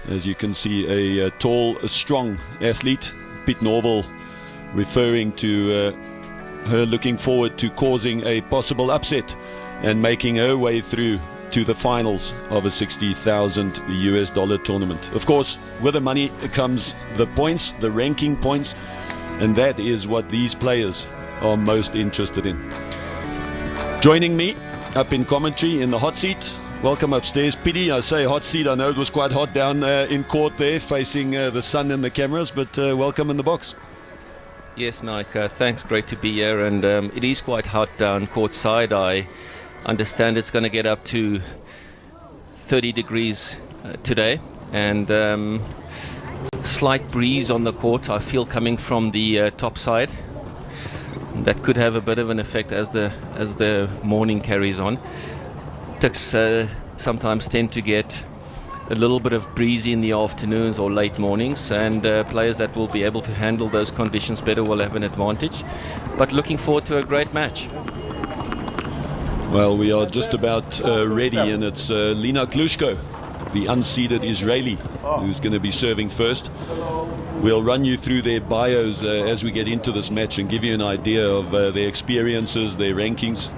As you can see, a tall, strong athlete. Pete Norville referring to her looking forward to causing a possible upset and making her way through to the finals of a $60,000 tournament. Of course, with the money comes the points, the ranking points, and that is what these players are most interested in. Joining me up in commentary in the hot seat, welcome upstairs, Pidi. I say hot seat, I know it was quite hot down in court there, facing the sun and the cameras, but welcome in the box. Yes, Mike, thanks, great to be here, and it is quite hot down courtside. I understand it's going to get up to 30 degrees today, and slight breeze on the court I feel coming from the top side. That could have a bit of an effect as the morning carries on. Ticks sometimes tend to get a little bit of breezy in the afternoons or late mornings, and players that will be able to handle those conditions better will have an advantage. But looking forward to a great match. Well, we are just about ready, and it's Lina Glushko, the unseeded Israeli, who's going to be serving first. We'll run you through their bios as we get into this match and give you an idea of their experiences, their rankings.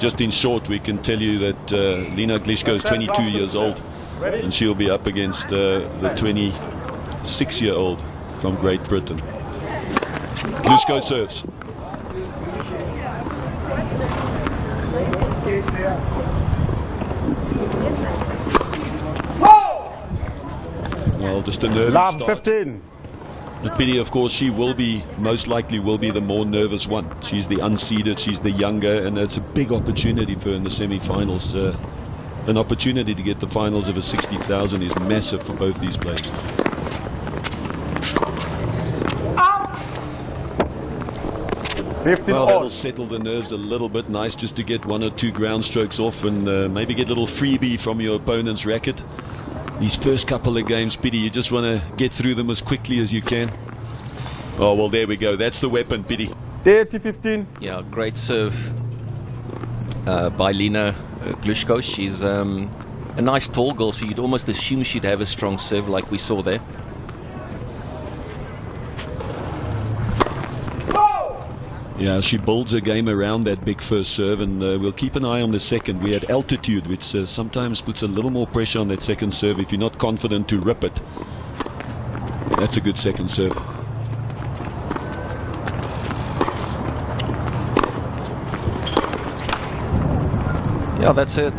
Just in short, we can tell you that Lina Glushko is 22 years old, and she'll be up against the 26-year-old from Great Britain. Glushko serves. Well, just a nervous start. 15. The pity, of course, she will be, most likely will be the more nervous one. She's the unseeded, she's the younger, and it's a big opportunity for her in the semi-finals. An opportunity to get the finals of a 60,000 is massive for both these players. Well, that'll settle the nerves a little bit. Nice just to get one or two ground strokes off and maybe get a little freebie from your opponent's racket. These first couple of games, Pity, you just want to get through them as quickly as you can. Oh, well, there we go. That's the weapon, Pity. 30-15. Yeah, great serve by Lina Glushko. She's a nice tall girl, so you'd almost assume she'd have a strong serve like we saw there. Yeah, she builds her game around that big first serve, and we'll keep an eye on the second. We had altitude, which sometimes puts a little more pressure on that second serve if you're not confident to rip it. That's a good second serve. Yeah, that's it.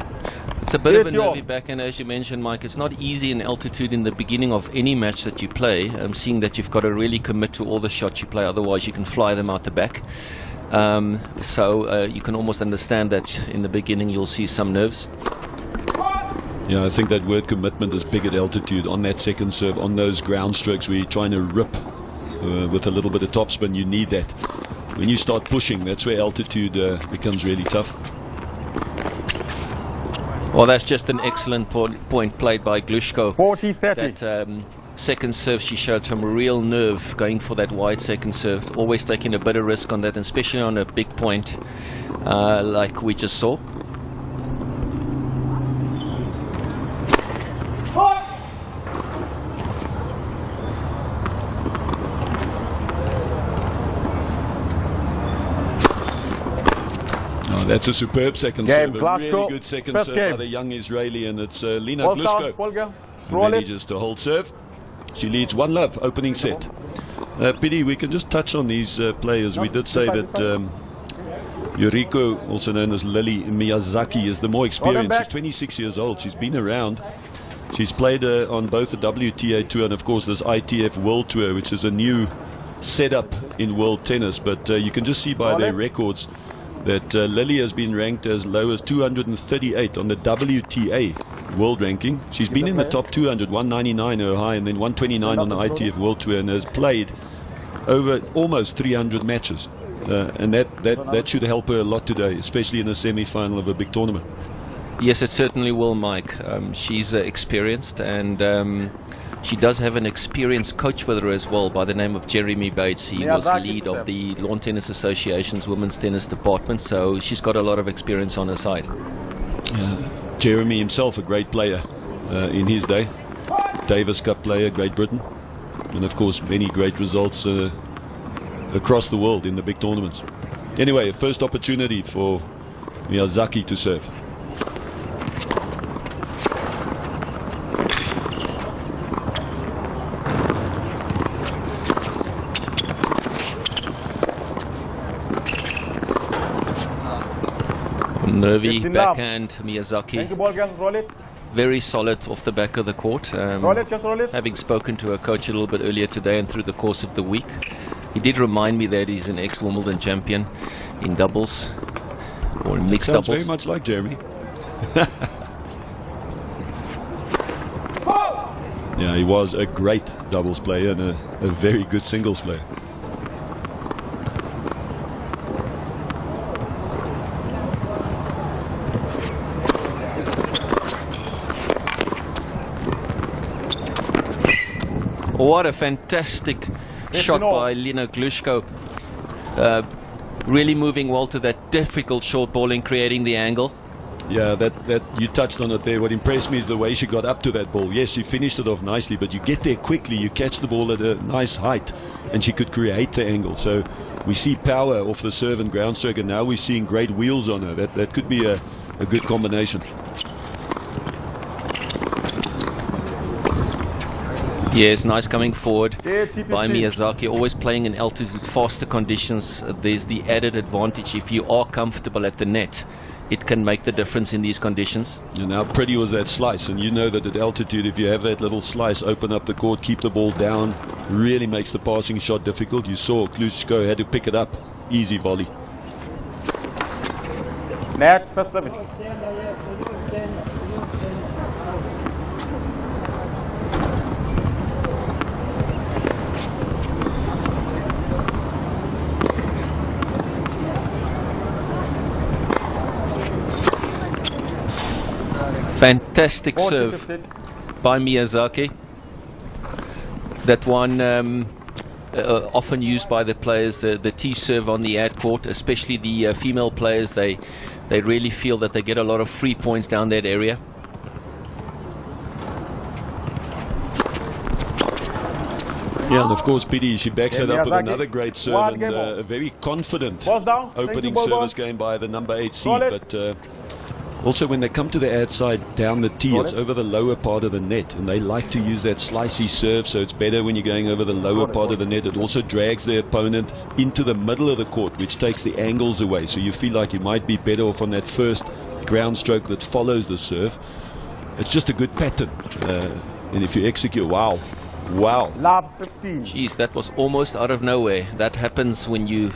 It's a bit of a nervy backhand, as you mentioned, Mike. It's not easy in altitude in the beginning of any match that you play. Seeing that you've got to really commit to all the shots you play, otherwise you can fly them out the back. So you can almost understand that in the beginning you'll see some nerves. Yeah, I think that word commitment is big at altitude. On that second serve, on those ground strokes where you're trying to rip with a little bit of topspin, you need that. When you start pushing, that's where altitude becomes really tough. Well, that's just an excellent point played by Glushko. 40-30. That second serve, she showed some real nerve going for that wide second serve. Always taking a bit of risk on that, and especially on a big point like we just saw. That's a superb second serve. A really goal. good second First serve game. by the young Israeli, and it's Lina Ball Glushko down, who manages to hold serve. She leads 1-love opening set. Pidi, we can just touch on these players. We did say that Yuriko, also known as Lily Miyazaki, is the more experienced. She's 26 years old. She's been around. She's played on both the WTA Tour and, of course, this ITF World Tour, which is a new setup in world tennis. But you can just see by their records that Lily has been ranked as low as 238 on the WTA world ranking. She's been in the top 200, 199 her high, and then 129 on the ITF World Tour, and has played over almost 300 matches. And that should help her a lot today, especially in the semi-final of a big tournament. Yes, it certainly will, Mike. She's experienced, and she does have an experienced coach with her as well by the name of Jeremy Bates. He was lead of the Lawn Tennis Association's women's tennis department, so she's got a lot of experience on her side. Jeremy himself, a great player. in his day. Davis Cup player, Great Britain. And of course many great results across the world in the big tournaments. Anyway, first opportunity for Miyazaki to serve. Nervy backhand, Miyazaki. Thank you, ball gang. Roll it. Very solid off the back of the court. Roll it, just roll it. Having spoken to her coach a little bit earlier today and through the course of the week, he did remind me that he's an ex-Wimbledon champion in doubles or in mixed Sounds doubles. very much like Jeremy. Yeah, he was a great doubles player and a very good singles player. What a fantastic shot by Lena Glushko. Really moving well to that difficult short ball and creating the angle. Yeah, that you touched on it there. What impressed me is the way she got up to that ball. Yes, she finished it off nicely, but you get there quickly, you catch the ball at a nice height, and she could create the angle. So we see power off the serve and ground stroke, and now we're seeing great wheels on her. That could be a good combination. Yes, nice coming forward T15. by Miyazaki, always playing in altitude, faster conditions. There's the added advantage if you are comfortable at the net. It can make the difference in these conditions. And how pretty was that slice? And you know that at altitude, if you have that little slice, open up the court, keep the ball down, really makes the passing shot difficult. You saw Klushko had to pick it up. Easy volley. Net first service. Fantastic serve 40-15. by Miyazaki. That one often used by the players, the T serve on the ad court, especially the female players. They really feel that they get a lot of free points down that area. Yeah, and of course, Pidi, she backs Yeah, it up with Miyazaki. another great serve One and game ball. a very confident Balls down. Thank opening you, ball service ball. game by the number 8 seed. Roll it. But also when they come to the ad side down the tee, Roll it's it. over the lower part of the net, and they like to use that slicey serve, so it's better when you're going over the lower part of the net. It also drags the opponent into the middle of the court, which takes the angles away, so you feel like you might be better off on that first ground stroke that follows the serve. It's just a good pattern, and if you execute, wow. Love 15. Geez, that was almost out of nowhere. That happens when you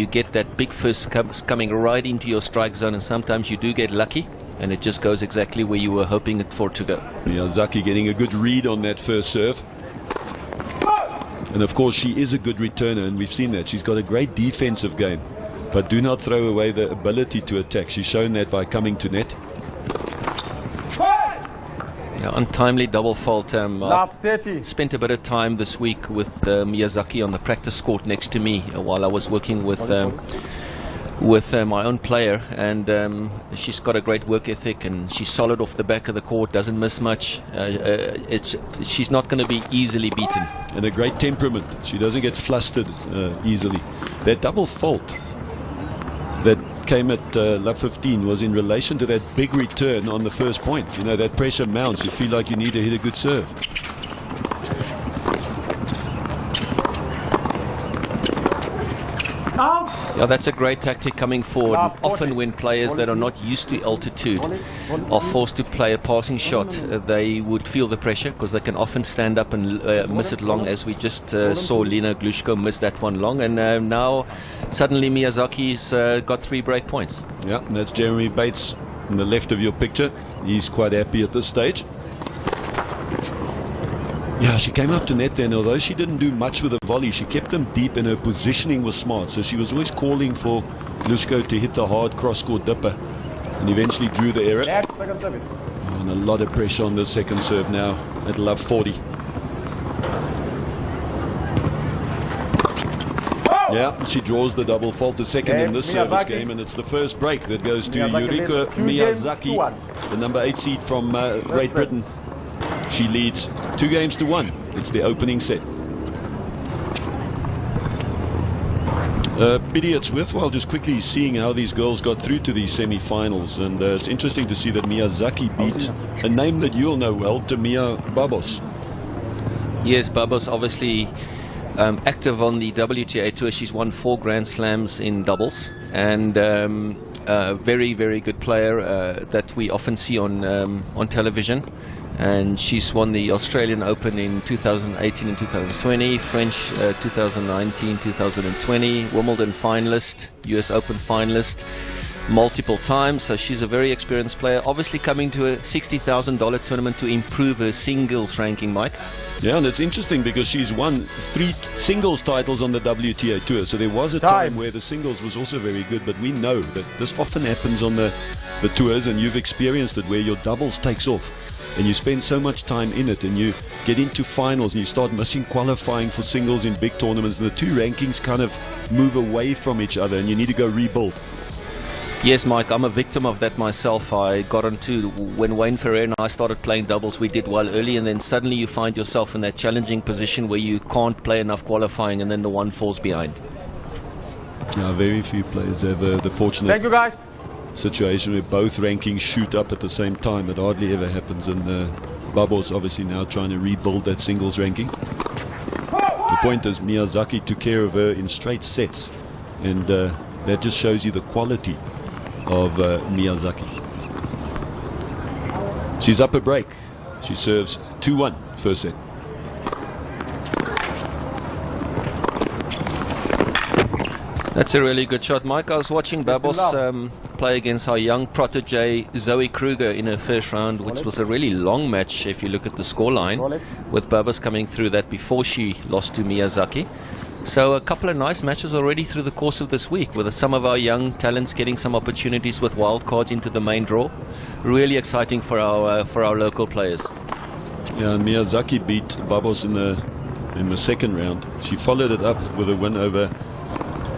get that big first coming right into your strike zone, and sometimes you do get lucky and it just goes exactly where you were hoping it for to go. Miyazaki getting a good read on that first serve. And of course she is a good returner, and we've seen that. She's got a great defensive game, but do not throw away the ability to attack. She's shown that by coming to net. Yeah, untimely double fault. Love 30. Spent a bit of time this week with Miyazaki on the practice court next to me while I was working with my own player, and she's got a great work ethic, and she's solid off the back of the court, doesn't miss much. She's not going to be easily beaten. And a great temperament. She doesn't get flustered easily. That double fault that came at love 15 was in relation to that big return on the first point. You know, that pressure mounts. You feel like you need to hit a good serve. Yeah, that's a great tactic coming forward. Love 40. Often when players that are not used to altitude are forced to play a passing shot, they would feel the pressure because they can often stand up and miss it long, as we just saw Lena Glushko miss that one long, and now suddenly Miyazaki's got 3 break points. Yeah, and that's Jeremy Bates on the left of your picture. He's quite happy at this stage. Yeah, she came up to net then. Although she didn't do much with the volley, she kept them deep, and her positioning was smart. So she was always calling for Glushko to hit the hard cross-court dipper, and eventually drew the error. Net second service. Oh, and a lot of pressure on the second serve now at love 40. Yeah, she draws the double fault, the second in this service Miyazaki. game, and it's the first break that goes to Miyazaki leads Yuriko 2 games to 1. Miyazaki, the number 8 seed from Great set. Britain. She leads 2 games to 1. It's the opening set. Biddy, it's worthwhile just quickly seeing how these girls got through to these semi-finals, and it's interesting to see that Miyazaki beat a name that you'll know well, Tamia Babos. Yes, Babos obviously active on the WTA tour. She's won 4 Grand Slams in doubles, and a very, very good player that we often see on television. And she's won the Australian Open in 2018 and 2020, French 2019, 2020, Wimbledon finalist, US Open finalist multiple times. So she's a very experienced player, obviously coming to a $60,000 tournament to improve her singles ranking, Mike. Yeah, and it's interesting because she's won 3 singles titles on the WTA tour. So there was a time where the singles was also very good, but we know that this often happens on the tours, and you've experienced it, where your doubles takes off and you spend so much time in it, and you get into finals and you start missing qualifying for singles in big tournaments, and the 2 rankings kind of move away from each other and you need to go rebuild. Yes, Mike, I'm a victim of that myself. I got onto, when Wayne Ferrer and I started playing doubles, we did well early, and then suddenly you find yourself in that challenging position where you can't play enough qualifying, and then the one falls behind. Yeah, very few players have the fortunate Thank you, guys. situation where both rankings shoot up at the same time. It hardly ever happens, and Babos obviously now trying to rebuild that singles ranking. The point is Miyazaki took care of her in straight sets, and that just shows you the quality of Miyazaki. She's up a break. She serves 2-1 first set. That's a really good shot, Mike. I was watching Babos play against our young protege Zoe Kruger in her first round, which was a really long match if you look at the scoreline, with Babos coming through that before she lost to Miyazaki. So a couple of nice matches already through the course of this week, with some of our young talents getting some opportunities with wild cards into the main draw. Really exciting for our local players. Yeah, and Miyazaki beat Babos in the second round. She followed it up with a win over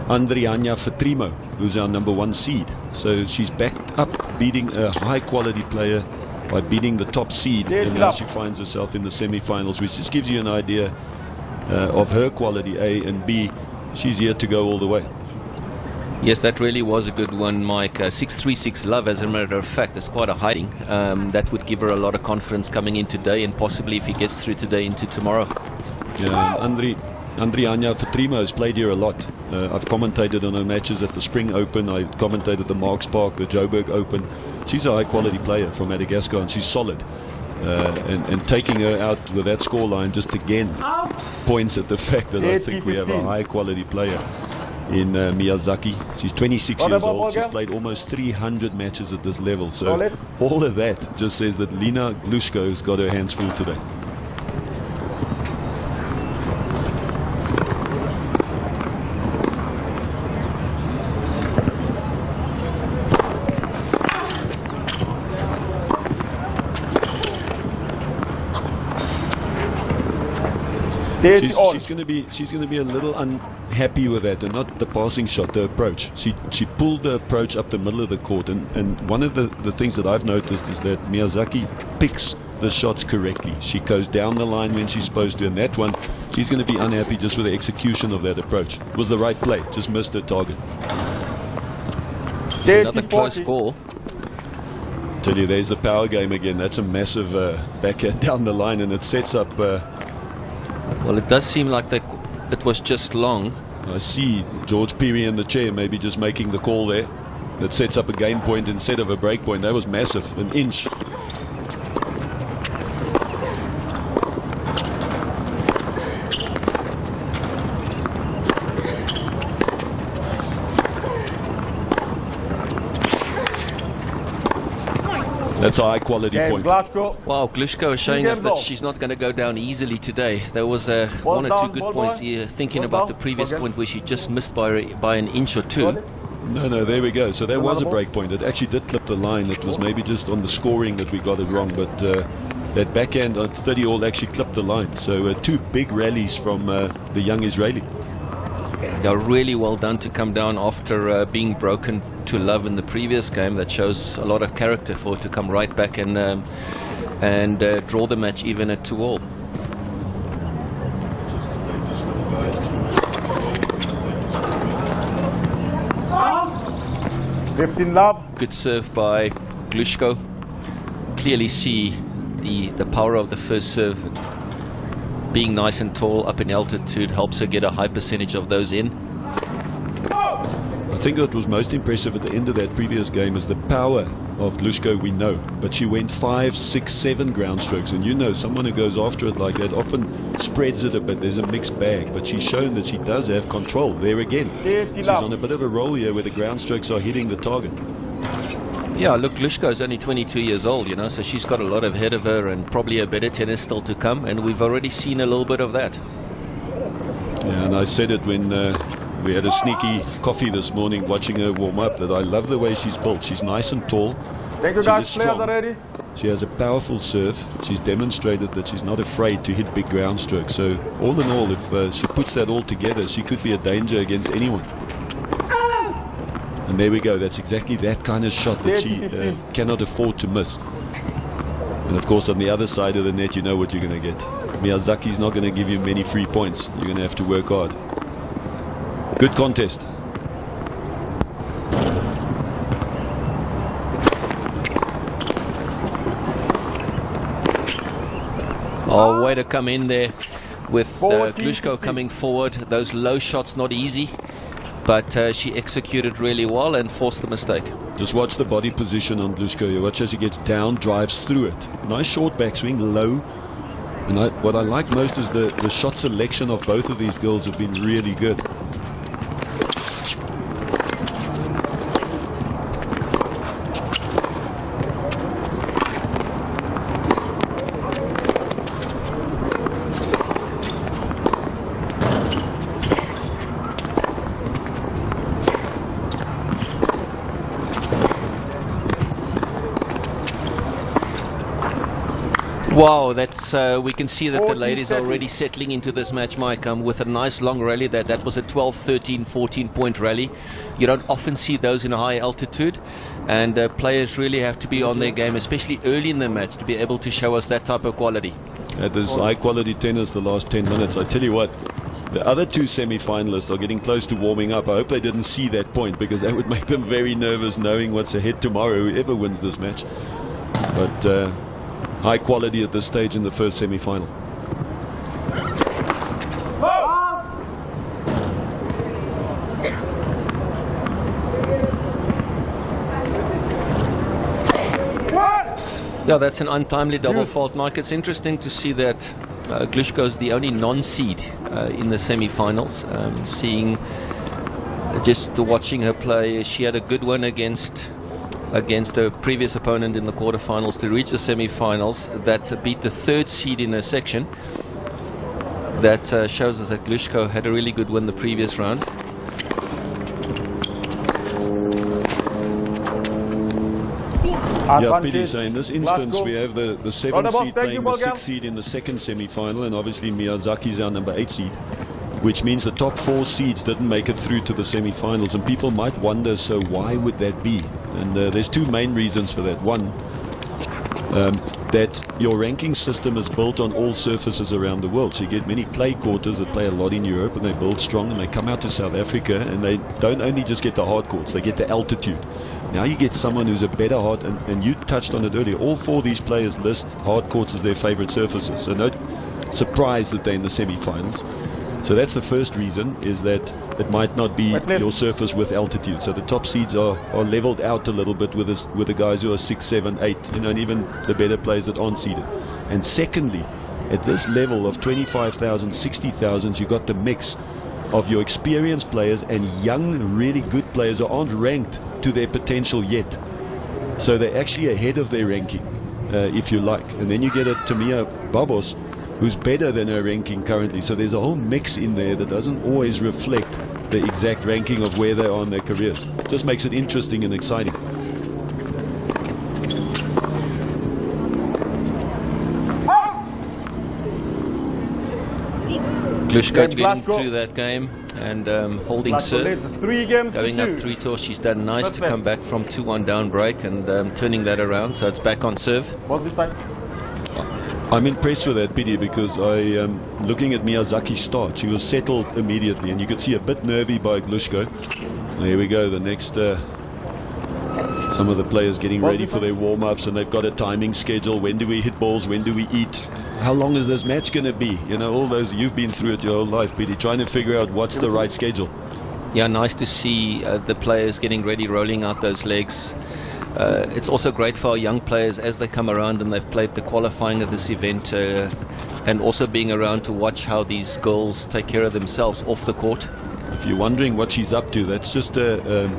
Andriana Fatrimo, who's our number 1 seed. So she's backed up beating a high quality player by beating the top seed, and now she finds herself in the semi-finals, which just gives you an idea of her quality, A, and B, she's here to go all the way. Yes, that really was a good one, Mike. 6-3-6 love, as a matter of fact, is quite a hiding. That would give her a lot of confidence coming in today, and possibly, if he gets through today, into tomorrow. Yeah, Andriana Fatrimo has played here a lot. I've commentated on her matches at the Spring Open. I commentated the Marks Park, the Joburg Open. She's a high quality player from Madagascar, and she's solid. And taking her out with that scoreline just again points at the fact that I think we have a high quality player in Miyazaki. She's 26 years old. She's played almost 300 matches at this level. So all of that just says that Lina Glushko has got her hands full today. She's going to be a little unhappy with that, and not the passing shot, the approach. She pulled the approach up the middle of the court, and one of the things that I've noticed is that Miyazaki picks the shots correctly. She goes down the line when she's supposed to, and that one, she's going to be unhappy just with the execution of that approach. It was the right play, just missed her target. Another close score. Tell you, there's the power game again. That's a massive backhand down the line, and it sets up. Well, it does seem like it was just long. I see George Peary in the chair, maybe just making the call there. That sets up a game point instead of a break point. That was massive, an inch. That's a high quality point. Wow, Glushko is showing us that she's not going to go down easily today. There was one or two good points here, thinking about the previous point where she just missed by an inch or two. No, there we go. So there was a break point. It actually did clip the line. It was maybe just on the scoring that we got it wrong, but that backhand on 30 all actually clipped the line. So 2 big rallies from the young Israeli. They're really well done to come down after being broken to love in the previous game. That shows a lot of character for to come right back and draw the match even at 2-all. 15 love. Good serve by Glushko. Clearly see the power of the first serve. Being nice and tall up in altitude helps her get a high percentage of those in. I think what was most impressive at the end of that previous game is the power of Glushko, we know. But she went 5, 6, 7 ground strokes. And you know, someone who goes after it like that often spreads it a bit. There's a mixed bag. But she's shown that she does have control. There again. She's on a bit of a roll here where the ground strokes are hitting the target. Yeah, look, Glushko is only 22 years old, you know, so she's got a lot ahead of her and probably a better tennis still to come. And we've already seen a little bit of that. Yeah, and I said it when we had a sneaky coffee this morning watching her warm up, that I love the way she's built. She's nice and tall. Thank you, She guys. is Players strong. are ready. She has a powerful serve. She's demonstrated that she's not afraid to hit big ground strokes. So all in all, if she puts that all together, she could be a danger against anyone. And there we go. That's exactly that kind of shot that she cannot afford to miss. And of course, on the other side of the net, you know what you're going to get. Miyazaki's not going to give you many free points. You're going to have to work hard. Good contest. Oh, way to come in there with 14, Glushko 15. coming forward. Those low shots, not easy, but she executed really well and forced the mistake. Just watch the body position on Glushko. You watch as he gets down, drives through it. Nice short backswing, low. And what I like most is the shot selection of both of these girls have been really good. Wow, that's we can see that the 14, ladies are 13. already settling into this match, Mike, with a nice long rally. That was a 12, 13, 14-point rally. You don't often see those in a high altitude, and players really have to be on their game, especially early in the match, to be able to show us that type of quality. At this high-quality tennis the last 10 minutes, I tell you what, the other two semi-finalists are getting close to warming up. I hope they didn't see that point, because that would make them very nervous knowing what's ahead tomorrow, whoever wins this match. But high quality at this stage in the first semi-final. Yeah, that's an untimely double Juice. fault, Mike. It's interesting to see that Glushko is the only non-seed in the semi-finals. Seeing, just watching her play, she had a good one against her previous opponent in the quarterfinals to reach the semi-finals. That beat the third seed in her section. That shows us that Glushko had a really good win the previous round. Yeah, Pity, so in this instance we have the 7th Roundabout, seed thank playing you, the Morgan. 6th seed in the second semi-final, and obviously Miyazaki's our number 8 seed, which means the top 4 seeds didn't make it through to the semi-finals. And people might wonder, so why would that be? And there's two main reasons for that. One, that your ranking system is built on all surfaces around the world. So you get many clay courters that play a lot in Europe, and they build strong, and they come out to South Africa, and they don't only just get the hard courts, they get the altitude. Now you get someone who's a better hard, and you touched on it earlier, all 4 of these players list hard courts as their favorite surfaces. So no surprise that they're in the semi-finals. So that's the first reason, is that it might not be your surface with altitude. So the top seeds are leveled out a little bit with the guys who are 6, 7, 8, and even the better players that aren't seeded. And secondly, at this level of 25,000, 60,000, you got the mix of your experienced players and young, really good players who aren't ranked to their potential yet. So they're actually ahead of their ranking, if you like. And then you get a Tamia Babos, who's better than her ranking currently. So there's a whole mix in there that doesn't always reflect the exact ranking of where they are in their careers. Just makes it interesting and exciting. Glushko Game getting Glasgow. through that game and holding Glasgow serve. leads 3 games Going to up 2. 3 tours, she's done nice That's to come it. back from 2-1 down break and turning that around, so it's back on serve. What's this side? I'm impressed with that, Pidi, because looking at Miyazaki's start, she was settled immediately, and you could see a bit nervy by Glushko. Here we go, the next, some of the players getting ready for their warm-ups, and they've got a timing schedule. When do we hit balls? When do we eat? How long is this match going to be? You know, all those, you've been through it your whole life, Pidi, trying to figure out what's the right schedule. Yeah, nice to see the players getting ready, rolling out those legs. It's also great for our young players as they come around and they've played the qualifying of this event, and also being around to watch how these girls take care of themselves off the court. If you're wondering what she's up to, that's just a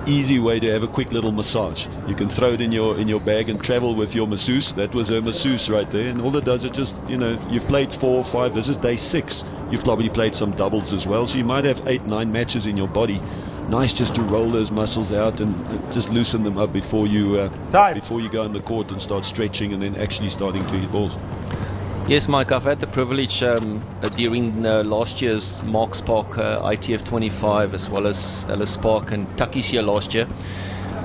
easy way to have a quick little massage. You can throw it in your bag and travel with your masseuse. That was her masseuse right there, and all it does, it just, you know, you've played 4 or 5, this is day 6. You've probably played some doubles as well, so you might have 8, 9 matches in your body. Nice just to roll those muscles out and just loosen them up before you go on the court and start stretching and then actually starting to hit balls. Yes, Mike, I've had the privilege during last year's Mark Spark ITF 25, as well as Alice Spark and Tucky's here last year,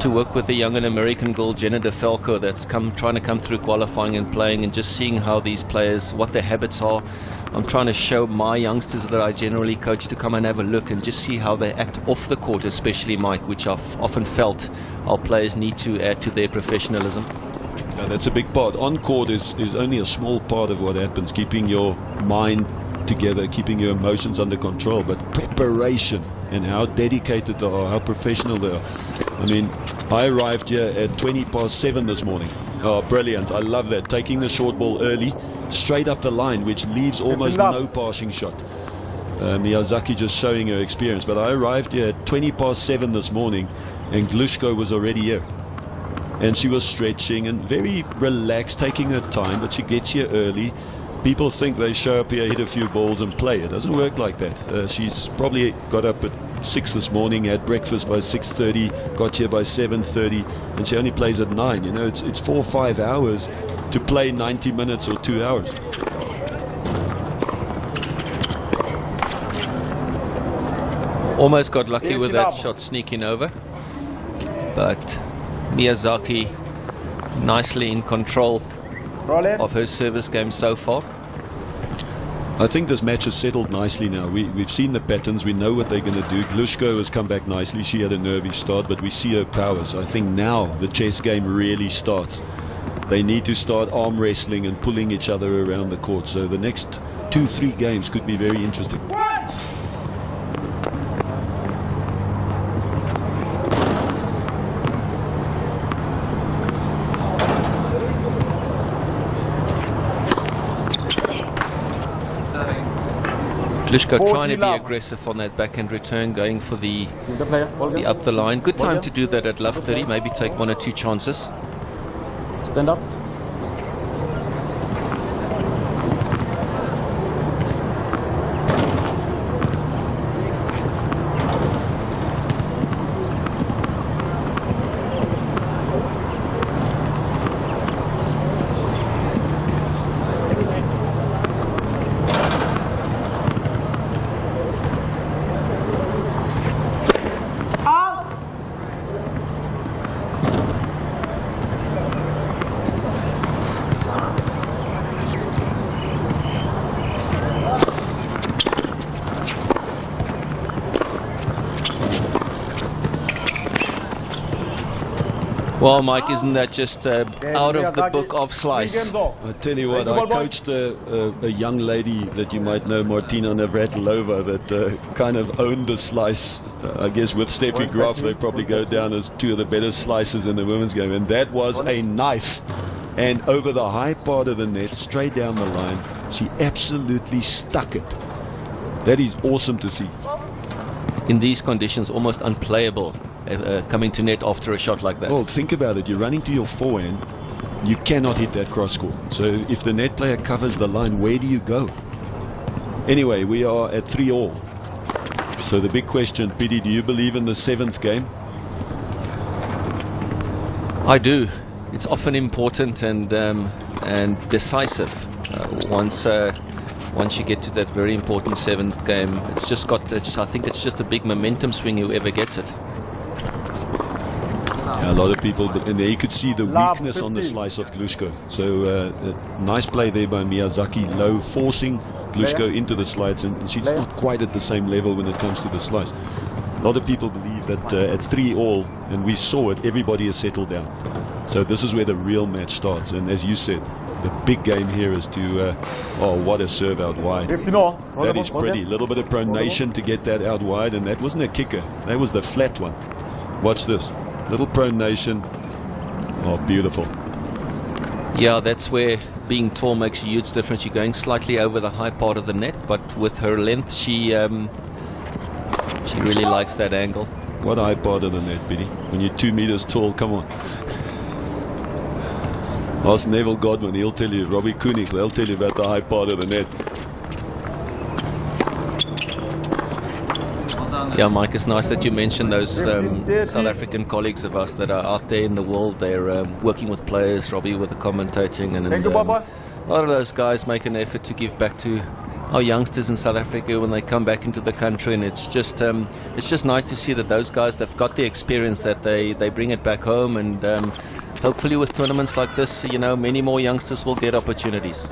to work with a young American girl, Jenna DeFalco, that's trying to come through qualifying and playing, and just seeing how these players, what their habits are. I'm trying to show my youngsters that I generally coach to come and have a look and just see how they act off the court, especially Mike, which I've often felt our players need to add to their professionalism. Yeah, that's a big part. On court is only a small part of what happens, keeping your mind together, keeping your emotions under control, but preparation and how dedicated they are, how professional they are. I mean, I arrived here at 7:20 this morning. Oh, brilliant. I love that. Taking the short ball early, straight up the line, which leaves almost no passing shot. Miyazaki just showing her experience. But I arrived here at 7:20 this morning, and Glushko was already here. And she was stretching and very relaxed, taking her time, but she gets here early. People think they show up here, hit a few balls and play. It doesn't work like that. She's probably got up at 6 this morning, had breakfast by 6:30, got here by 7:30, and she only plays at 9. You know, it's 4 or 5 hours to play 90 minutes or 2 hours. Almost got lucky with that shot sneaking over, but Miyazaki nicely in control of her service game so far. I think this match has settled nicely now. We've seen the patterns, we know what they're going to do. Glushko has come back nicely. She had a nervy start, but we see her power. So I think now the chess game really starts. They need to start arm wrestling and pulling each other around the court. So the next 2-3 games could be very interesting. Glushko trying to be aggressive on that backhand return, going for the up the line. Good time to do that at love 30, maybe take 1 or 2 chances. Stand up. Well, Mike, isn't that just out of the book of slice? I tell you what, I coached a young lady that you might know, Martina Navratilova, that kind of owned the slice. I guess with Steffi Graf, they probably go down as 2 of the better slices in the women's game. And that was a knife. And over the high part of the net, straight down the line, she absolutely stuck it. That is awesome to see. In these conditions, almost unplayable. Coming to net after a shot like that. Well, think about it. You're running to your forehand. You cannot hit that cross court. So if the net player covers the line, where do you go? Anyway, we are at 3-all. So the big question, Pidi, do you believe in the 7th game? I do. It's often important and decisive. Once once you get to that very important 7th game, I think it's just a big momentum swing whoever gets it. Yeah, a lot of people, and there you could see the Lab weakness on the 15. slice of Glushko. So nice play there by Miyazaki, low, forcing Glushko into the slides, and she's not quite at the same level when it comes to the slice. A lot of people believe that at 3-all, and we saw it, everybody has settled down. So this is where the real match starts, and as you said, the big game here is to, oh, what a serve out wide. 50 no. That is pretty. A little bit of pronation to get that out wide, and that wasn't a kicker. That was the flat one. Watch this. Little pronation. Oh, beautiful. Yeah, that's where being tall makes a huge difference. You're going slightly over the high part of the net, but with her length, she really likes that angle. What high part of the net, Biddy? When you're 2 meters tall, come on. Ask Neville Godwin, he'll tell you. Robbie Koenig, they'll tell you about the high part of the net. Yeah, Mike, it's nice that you mentioned those South African colleagues of us that are out there in the world. They're working with players, Robbie with the commentating, and Thank you, Baba. a lot of those guys make an effort to give back to our youngsters in South Africa when they come back into the country, and it's just nice to see that those guys, they've got the experience, that they bring it back home, and hopefully with tournaments like this, you know, many more youngsters will get opportunities.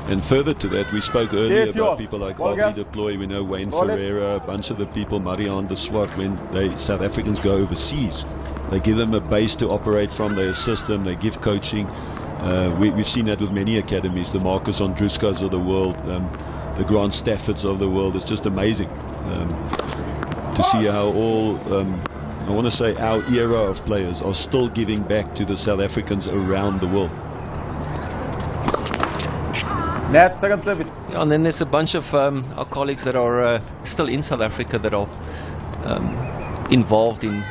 And further to that, we spoke earlier It's about your people like ball Avi game. Deploy, we know Wayne Ball it. Ferreira, a bunch of the people, Marianne de Swart, when South Africans go overseas, they give them a base to operate from, they assist them, they give coaching. We've seen that with many academies, the Marcus Andruskas of the world, the Grant Staffords of the world. It's just amazing to see how all, I want to say our era of players are still giving back to the South Africans around the world. Net, second service. And then there's a bunch of our colleagues that are still in South Africa that are involved in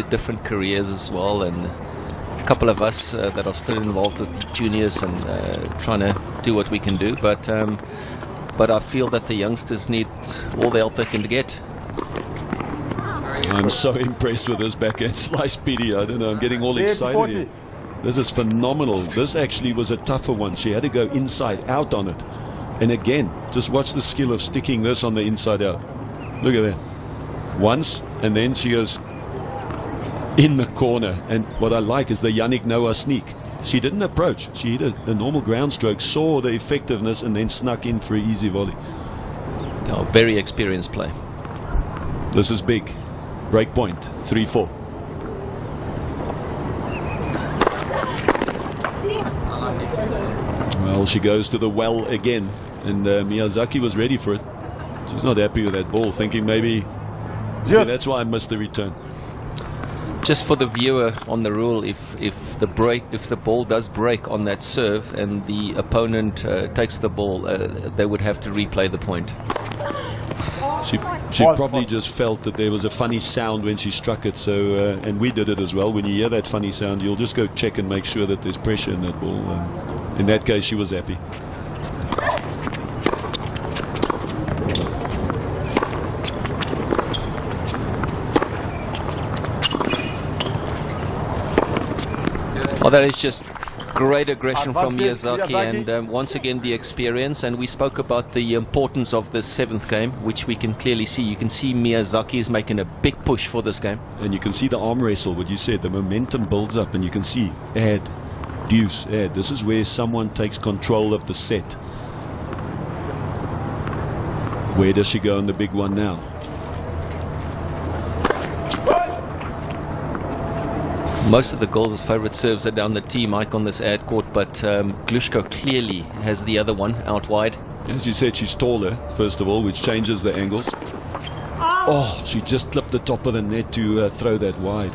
different careers as well, and a couple of us that are still involved with juniors and trying to do what we can do. But I feel that the youngsters need all the help they can get. I'm so impressed with this backhand slice, PD. I don't know, I'm getting all excited 40. here. This is phenomenal. This actually was a tougher one. She had to go inside out on it. And again, just watch the skill of sticking this on the inside out. Look at that. Once, and then she goes in the corner. And what I like is the Yannick Noah sneak. She didn't approach. She hit a normal ground stroke, saw the effectiveness, and then snuck in for an easy volley. Oh, very experienced play. This is big. Break point, 3-4. Well, she goes to the well again, and Miyazaki was ready for it. She's not happy with that ball, thinking maybe okay, that's why I missed the return. Just for the viewer on the rule, if the ball does break on that serve and the opponent takes the ball, they would have to replay the point. She probably just felt that there was a funny sound when she struck it, so and we did it as well. When you hear that funny sound, you'll just go check and make sure that there's pressure in that ball. In that case, she was happy. Oh, that is just great aggression from Advantage, Miyazaki, and once again the experience. And we spoke about the importance of this 7th game, which we can clearly see. You can see Miyazaki is making a big push for this game. And you can see the arm wrestle, what you said, the momentum builds up, and you can see add, deuce, add. This is where someone takes control of the set. Where does she go in the big one now? Most of the girls' favourite serves are down the tee, Mike, on this ad court, but Glushko clearly has the other one out wide. As you said, she's taller, first of all, which changes the angles. Oh, she just clipped the top of the net to throw that wide.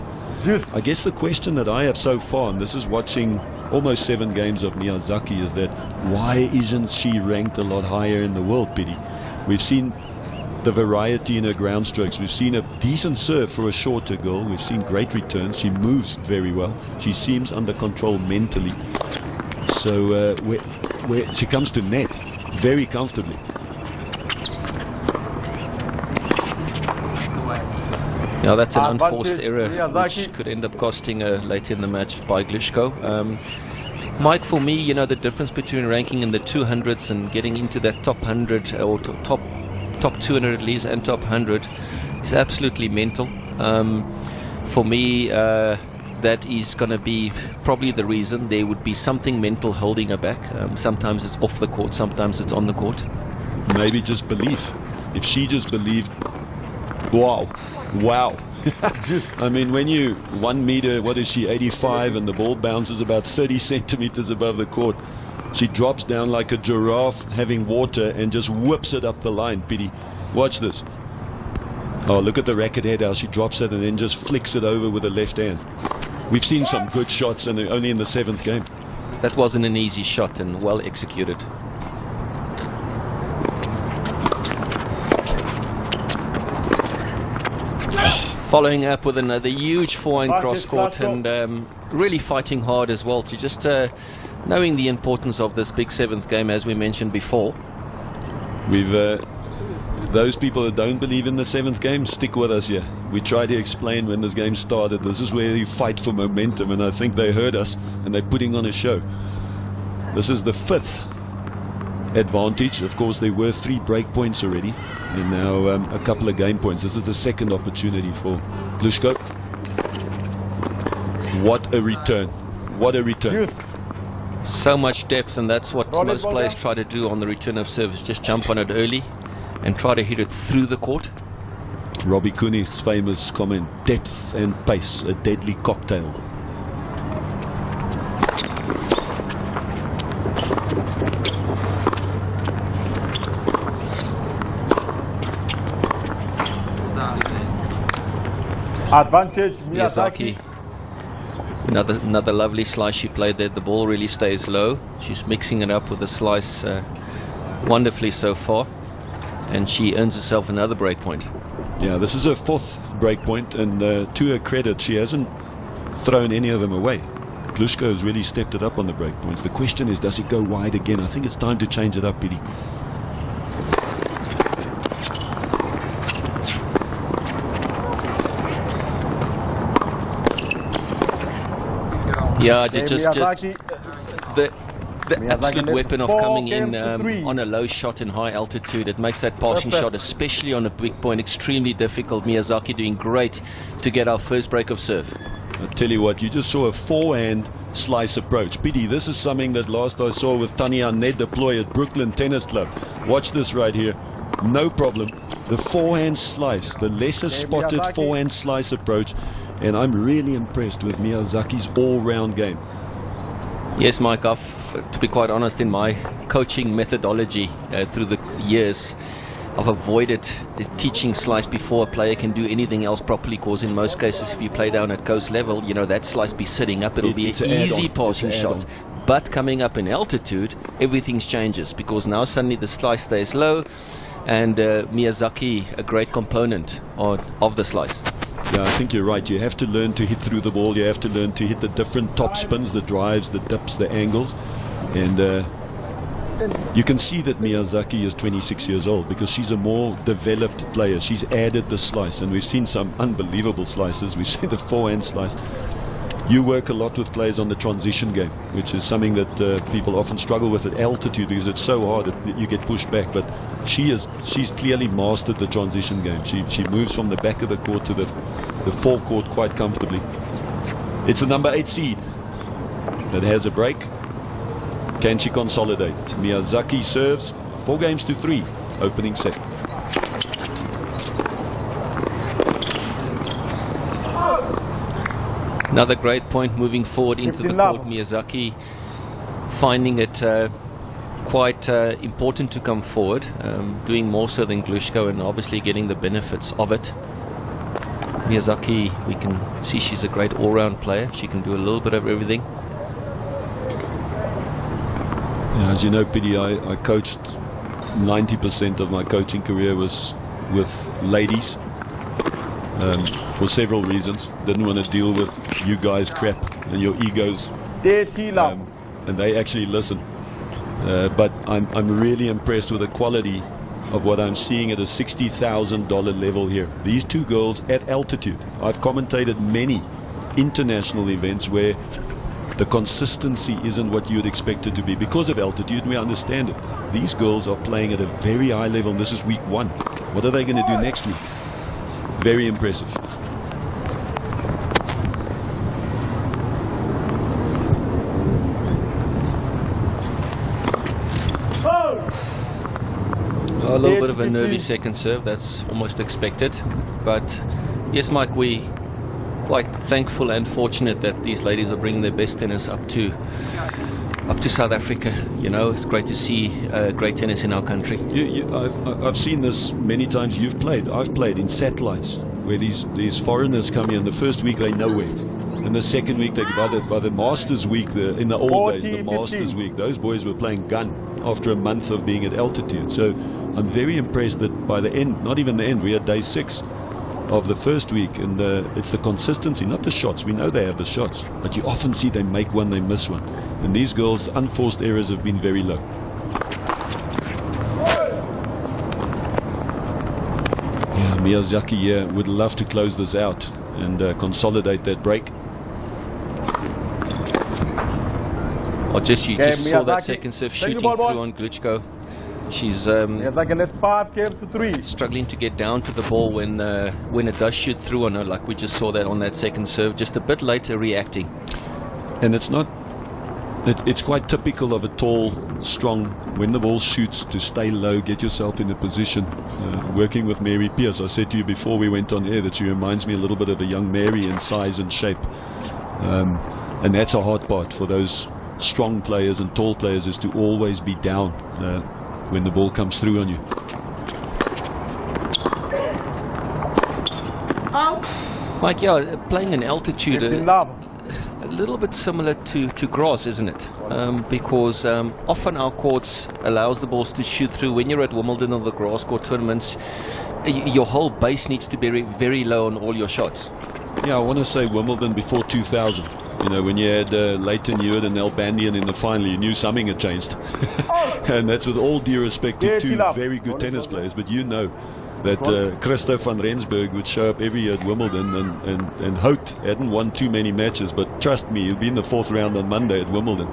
I guess the question that I have so far, and this is watching almost 7 games of Miyazaki, is that why isn't she ranked a lot higher in the world, Pity? We've seen the variety in her ground strokes. We've seen a decent serve for a shorter girl. We've seen great returns. She moves very well. She seems under control mentally. So where she comes to net very comfortably. Yeah, that's an unforced Advantage, error Miyazaki. which could end up costing her late in the match by Glushko. Mike, for me, you know, the difference between ranking in the 200s and getting into that top 100 or top 200 at least and top 100 is absolutely mental. For me, that is going to be probably the reason. There would be something mental holding her back. Sometimes it's off the court, sometimes it's on the court. Maybe just belief. If she just believed, wow. I mean, when you 1 meter, what is she, 85, and the ball bounces about 30 centimeters above the court, she drops down like a giraffe having water and just whips it up the line. Pity. Watch this. Oh, look at the racket head, how she drops it and then just flicks it over with the left hand. We've seen some good shots and only in the 7th game. That wasn't an easy shot and well executed. Following up with another huge forehand cross court and really fighting hard as well to just knowing the importance of this big 7th game, as we mentioned before. We've those people that don't believe in the 7th game, stick with us here. We try to explain when this game started. This is where you fight for momentum, and I think they heard us and they're putting on a show. This is the 5th advantage. Of course, there were 3 break points already, and now a couple of game points. This is the 2nd opportunity for Glushko. What a return. What a return. So much depth, and that's what most players try to do on the return of service. Just jump on it early and try to hit it through the court. Robbie Cooney's famous comment, depth and pace, a deadly cocktail. Advantage Miyazaki. Another lovely slice she played there. The ball really stays low. She's mixing it up with the slice wonderfully so far, and she earns herself another break point. Yeah, this is her 4th break point, and to her credit, she hasn't thrown any of them away. Glushko has really stepped it up on the break points. The question is, does it go wide again? I think it's time to change it up, Pidi. Yeah, just the absolute weapon of coming in on a low shot in high altitude. It makes that passing shot, especially on a big point, extremely difficult. Miyazaki doing great to get our first break of serve. I tell you what, you just saw a forehand slice approach. Pidi, this is something that last I saw with Tanya Ned deploy at Brooklyn Tennis Club. Watch this right here. No problem. The forehand slice, the lesser spotted forehand slice approach. And I'm really impressed with Miyazaki's all-round game. Yes, Mike, to be quite honest, in my coaching methodology through the years, I've avoided teaching slice before a player can do anything else properly, because in most cases, if you play down at coast level, you know, that slice be sitting up, it'll be an easy passing shot. But coming up in altitude, everything changes, because now suddenly the slice stays low, and Miyazaki, a great component of the slice. Yeah, I think you're right. You have to learn to hit through the ball. You have to learn to hit the different top spins, the drives, the dips, the angles. And you can see that Miyazaki is 26 years old because she's a more developed player. She's added the slice, and we've seen some unbelievable slices. We've seen the forehand slice. You work a lot with players on the transition game, which is something that people often struggle with at altitude because it's so hard that you get pushed back. But she's clearly mastered the transition game. She moves from the back of the court to the forecourt quite comfortably. It's the number 8 seed that has a break. Can she consolidate? Miyazaki serves 4-3, opening set. Another great point moving forward into the court. Miyazaki finding it quite important to come forward, doing more so than Glushko, and obviously getting the benefits of it. Miyazaki, we can see she's a great all-round player. She can do a little bit of everything. Yeah, as you know, Pidi, I coached 90% of my coaching career was with ladies. For several reasons. Didn't want to deal with you guys crap and your egos, and they actually listen. But I'm really impressed with the quality of what I'm seeing at a $60,000 level here. These two girls at altitude. I've commentated many international events where the consistency isn't what you'd expect it to be because of altitude, and we understand it. These girls are playing at a very high level, and this is week 1. What are they going to do next week? Very impressive. A little bit of a nervy second serve, that's almost expected. But yes, Mike, we quite thankful and fortunate that these ladies are bringing their best tennis up to South Africa. You know, it's great to see great tennis in our country. I've seen this many times. You've played. I've played in satellites where these foreigners come here, and the first week they're nowhere, and the second week by the Masters week, in the old days, the Masters week, those boys were playing gun after a month of being at altitude. So I'm very impressed that by the end, not even the end, we are day 6 of the first week, and it's the consistency, not the shots. We know they have the shots, but you often see they make one, they miss one, and these girls' unforced errors have been very low. Yeah, Miyazaki here would love to close this out and consolidate that break. You just saw that second serve shooting through on Gluchko. She's that's 5 games to 3. struggling to get down to the ball when it does shoot through on her, like we just saw that on that second serve, just a bit later reacting. And it's quite typical of a tall, strong, when the ball shoots, to stay low, get yourself in a position. Working with Mary Pierce, I said to you before we went on air that she reminds me a little bit of a young Mary in size and shape, and that's a hard part for those strong players and tall players, is to always be down when the ball comes through on you. Like, yeah, playing in altitude, a little bit similar to grass, isn't it? Because often our courts allows the balls to shoot through. When you're at Wimbledon or the grass court tournaments, your whole base needs to be very, very low on all your shots. Yeah, I want to say Wimbledon before 2000. You know, when you had Leighton Hewitt and Albanian in the final, you knew something had changed. And that's with all due respect to two very good tennis players. But you know that Christo van Rensburg would show up every year at Wimbledon, and Hout hadn't won too many matches, but trust me, he'll be in the 4th round on Monday at Wimbledon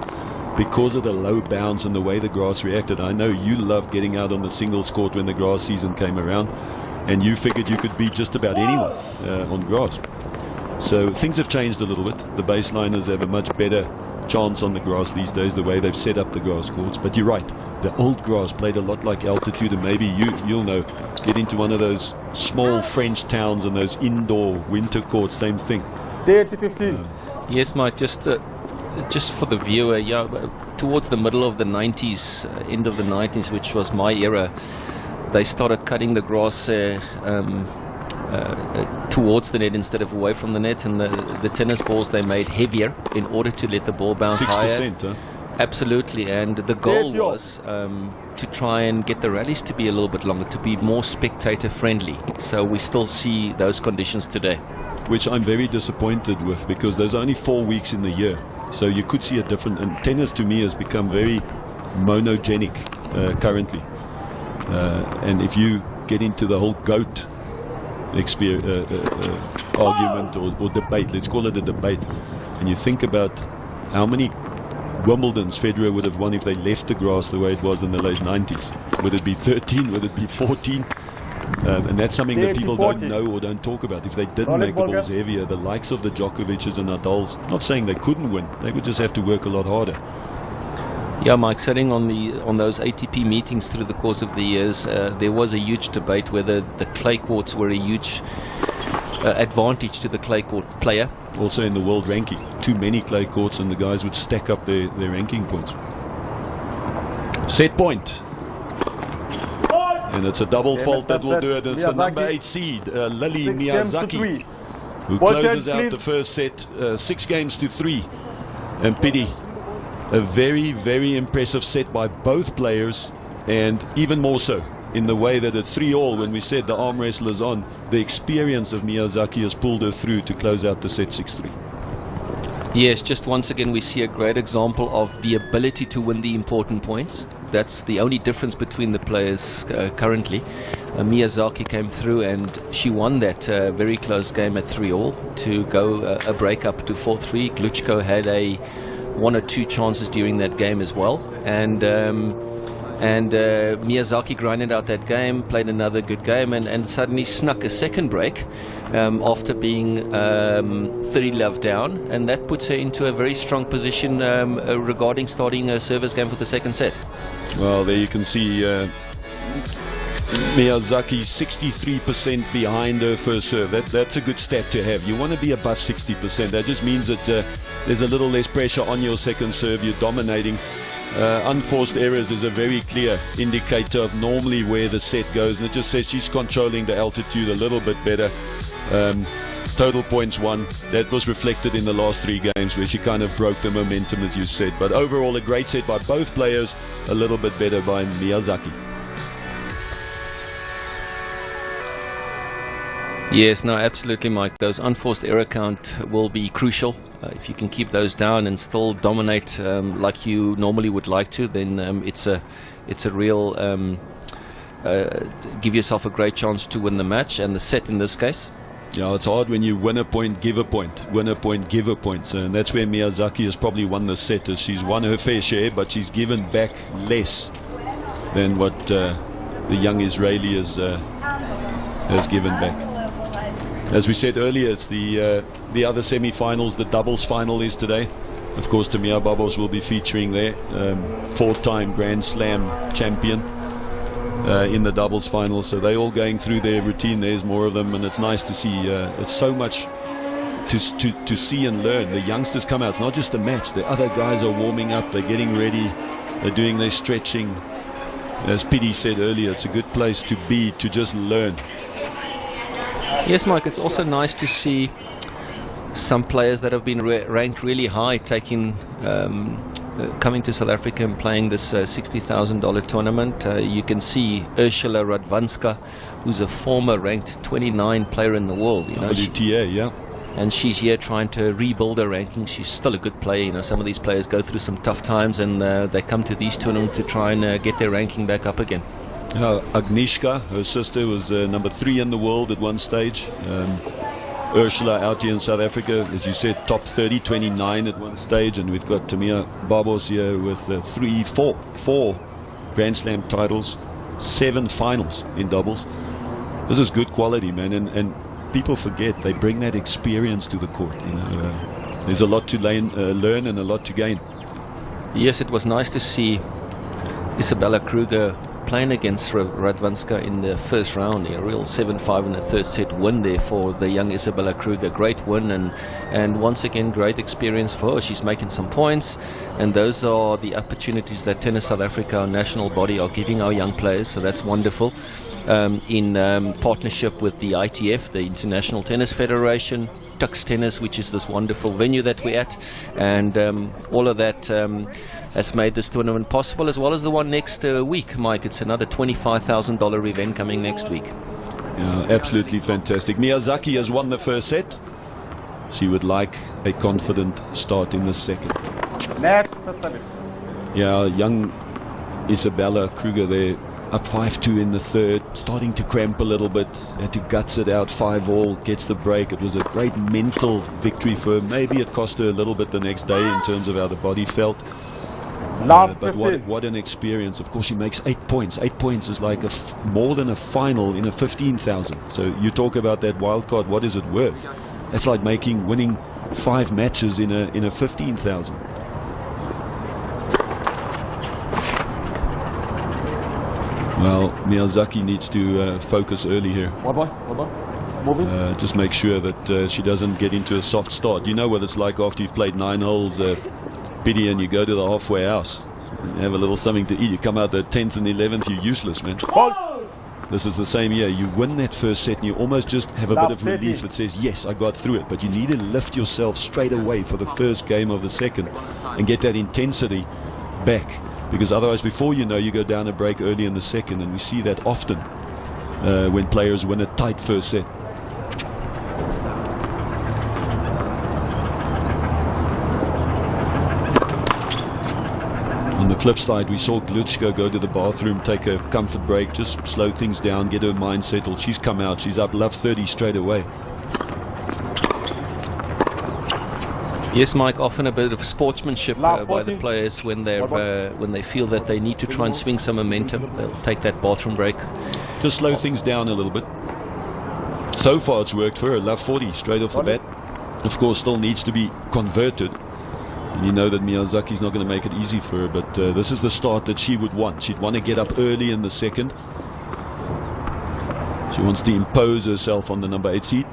because of the low bounce and the way the grass reacted. I know you loved getting out on the singles court when the grass season came around, and you figured you could beat just about anyone on grass. So things have changed a little bit. The baseliners have a much better chance on the grass these days, the way they've set up the grass courts. But you're right, the old grass played a lot like altitude, and maybe you'll know, get into one of those small French towns and those indoor winter courts, same thing. 30-15. Yes, Mike, just for the viewer, yeah, towards the middle of the 90s, end of the 90s, which was my era, they started cutting the grass towards the net instead of away from the net, and the tennis balls they made heavier in order to let the ball bounce 6%, higher. huh? Absolutely, and the goal was to try and get the rallies to be a little bit longer, to be more spectator friendly. So we still see those conditions today, which I'm very disappointed with, because there's only 4 weeks in the year, so you could see a different. And tennis to me has become very monogenic currently, and if you get into the whole GOAT argument or debate, let's call it a debate, and you think about how many Wimbledons Federer would have won if they left the grass the way it was in the late 90s. Would it be 13? Would it be 14? And that's something that people don't know or don't talk about. If they didn't make the balls heavier, the likes of the Djokovic's and Nadal's, not saying they couldn't win, they would just have to work a lot harder. Yeah, Mike, sitting on those ATP meetings through the course of the years, there was a huge debate whether the clay courts were a huge advantage to the clay court player. Also in the world ranking, too many clay courts and the guys would stack up their ranking points. Set point. And it's a double fault that will do it. It's the number 8 seed, Lily Miyazaki, who closes out the first set 6-3. And pity. A very, very impressive set by both players, and even more so in the way that at 3-all, when we said the arm wrestlers on, the experience of Miyazaki has pulled her through to close out the set 6-3. Yes, just once again we see a great example of the ability to win the important points. That's the only difference between the players currently. Miyazaki came through and she won that very close game at 3-all to go a break up to 4-3. Gluchko had a one or two chances during that game as well. And Miyazaki grinded out that game, played another good game, and suddenly snuck a second break after being 30-love down, and that puts her into a very strong position regarding starting a service game for the second set. Well, there you can see Miyazaki 63% behind her first serve. That's a good stat to have. You want to be above 60%. That just means that there's a little less pressure on your second serve. You're dominating. Unforced errors is a very clear indicator of normally where the set goes, and it just says she's controlling the altitude a little bit better. Total points won. That was reflected in the last 3 games where she kind of broke the momentum, as you said. But overall, a great set by both players, a little bit better by Miyazaki. Yes, no, absolutely, Mike. Those unforced error count will be crucial. If you can keep those down and still dominate like you normally would like to, then it's a real give yourself a great chance to win the match and the set in this case. Yeah, it's hard when you win a point, give a point, win a point, give a point. And that's where Miyazaki has probably won the set. As she's won her fair share, but she's given back less than what the young Israeli has given back. As we said earlier, it's the other semi-finals. The doubles final is today. Of course, Tamia Babos will be featuring there, 4-time Grand Slam champion in the doubles final. So they're all going through their routine. There's more of them, and it's nice to see. It's so much to see and learn. The youngsters come out. It's not just the match. The other guys are warming up. They're getting ready. They're doing their stretching. As Pidi said earlier, it's a good place to be, to just learn. Yes, Mike, it's also nice to see some players that have been ranked really high coming to South Africa and playing this $60,000 tournament. You can see Ursula Radwanska, who's a former ranked 29 player in the world. You know, WTA, yeah. And she's here trying to rebuild her ranking. She's still a good player. You know, some of these players go through some tough times, and they come to these tournaments to try and get their ranking back up again. Agnieszka, her sister, was number 3 in the world at one stage. Ursula out here in South Africa, as you said, top 30, 29 at one stage, and we've got Tamia Babos here with 4 Grand Slam titles, 7 finals in doubles. This is good quality, man, and people forget they bring that experience to the court. You know, there's a lot to learn and a lot to gain. Yes, it was nice to see Isabella Kruger playing against Radwanska in the first round. A real 7-5 in the third set win there for the young Isabella Kruger. Great win, and once again great experience for her. She's making some points, and those are the opportunities that Tennis South Africa, our national body, are giving our young players. So that's wonderful. In partnership with the ITF, the International Tennis Federation, Tux Tennis, which is this wonderful venue that we're at, and all of that has made this tournament possible, as well as the one next week, Mike. It's another $25,000 event coming next week. Yeah, absolutely fantastic. Miyazaki has won the first set. She would like a confident start in the second. Next service. Yeah, young Isabella Kruger there, up 5-2 in the third, starting to cramp a little bit, had to guts it out 5-all, gets the break. It was a great mental victory for her. Maybe it cost her a little bit the next day in terms of how the body felt. Last But 15. what an experience. Of course, she makes 8 points. 8 points is like more than a final in a 15,000. So you talk about that wild card, what is it worth? That's like winning 5 matches in a 15,000. Well, Miyazaki needs to focus early here. What boy? Move it. Just make sure that she doesn't get into a soft start. You know what it's like after you've played 9 holes, Biddy, and you go to the halfway house. You have a little something to eat. You come out the 10th and 11th, you're useless, man. This is the same year. You win that first set and you almost just have a bit of relief. It says, yes, I got through it. But you need to lift yourself straight away for the first game of the second and get that intensity back. Because otherwise, before you know, you go down a break early in the second, and we see that often when players win a tight first set. On the flip side, we saw Glutschka go to the bathroom, take a comfort break, just slow things down, get her mind settled. She's come out, she's up love 30 straight away. Yes, Mike. Often a bit of sportsmanship by the 14. players when they feel that they need to try and swing some momentum. They'll take that bathroom break. Just slow things down a little bit. So far it's worked for her. Love 40 straight off the bat. Of course, still needs to be converted. And you know that Miyazaki's not going to make it easy for her, but this is the start that she would want. She'd want to get up early in the second. She wants to impose herself on the number 8 seed.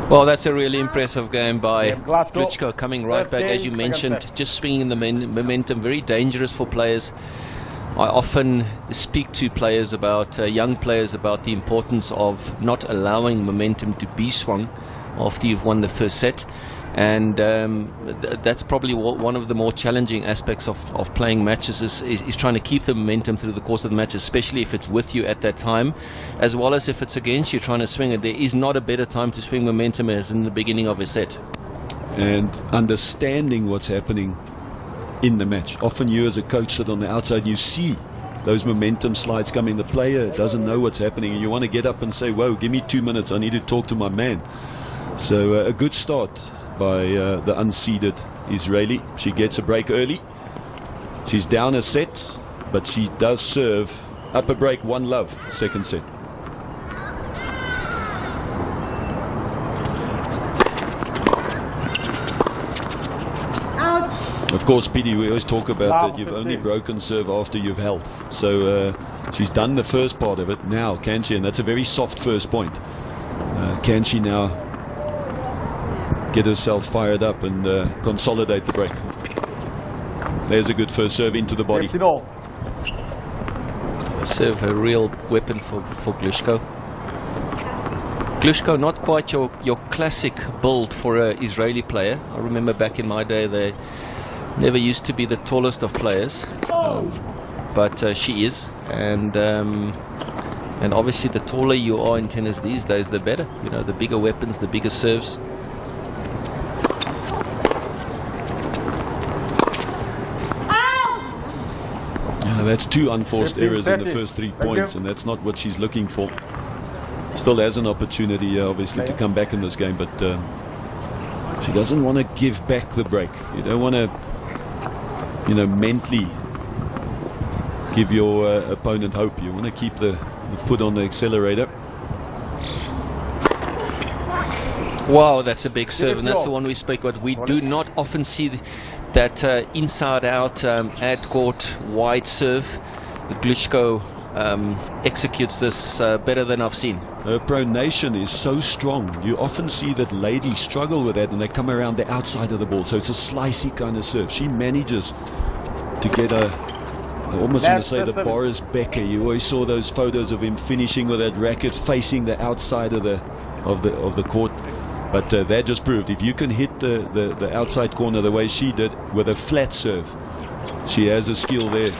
Well, that's a really impressive game by Glatko. Klitschko, coming right First back, game, as you second mentioned, set. just swinging the momentum, very dangerous for players. I often speak to players about, young players, about the importance of not allowing momentum to be swung after you've won the first set. And that's probably one of the more challenging aspects of playing matches is trying to keep the momentum through the course of the match, especially if it's with you at that time, as well as if it's against you trying to swing it. There is not a better time to swing momentum as in the beginning of a set. And understanding what's happening in the match. Often you as a coach sit on the outside, you see those momentum slides coming. The player doesn't know what's happening, and you want to get up and say, whoa, give me 2 minutes, I need to talk to my man. So a good start by the unseeded Israeli. She gets a break early. She's down a set, but she does serve up a break, 1-love, second set. Of course, PD, we always talk about that you've only broken serve after you've held. So she's done the first part of it. Now, can she? And that's a very soft first point. Can she now get herself fired up and consolidate the break? There's a good first serve into the body. Serve a real weapon for Klitschko. Klitschko, not quite your classic build for an Israeli player. I remember back in my day they never used to be the tallest of players, but she is, and obviously the taller you are in tennis these days, the better. You know, the bigger weapons, the bigger serves. That's 2 unforced 15, errors in 30. the first 3 Thank points, you. and that's not what she's looking for. Still has an opportunity, obviously, to come back in this game, but she doesn't want to give back the break. You don't want to, you know, mentally give your opponent hope. You want to keep the foot on the accelerator. Wow, that's a big serve, and that's the one we speak about. We do not often see that inside-out, ad-court, wide serve. Klitschko executes this better than I've seen. Her pronation is so strong. You often see that ladies struggle with that and they come around the outside of the ball. So it's a slicey kind of serve. She manages to get I almost want to say the Boris Becker. You always saw those photos of him finishing with that racket facing the outside of the court. But that just proved if you can hit the outside corner the way she did with a flat serve, she has a skill there.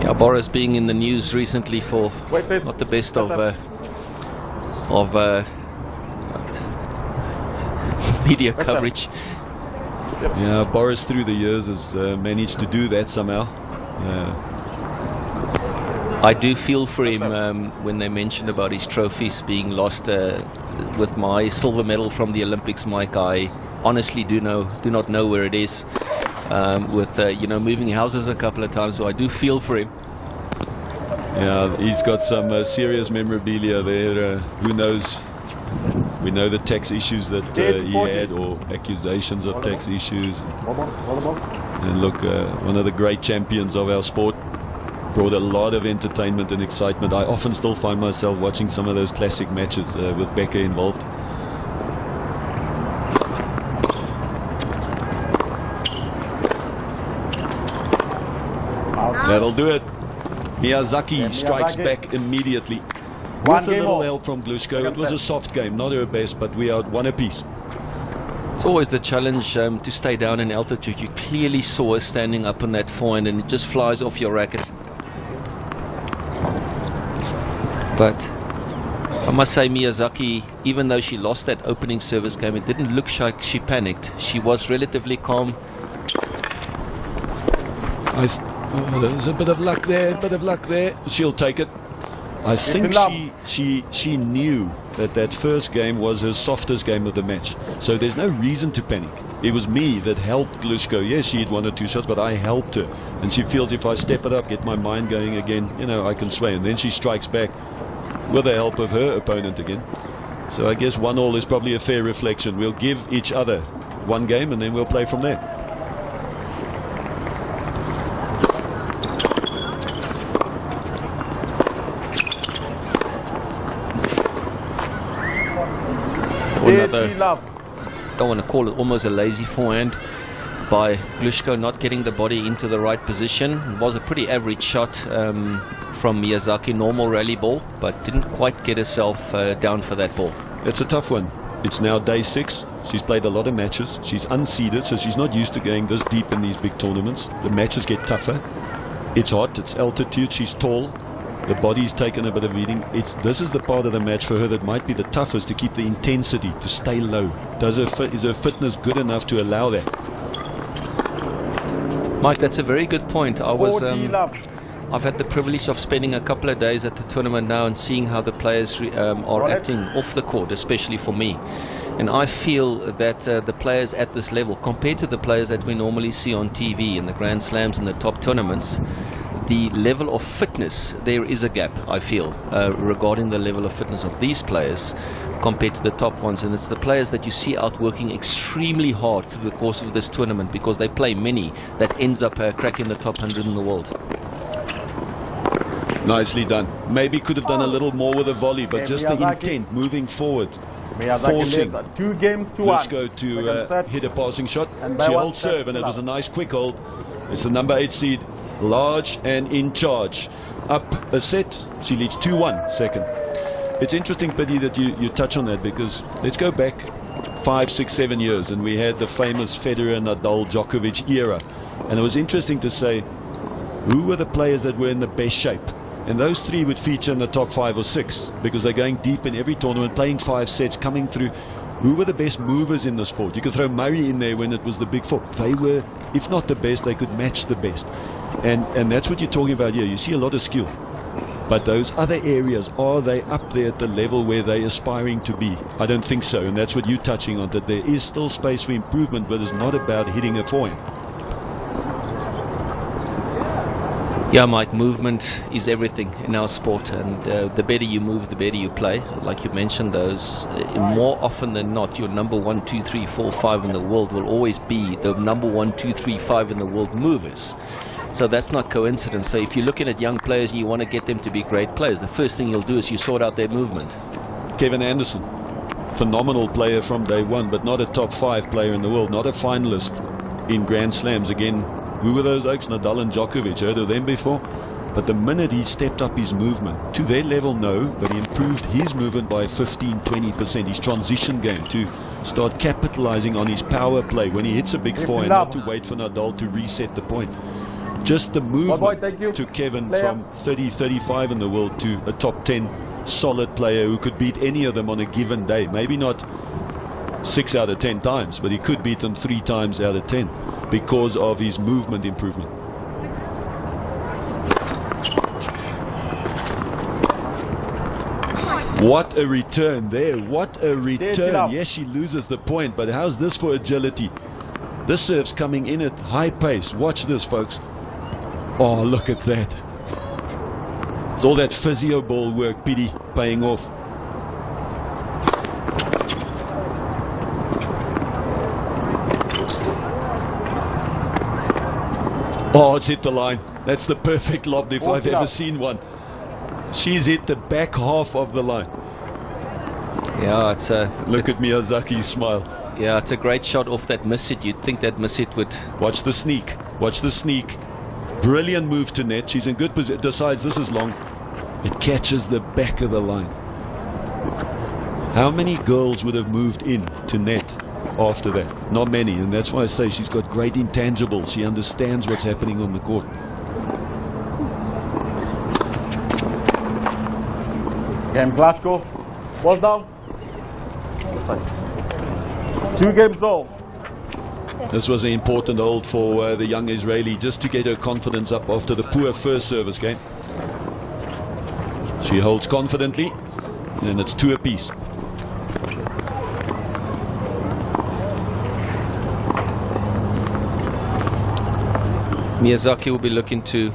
Yeah, Boris being in the news recently for not the best of media coverage. Yeah, Boris through the years has managed to do that somehow. I do feel for him when they mentioned about his trophies being lost. With my silver medal from the Olympics, Mike, I honestly do not know where it is. With you know, moving houses a couple of times, so I do feel for him. Yeah, he's got some serious memorabilia there. Who knows? We know the tax issues that he had, or accusations of tax issues. And look, one of the great champions of our sport. Brought a lot of entertainment and excitement. I often still find myself watching some of those classic matches with Becker involved. That'll do it. Miyazaki strikes back immediately. With a little help from Klitschko. It was a soft game, not her best, but we are 1 apiece. It's always the challenge to stay down in altitude. You clearly saw her standing up on that forehand and it just flies off your racket. But I must say Miyazaki, even though she lost that opening service game, it didn't look like she panicked. She was relatively calm. There's a bit of luck there, She'll take it. I think she knew that first game was her softest game of the match. So there's no reason to panic. It was me that helped Glushko. Yes, she had 1 or 2 shots, but I helped her. And she feels if I step it up, get my mind going again, you know, I can sway. And then she strikes back with the help of her opponent again. So I guess 1-1 is probably a fair reflection. We'll give each other 1 game and then we'll play from there. Don't want to call it almost a lazy forehand by Glushko, not getting the body into the right position. It was a pretty average shot from Miyazaki, normal rally ball, but didn't quite get herself down for that ball. It's a tough one. It's now day 6. She's played a lot of matches. She's unseeded, so she's not used to going this deep in these big tournaments. The matches get tougher. It's hot, it's altitude, she's tall. The body's taken a bit of beating. This is the part of the match for her that might be the toughest, to keep the intensity, to stay low. Is her fitness good enough to allow that? Mike, that's a very good point. I've had the privilege of spending a couple of days at the tournament now and seeing how the players are acting off the court, especially for me. And I feel that the players at this level, compared to the players that we normally see on TV in the Grand Slams and the top tournaments, the level of fitness, there is a gap, I feel, regarding the level of fitness of these players compared to the top ones. And it's the players that you see out working extremely hard through the course of this tournament, because they play many, that ends up cracking the top 100 in the world. Nicely done. Maybe could have done a little more with a volley, but just the intent, moving forward, forcing 2 games to 1. Go to hit a passing shot. She holds serve, and it was a nice quick hold. It's the number 8 seed, large and in charge. Up a set, she leads 2-1 second. It's interesting, Paddy, that you touch on that, because let's go back 5, 6, 7 years, and we had the famous Federer, Nadal, Djokovic era. And it was interesting to say, who were the players that were in the best shape? And those 3 would feature in the top 5 or 6, because they're going deep in every tournament, playing 5 sets, coming through. Who were the best movers in the sport? You could throw Murray in there when it was the big 4. They were, if not the best, they could match the best. And that's what you're talking about here. You see a lot of skill. But those other areas, are they up there at the level where they're aspiring to be? I don't think so. And that's what you're touching on, that there is still space for improvement, but it's not about hitting a forehand. Yeah, Mike, movement is everything in our sport, and the better you move, the better you play. Like you mentioned, those more often than not, your number 1, 2, 3, 4, 5 in the world will always be the number 1, 2, 3, 5 in the world movers. So that's not coincidence. So if you're looking at young players and you want to get them to be great players, the first thing you'll do is you sort out their movement. Kevin Anderson, phenomenal player from day 1, but not a top 5 player in the world, not a finalist in Grand Slams. Again, who were those oaks? Nadal and Djokovic, heard of them before? But the minute he stepped up his movement, to their level, no, but he improved his movement by 15-20%, his transition game, to start capitalizing on his power play when he hits a big forehand, not to wait for Nadal to reset the point. Just the movement took Kevin from 30-35 in the world to a top 10 solid player who could beat any of them on a given day. Maybe not 6 out of 10 times, but he could beat them 3 times out of 10 because of his movement improvement. What a return there. What a return. Yes, she loses the point, but how's this for agility? This serve's coming in at high pace. Watch this, folks. Oh, look at that. It's all that physio ball work, Pidi, paying off. Oh, it's hit the line. That's the perfect lob if I've ever seen one. She's hit the back half of the line. Yeah, it's a... Look at Miyazaki's smile. Yeah, it's a great shot off that miss hit. You'd think that miss hit would... Watch the sneak. Watch the sneak. Brilliant move to net. She's in good position. Decides this is long. It catches the back of the line. How many girls would have moved in to net after that? Not many, and that's why I say she's got great intangibles. She understands what's happening on the court. Game Glasgow, Balls down. Other side. 2 games all. This was an important hold for the young Israeli, just to get her confidence up after the poor first service game. She holds confidently, and it's 2 apiece. Miyazaki will be looking to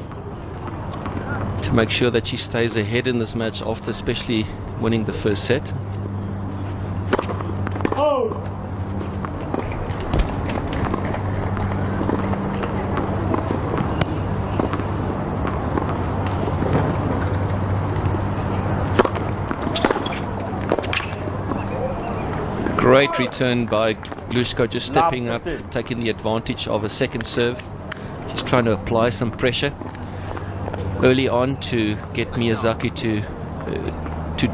make sure that she stays ahead in this match after especially winning the first set. Great return by Glushko, just stepping up, taking the advantage of a second serve. She's trying to apply some pressure early on to get Miyazaki to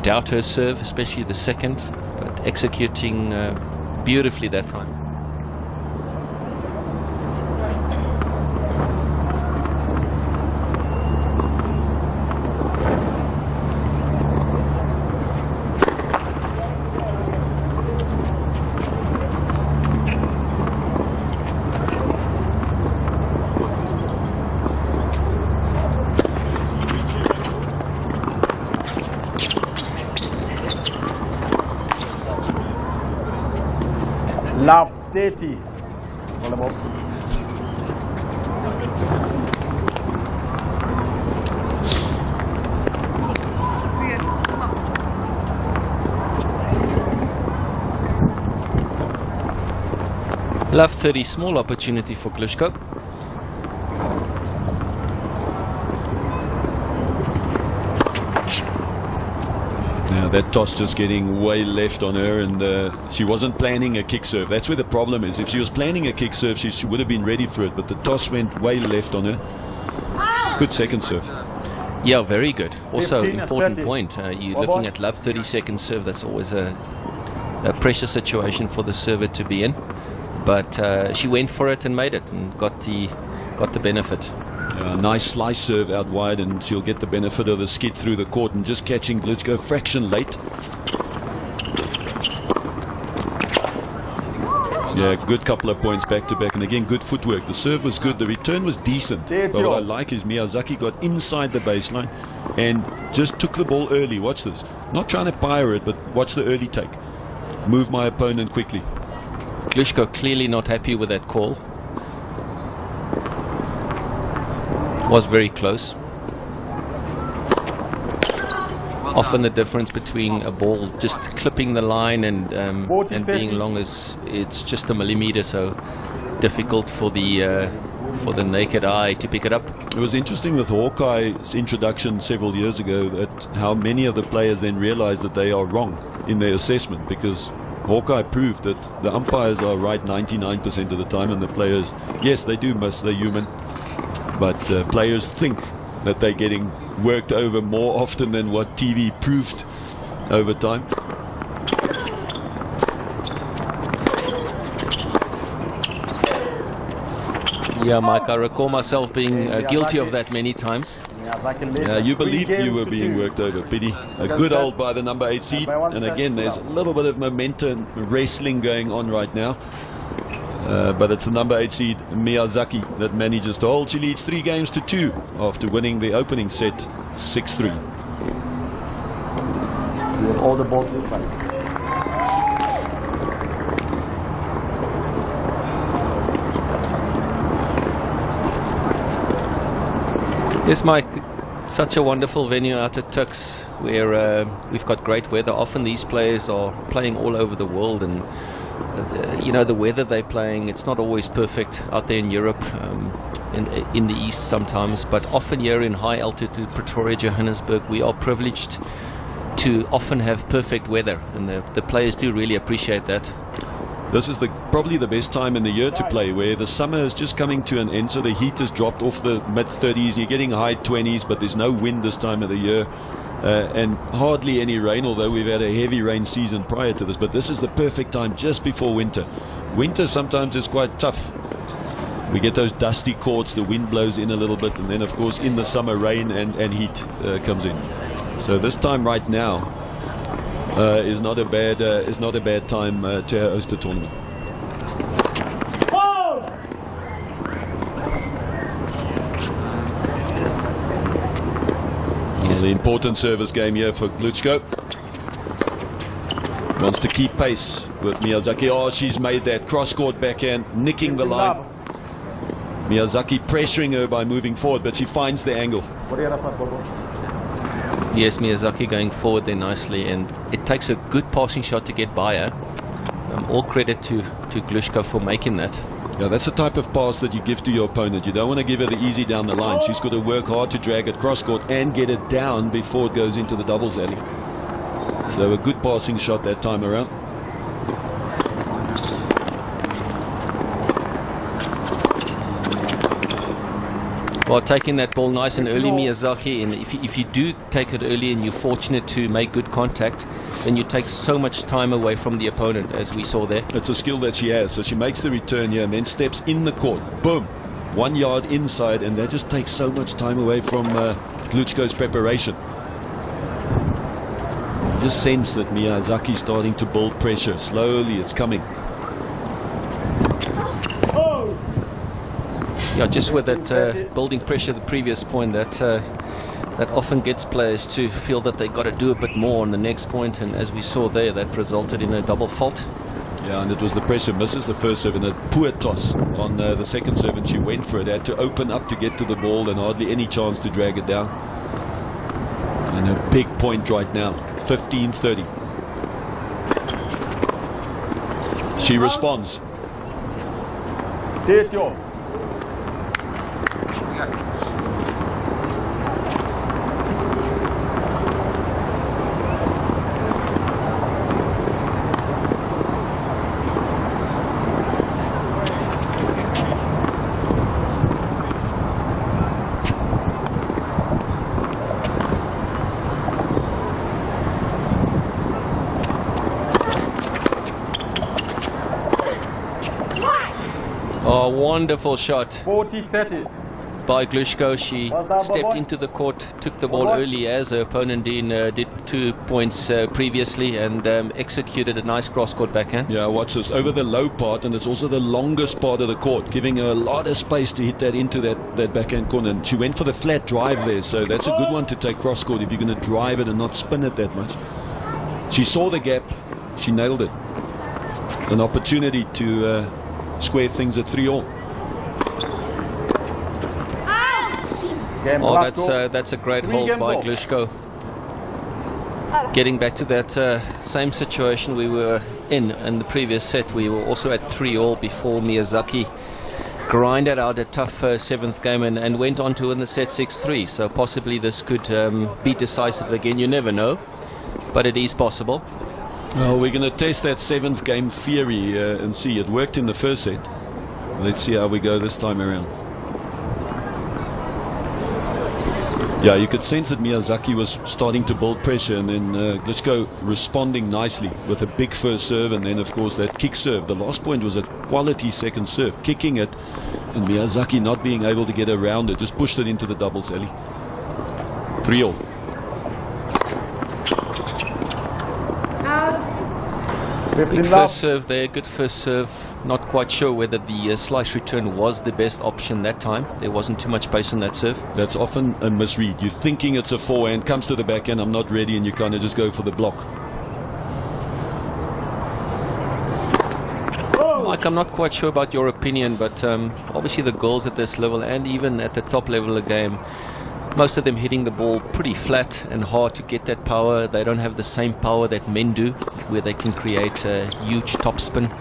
doubt her serve, especially the second, but executing beautifully that time. Love 30. All the balls. Love 30, small opportunity for Glushko. Now that toss just getting way left on her, and she wasn't planning a kick serve. That's where the problem is. If she was planning a kick serve, she would have been ready for it, but the toss went way left on her. Good second serve. Yeah, very good. Also, 15 important 30. point. You're looking at Love 30-second serve. That's always a pressure situation for the server to be in. But she went for it and made it, and got the benefit. Nice slice serve out wide, and she'll get the benefit of the skid through the court, and just catching Glushko a fraction late. Yeah, good couple of points back to back, and again good footwork. The serve was good, the return was decent, but what I like is Miyazaki got inside the baseline and just took the ball early. Watch this, not trying to fire it, but watch the early take. Move my opponent quickly. Glushko clearly not happy with that call. Was very close. Often the difference between a ball just clipping the line and being long is it's just a millimeter, so difficult for the naked eye to pick it up. It was interesting with Hawkeye's introduction several years ago that how many of the players then realized that they are wrong in their assessment, because Hawkeye proved that the umpires are right 99% of the time, and the players, yes, they do miss, they're human, but players think that they're getting worked over more often than what TV proved over time. Yeah, Mike, I recall myself being guilty of that many times. Yeah, you believe you were being worked over, Pity. A good hold by the number 8 seed, and again there's a little bit of momentum wrestling going on right now. But it's the number 8 seed Miyazaki that manages to hold. She leads 3 games to 2 after winning the opening set 6-3. All the balls this side. Yes, Mike, such a wonderful venue out at Tux, where we've got great weather. Often these players are playing all over the world, and you know, the weather they're playing, it's not always perfect out there in Europe, in the east sometimes, but often here in high altitude Pretoria, Johannesburg, we are privileged to often have perfect weather, and the players do really appreciate that. This is probably the best time in the year to play, where the summer is just coming to an end, so the heat has dropped off the mid-30s, you're getting high 20s, but there's no wind this time of the year, and hardly any rain, although we've had a heavy rain season prior to this. But this is the perfect time just before winter. Winter sometimes is quite tough. We get those dusty courts, the wind blows in a little bit, and then of course in the summer rain and heat comes in. So this time right now, is not a bad time to host a tournament. The important service game here for Gluchko. Wants to keep pace with Miyazaki. Oh, she's made that cross-court backhand, nicking the line. Miyazaki pressuring her by moving forward, but she finds the angle. Yes, Miyazaki going forward there nicely, and it takes a good passing shot to get by her. All credit to Gluchko for making that. Yeah, that's the type of pass that you give to your opponent. You don't want to give her the easy down the line. She's got to work hard to drag it cross-court and get it down before it goes into the doubles alley. So a good passing shot that time around. Well, taking that ball nice and early, Miyazaki, and if you do take it early and you're fortunate to make good contact, then you take so much time away from the opponent, as we saw there. It's a skill that she has. So she makes the return here and then steps in the court. Boom! 1 yard inside, and that just takes so much time away from Gluchko's preparation. You just sense that Miyazaki's starting to build pressure. Slowly, it's coming. Yeah, just with that building pressure, the previous point, that often gets players to feel that they got to do a bit more on the next point, and as we saw there, that resulted in a double fault. Yeah, and it was the pressure misses the first serve and a poor toss on the second serve, and she went for it, had to open up to get to the ball and hardly any chance to drag it down. And a big point right now, 15-30. She responds. Oh, wonderful shot 40-30 by Gluchko. She stepped into the court, took the ball early as her opponent did 2 points previously, and executed a nice cross-court backhand. Yeah, watch this, over the low part, and it's also the longest part of the court, giving her a lot of space to hit that into that backhand corner. And she went for the flat drive there, so that's a good one to take cross-court if you're going to drive it and not spin it that much. She saw the gap, she nailed it. An opportunity to square things at 3-all. Oh, that's a great hold by Gluchko. Getting back to that same situation we were in the previous set. We were also at 3-all before Miyazaki grinded out a tough seventh game and went on to win the set 6-3. So possibly this could be decisive again. You never know, but it is possible. Well, we're going to test that seventh game theory and see. It worked in the first set. Let's see how we go this time around. Yeah, you could sense that Miyazaki was starting to build pressure, and then Gluchko responding nicely with a big first serve, and then of course that kick serve. The last point was a quality second serve, kicking it, and Miyazaki not being able to get around it, just pushed it into the doubles alley. 3-all. Big first serve there, good first serve. Not quite sure whether the slice return was the best option that time. There wasn't too much pace in that serve. That's often a misread. You're thinking it's a forehand, comes to the backhand, I'm not ready, and you kind of just go for the block. Mike, I'm not quite sure about your opinion, but obviously the girls at this level and even at the top level of the game, most of them hitting the ball pretty flat and hard to get that power. They don't have the same power that men do, where they can create a huge topspin.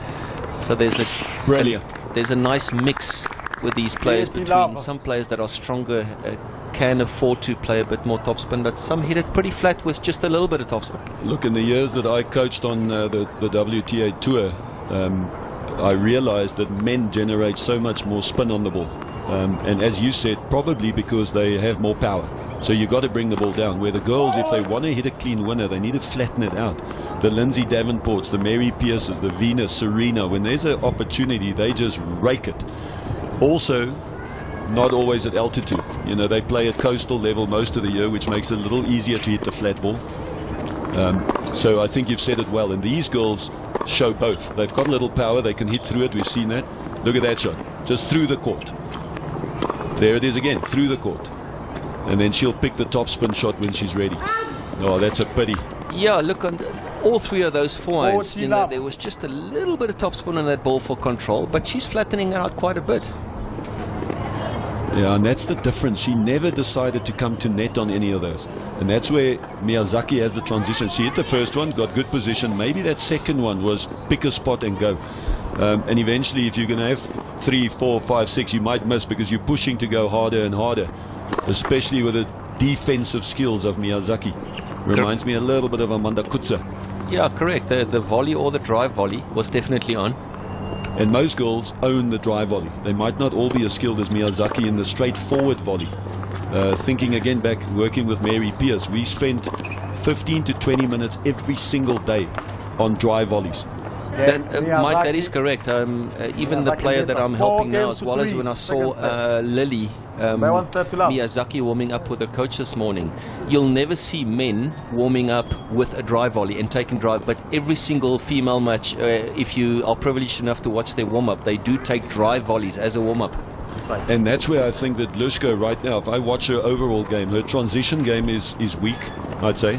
So there's a nice mix with these players between some players that are stronger, can afford to play a bit more topspin, but some hit it pretty flat with just a little bit of topspin. Look, in the years that I coached on the WTA tour, I realized that men generate so much more spin on the ball. And as you said, probably because they have more power. So you got to bring the ball down. Where the girls, if they want to hit a clean winner, they need to flatten it out. The Lindsay Davenports, the Mary Pierces, the Venus, Serena, when there's an opportunity, they just rake it. Also, not always at altitude. You know, they play at coastal level most of the year, which makes it a little easier to hit the flat ball. So I think you've said it well, and these girls show both. They've got a little power, they can hit through it, we've seen that. Look at that shot, just through the court. There it is again, through the court. And then she'll pick the topspin shot when she's ready. Oh, that's a pity. Yeah, look, on all three of those forehands, 40 you know, love. there was just a little bit of topspin on that ball for control, but she's flattening out quite a bit. Yeah, and that's the difference. She never decided to come to net on any of those. And that's where Miyazaki has the transition. She hit the first one, got good position. Maybe that second one was pick a spot and go. And eventually, if you're going to have 3, 4, 5, 6, you might miss because you're pushing to go harder and harder, especially with the defensive skills of Miyazaki. Reminds me a little bit of Amanda Kutza. Yeah, correct. The volley or the drive volley was definitely on. And most girls own the drive volley. They might not all be as skilled as Miyazaki in the straightforward volley. Thinking again back, working with Mary Pierce, we spent 15 to 20 minutes every single day on drive volleys. Mike, that is correct. Even the player that I'm helping now, as well as when I saw Lily Miyazaki warming up with her coach this morning, you'll never see men warming up with a drive volley and taking drive, but every single female match, if you are privileged enough to watch their warm-up, they do take drive volleys as a warm-up. And that's where I think that Lushko right now, if I watch her overall game, her transition game is weak, I'd say.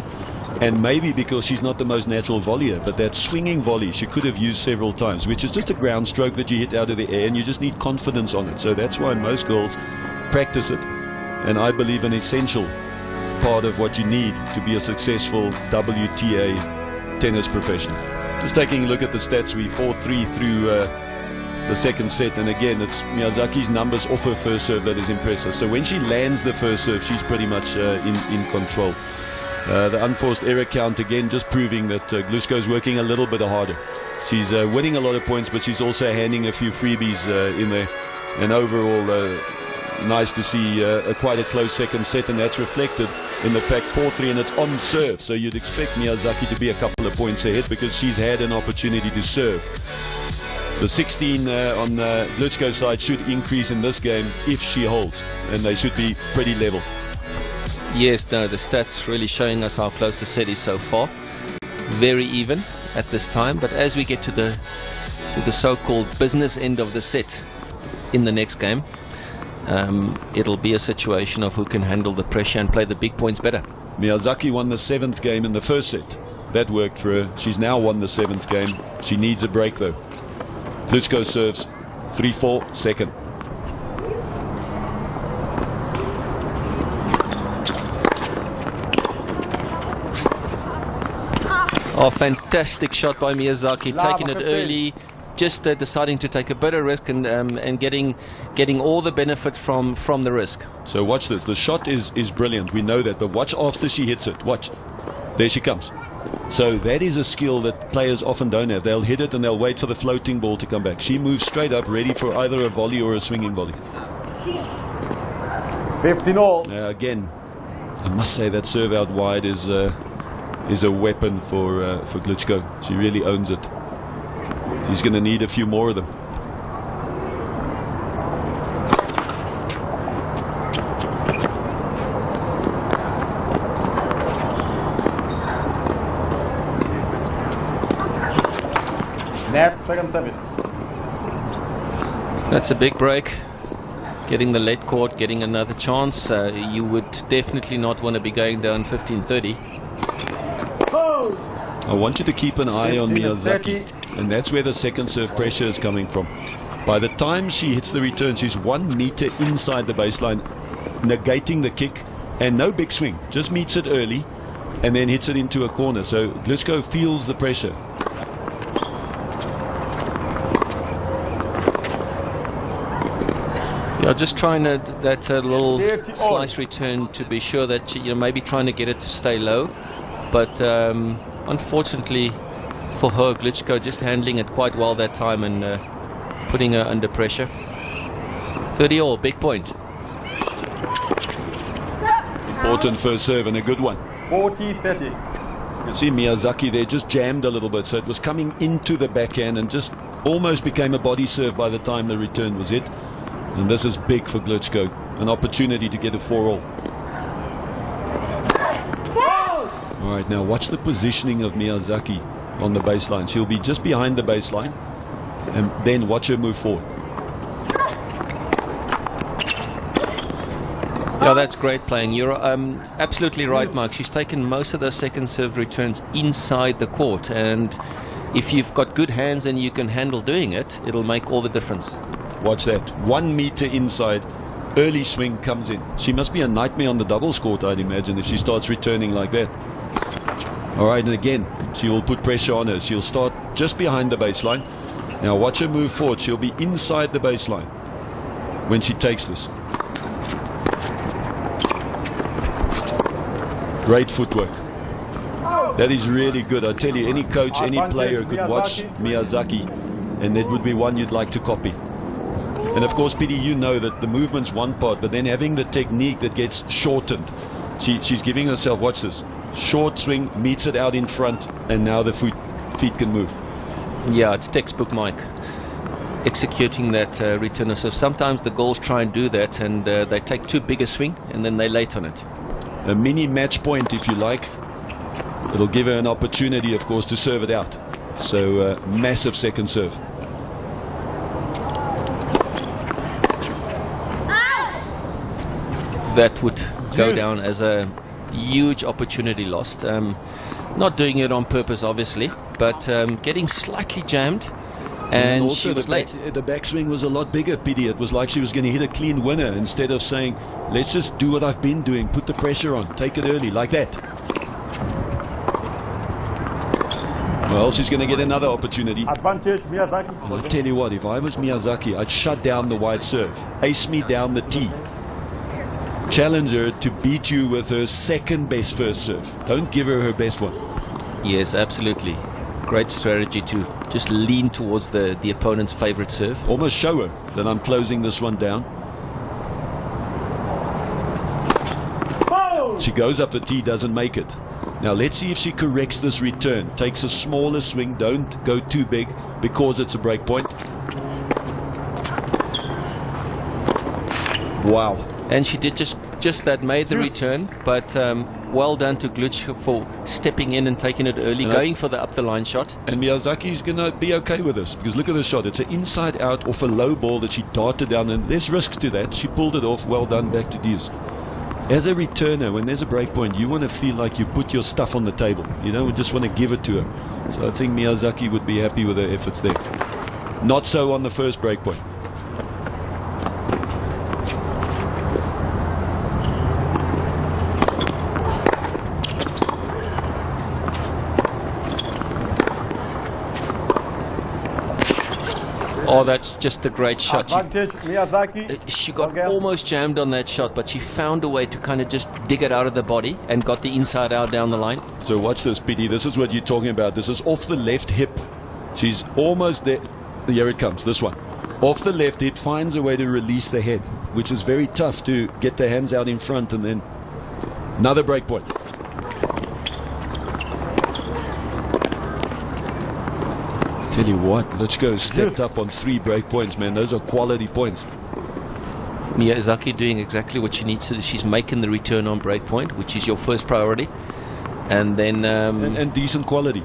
And maybe because she's not the most natural volleyer, but that swinging volley she could have used several times, which is just a ground stroke that you hit out of the air and you just need confidence on it. So that's why most girls practice it. And I believe an essential part of what you need to be a successful WTA tennis professional. Just taking a look at the stats, we 4-3 through the second set, and again it's Miyazaki's numbers off her first serve that is impressive. So when she lands the first serve, she's pretty much in control. The unforced error count again just proving that Glushko's working a little bit harder. She's winning a lot of points, but she's also handing a few freebies in there. And overall, nice to see quite a close second set, and that's reflected in the fact 4-3, and it's on serve. So you'd expect Miyazaki to be a couple of points ahead because she's had an opportunity to serve. The 16 on Glushko's side should increase in this game if she holds, and they should be pretty level. Yes, no, the stats really showing us how close the set is so far. Very even at this time, but as we get to the so-called business end of the set in the next game, it'll be a situation of who can handle the pressure and play the big points better. Miyazaki won the 7th game in the first set. That worked for her. She's now won the 7th game. She needs a break though. Glushko serves 3-4 second. Oh, fantastic shot by Miyazaki, taking it early, just deciding to take a bit of risk and getting all the benefit from the risk. So watch this. The shot is brilliant. We know that, but watch after she hits it. Watch. There she comes. So that is a skill that players often don't have. They'll hit it and they'll wait for the floating ball to come back. She moves straight up, ready for either a volley or a swinging volley. 15-all. Again, I must say that serve out wide is a weapon for Glushko. She really owns it. She's going to need a few more of them. Net second service. That's a big break. Getting the late court, getting another chance. You would definitely not want to be going down 15-30. I want you to keep an eye on Miyazaki, and that's where the second serve pressure is coming from. By the time she hits the return, she's 1 meter inside the baseline, negating the kick, and no big swing, just meets it early and then hits it into a corner. So Glushko feels the pressure. Yeah, just trying that little slice return to be sure that maybe trying to get it to stay low, but unfortunately for her, Glushko just handling it quite well that time and putting her under pressure. 30-all, big point. Important first serve and a good one. 40-30. You can see Miyazaki there just jammed a little bit, so it was coming into the backhand and just almost became a body serve by the time the return was hit. And this is big for Glushko, an opportunity to get a 4-all. All right, now watch the positioning of Miyazaki on the baseline. She'll be just behind the baseline, and then watch her move forward. Yeah, that's great playing. You're absolutely right, Mike. She's taken most of those second serve returns inside the court, and if you've got good hands and you can handle doing it, it'll make all the difference. Watch that. 1 meter inside. Early swing comes in. She must be a nightmare on the doubles court, I'd imagine, if she starts returning like that. All right, and again, she will put pressure on her. She'll start just behind the baseline. Now watch her move forward. She'll be inside the baseline when she takes this. Great footwork. That is really good. I tell you, any coach, any player could watch Miyazaki, and that would be one you'd like to copy. And of course, PD, you know that the movement's one part, but then having the technique that gets shortened. She's giving herself, watch this, short swing, meets it out in front, and now the feet can move. Yeah, it's textbook, Mike. Executing that return of serve. Sometimes the girls try and do that, and they take too big a swing, and then they're late on it. A mini match point, if you like. It'll give her an opportunity, of course, to serve it out. So massive second serve. That would go down as a huge opportunity lost. Not doing it on purpose, obviously, but getting slightly jammed, and also she was late. The backswing was a lot bigger, PD. It was like she was going to hit a clean winner instead of saying, let's just do what I've been doing, put the pressure on, take it early, like that. Well, she's going to get another opportunity. Advantage, Miyazaki. I'll tell you what, if I was Miyazaki, I'd shut down the wide serve, ace me down the tee. Challenge her to beat you with her second best first serve. Don't give her her best one. Yes, absolutely. Great strategy to just lean towards the opponent's favorite serve. Almost show her that I'm closing this one down. Oh! She goes up the tee, doesn't make it. Now let's see if she corrects this return. Takes a smaller swing, don't go too big because it's a break point. Wow. And she did just that, made the return, but well done to Glitch for stepping in and taking it early, going for the up the line shot. And Miyazaki's going to be okay with this, because look at the shot. It's an inside out off a low ball that she darted down, and there's risks to that. She pulled it off. Well done, back to deuce. As a returner, when there's a break point, you want to feel like you put your stuff on the table. You don't just want to give it to her. So I think Miyazaki would be happy with her efforts there. Not so on the first break point. Oh, that's just a great shot. Advantage, Miyazaki. She got almost jammed on that shot, but she found a way to kind of just dig it out of the body and got the inside out down the line. So watch this, PD. This is what you're talking about. This is off the left hip. She's almost there. Here it comes, this one. Off the left hip, finds a way to release the head, which is very tough to get the hands out in front, and then another break point. Tell you what, Luchko stepped up on 3 break points, man. Those are quality points. Miyazaki doing exactly what she needs to do. She's making the return on break point, which is your first priority, and then and decent quality.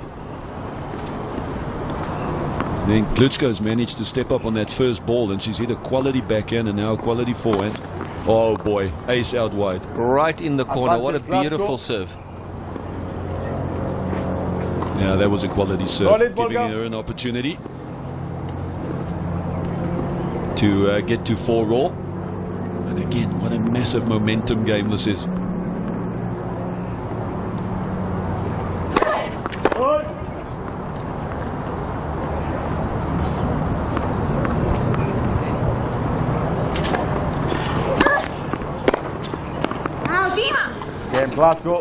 Then Klitschko's managed to step up on that first ball, and she's hit a quality backhand and now a quality forehand. Oh boy, ace out wide. Right in the corner. What a beautiful serve. Yeah, that was a quality serve, giving her an opportunity to get to 4 all. And again, what a massive momentum game this is.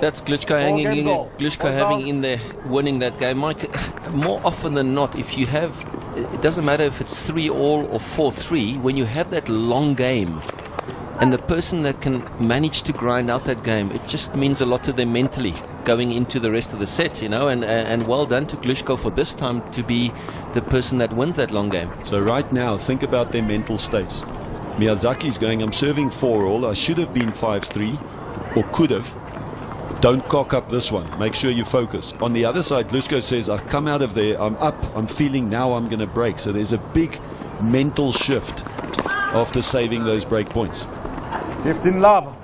That's Glitschko having in there, winning that game. Mike, more often than not, if you have, it doesn't matter if it's 3 all or 4-3, when you have that long game, and the person that can manage to grind out that game, it just means a lot to them mentally going into the rest of the set, you know, and well done to Glitschko for this time to be the person that wins that long game. So right now, think about their mental states. Miyazaki's going, I'm serving 4 all, I should have been 5-3, or could have. Don't cock up this one. Make sure you focus. On the other side, Glushko says, I come out of there, I'm up, I'm feeling now I'm going to break. So there's a big mental shift after saving those break points. 15 love.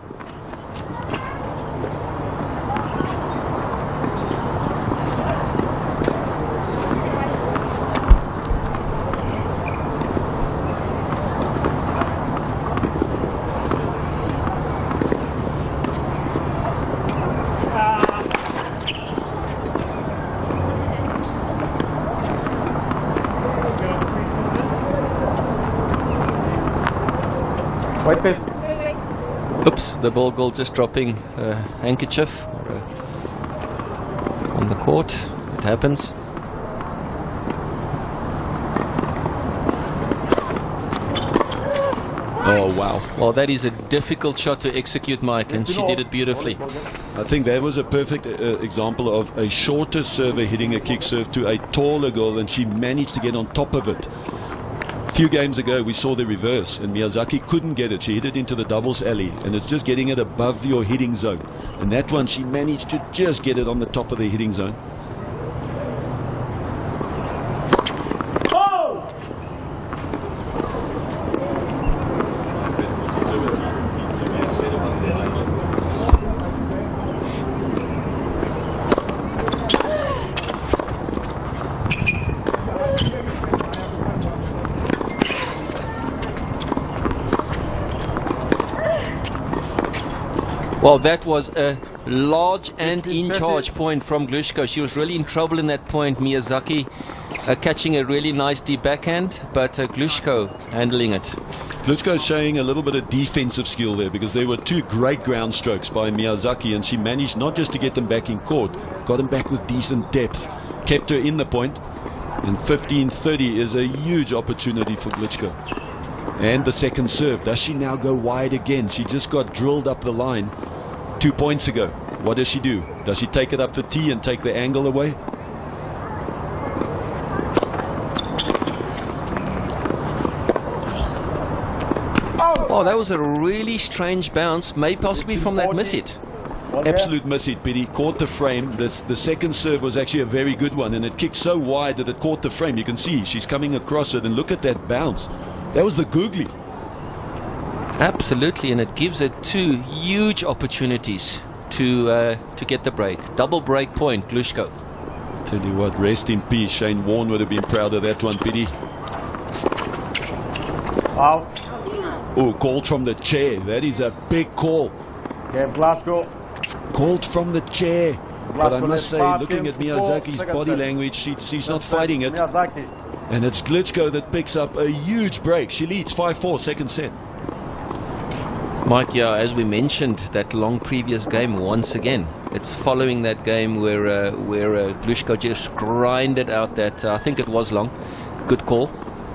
White face. Oops, the ball goal just dropping a handkerchief on the court. It happens. Oh, wow. Well, that is a difficult shot to execute, Mike, and she did it beautifully. I think that was a perfect example of a shorter server hitting a kick serve to a taller girl, and she managed to get on top of it. A few games ago we saw the reverse, and Miyazaki couldn't get it. She hit it into the doubles alley, and it's just getting it above your hitting zone. And that one, she managed to just get it on the top of the hitting zone. Well, that was a large and in charge point from Glushko. She was really in trouble in that point. Miyazaki catching a really nice deep backhand, but Glushko handling it. Glushko showing a little bit of defensive skill there, because there were two great ground strokes by Miyazaki, and she managed not just to get them back in court, got them back with decent depth, kept her in the point, and 15-30 is a huge opportunity for Glushko. And the second serve, does she now go wide again? She just got drilled up the line 2 points ago. What does she do? Does she take it up the tee and take the angle away? Oh, that was a really strange bounce, maybe possibly from that miss hit. Absolute miss hit, Biddy. Caught the frame. The second serve was actually a very good one, and it kicked so wide that it caught the frame. You can see she's coming across it, and look at that bounce. That was the googly. Absolutely, and it gives her two huge opportunities to get the break. Double break point, Glushko. Tell you what, rest in peace. Shane Warne would have been proud of that one, Biddy. Out. Oh, called from the chair. That is a big call. Game Glasgow. Called from the chair. But I must say, looking at Miyazaki's body seconds. language, she's not fighting it. Miyazaki. And it's Glushko that picks up a huge break. She leads 5-4, second set. Mike, yeah, as we mentioned, that long previous game, once again, it's following that game where Glushko just grinded out that, I think it was long. Good call.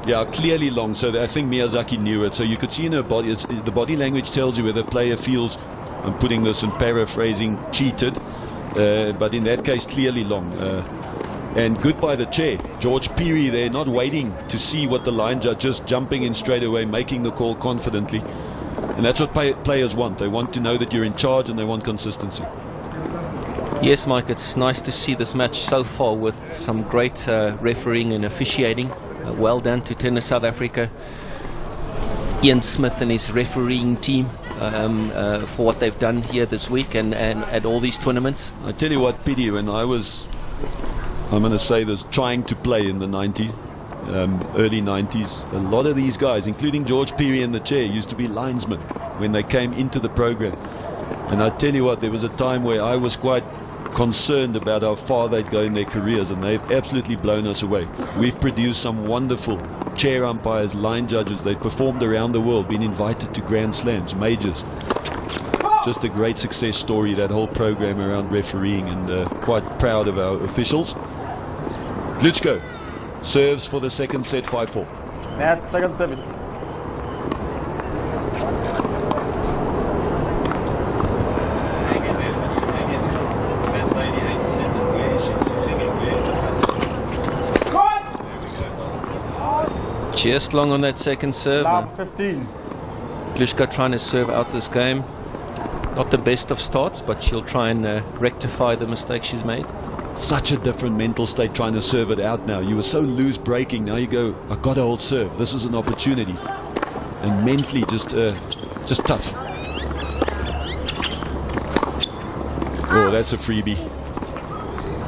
Yeah, clearly long, so I think Miyazaki knew it. So you could see in her body, the body language tells you whether the player feels, I'm putting this in paraphrasing, cheated. But in that case, clearly long. And good by the chair. George Peary there, not waiting to see what the line judge, just jumping in straight away, making the call confidently. And that's what players want. They want to know that you're in charge, and they want consistency. Yes, Mike, it's nice to see this match so far with some great refereeing and officiating. Well done to Tennis South Africa, Ian Smith and his refereeing team for what they've done here this week and at all these tournaments. I tell you what, Pidi, when I was, I'm going to say this, trying to play in the 90s, early 90s, a lot of these guys, including George Peary in the chair, used to be linesmen when they came into the program. And I tell you what, there was a time where I was quite concerned about how far they'd go in their careers, and they've absolutely blown us away. We've produced some wonderful chair umpires, line judges. They've performed around the world, been invited to Grand Slams, majors. Just a great success story, that whole program around refereeing, and quite proud of our officials. Glushko serves for the second set, 5-4. Net second service. Just long on that second serve. Lab 15. Glushko trying to serve out this game. Not the best of starts, but she'll try and rectify the mistake she's made. Such a different mental state trying to serve it out now. You were so loose breaking, now you go, I got to hold serve. This is an opportunity. And mentally just tough. Oh, that's a freebie.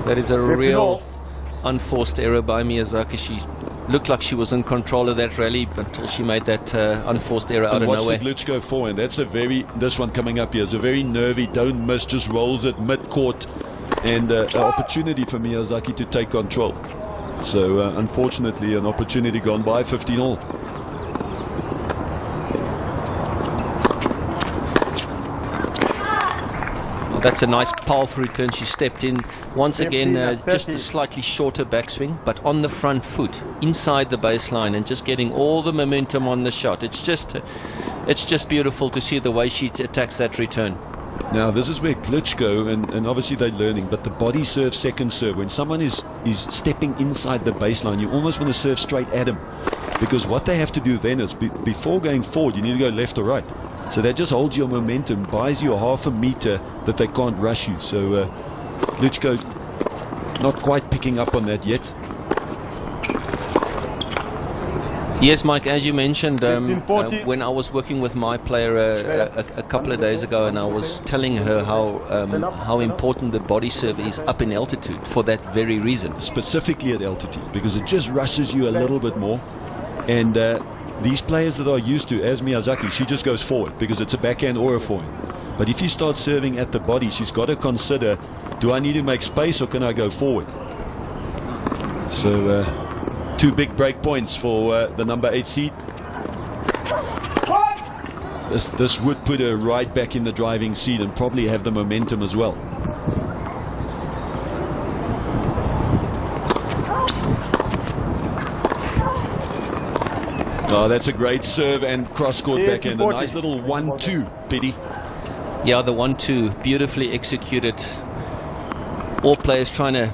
That is a real unforced error by Miyazaki. She looked like she was in control of that rally until she made that unforced error out of nowhere. Watch the Glitchko forehand. That's a this one coming up here is a very nervy, don't miss, just rolls it mid-court. And an opportunity for Miyazaki to take control. So unfortunately an opportunity gone by, 15-all. That's a nice powerful return. She stepped in once again, just a slightly shorter backswing, but on the front foot, inside the baseline, and just getting all the momentum on the shot. It's just beautiful to see the way she attacks that return. Now this is where Glitchko, and obviously they're learning, but the body serve, second serve, when someone is stepping inside the baseline, you almost want to serve straight at him, because what they have to do then is before going forward, you need to go left or right. So that just holds your momentum, buys you a half a meter that they can't rush you. So Glitchko's not quite picking up on that yet. Yes, Mike, as you mentioned, when I was working with my player a couple of days ago, and I was telling her how important the body serve is up in altitude for that very reason. Specifically at altitude, because it just rushes you a little bit more. And these players that are used to, as Miyazaki, she just goes forward because it's a backhand or a forehand. But if you start serving at the body, she's got to consider, do I need to make space or can I go forward? So two big break points for the number 8 seed. This would put her right back in the driving seat and probably have the momentum as well. Oh, that's a great serve and cross-court backhand. A nice little 1-2, Pity. Yeah, the 1-2, beautifully executed. All players trying to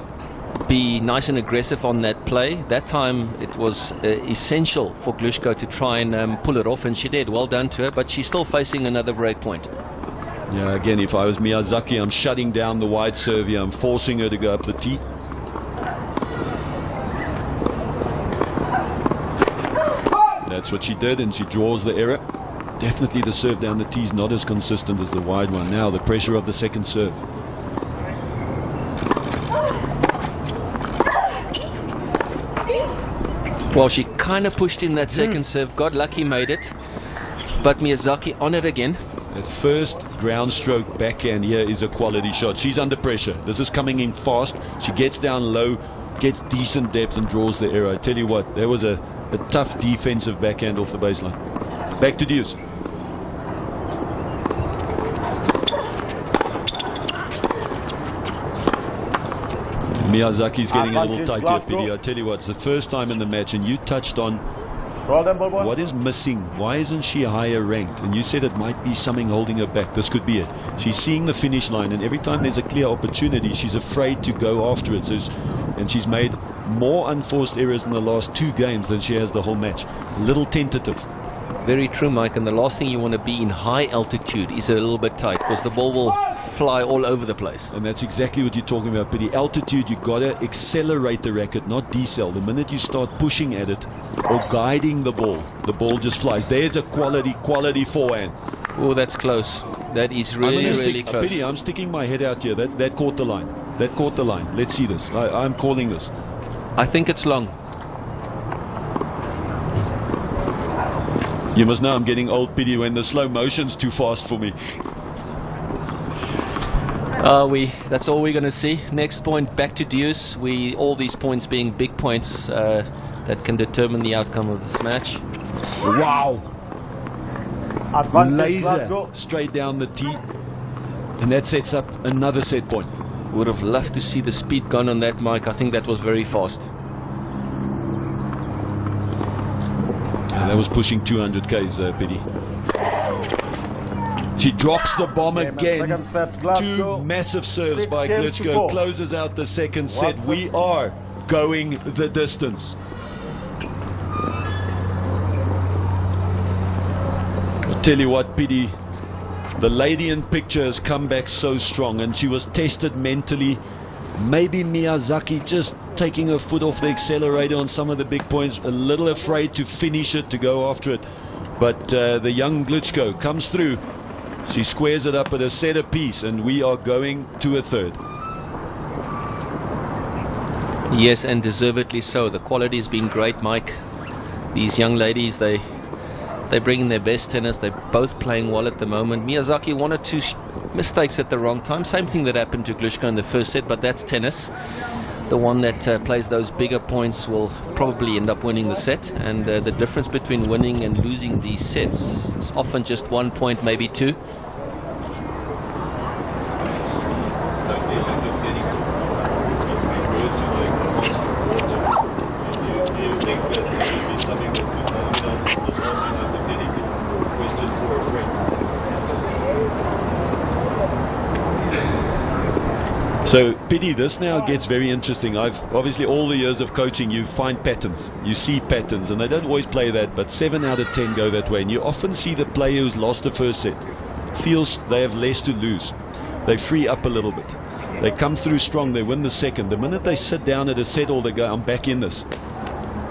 be nice and aggressive on that play. That time it was essential for Glitchko to try and pull it off, and she did. Well done to her, but she's still facing another break point. Yeah, again, if I was Miyazaki, I'm shutting down the wide serve here. I'm forcing her to go up the tee. That's what she did, and she draws the error. Definitely the serve down the tee is not as consistent as the wide one. Now the pressure of the second serve. Well, she kind of pushed in that second serve, got lucky, made it, but Miyazaki on it again. That first ground stroke backhand here is a quality shot. She's under pressure. This is coming in fast. She gets down low, gets decent depth and draws the error. I tell you what, there was a tough defensive backhand off the baseline. Back to deuce. Miyazaki's getting a little tight here, Pidi. I tell you what, it's the first time in the match, and you touched on what is missing. Why isn't she higher ranked? And you said it might be something holding her back. This could be it. She's seeing the finish line, and every time there's a clear opportunity, she's afraid to go after it. And she's made more unforced errors in the last 2 games than she has the whole match. A little tentative. Very true, Mike, and the last thing you want to be in high altitude is a little bit tight, because the ball will fly all over the place. And that's exactly what you're talking about. But the altitude, you got to accelerate the racket, not decel. The minute you start pushing at it or guiding the ball just flies. There's a quality forehand. Oh, that's close. That is really close. Pity, I'm sticking my head out here. That caught the line. That caught the line. Let's see this. I'm calling this. I think it's long. You must know I'm getting old, Pity, when the slow motion's too fast for me. That's all we're going to see. Next point, back to deuce. All these points being big points that can determine the outcome of this match. Wow! Laser straight down the tee, and that sets up another set point. Would have loved to see the speed gone on that, Mike. I think that was very fast. And that was pushing 200 Ks, Pity. She drops the bomb again. 2 massive serves by Glitchko. Closes out the second set. We are going the distance. I tell you what, Pity, The lady in picture has come back so strong, and she was tested mentally. Maybe Miyazaki just taking her foot off the accelerator on some of the big points, a little afraid to finish it, to go after it. But the young Glitschko comes through. She squares it up at a set apiece, and we are going to a third. Yes, and deservedly so. The quality has been great, Mike. These young ladies, they bring in their best tennis. They're both playing well at the moment. Miyazaki, one or two mistakes at the wrong time. Same thing that happened to Glitschko in the first set, but that's tennis. The one that plays those bigger points will probably end up winning the set. And the difference between winning and losing these sets is often just 1 point, maybe two. So, Pidi, this now gets very interesting. Obviously, all the years of coaching, you find patterns. You see patterns, and they don't always play that, but 7 out of 10 go that way. And you often see the player who's lost the first set feels they have less to lose. They free up a little bit. They come through strong, they win the second. The minute they sit down at a set all, they go, I'm back in this.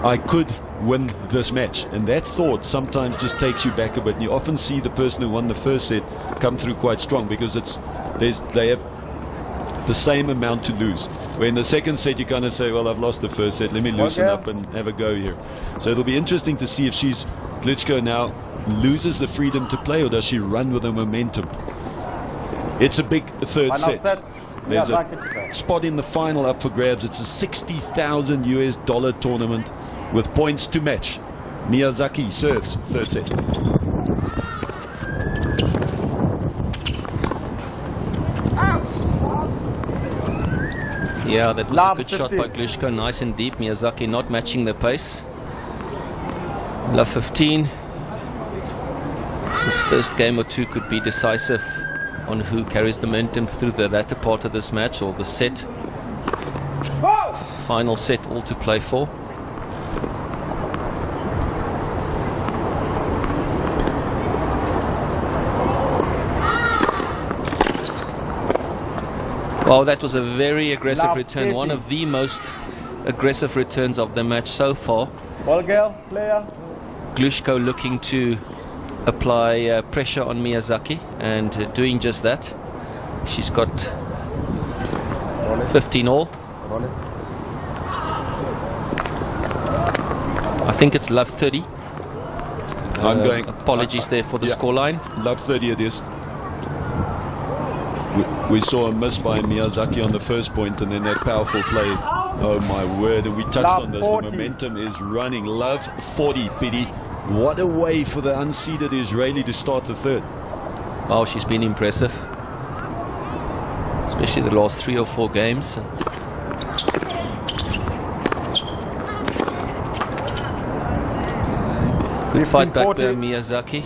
I could win this match. And that thought sometimes just takes you back a bit. And you often see the person who won the first set come through quite strong, because they have the same amount to lose. Where in the second set you kind of say, well, I've lost the first set, let me loosen up and have a go here. So it'll be interesting to see if Glitschko now loses the freedom to play, or does she run with the momentum. It's a big third set. There's a spot in the final up for grabs. It's a $60,000 US tournament with points to match. Miyazaki serves third set. Yeah, that was a good shot by Glitschko, nice and deep. Miyazaki not matching the pace. Love 15. This first game or two could be decisive on who carries the momentum through the latter part of this match, or the set. Final set all to play for. Well, that was a very aggressive return, one of the most aggressive returns of the match so far. Ball girl, player. Glitschko looking to apply pressure on Miyazaki, and doing just that. She's got 15 all. I think it's love 30. I'm going. Apologies there for the scoreline. Love 30 it is. We saw a miss by Miyazaki on the first point, and then that powerful play. Oh my word, and we touched on this. 40. The momentum is running. Love 40, Pidi. What a way for the unseeded Israeli to start the third. Wow, she's been impressive. Especially the last 3 or 4 games. Good fight back there, Miyazaki.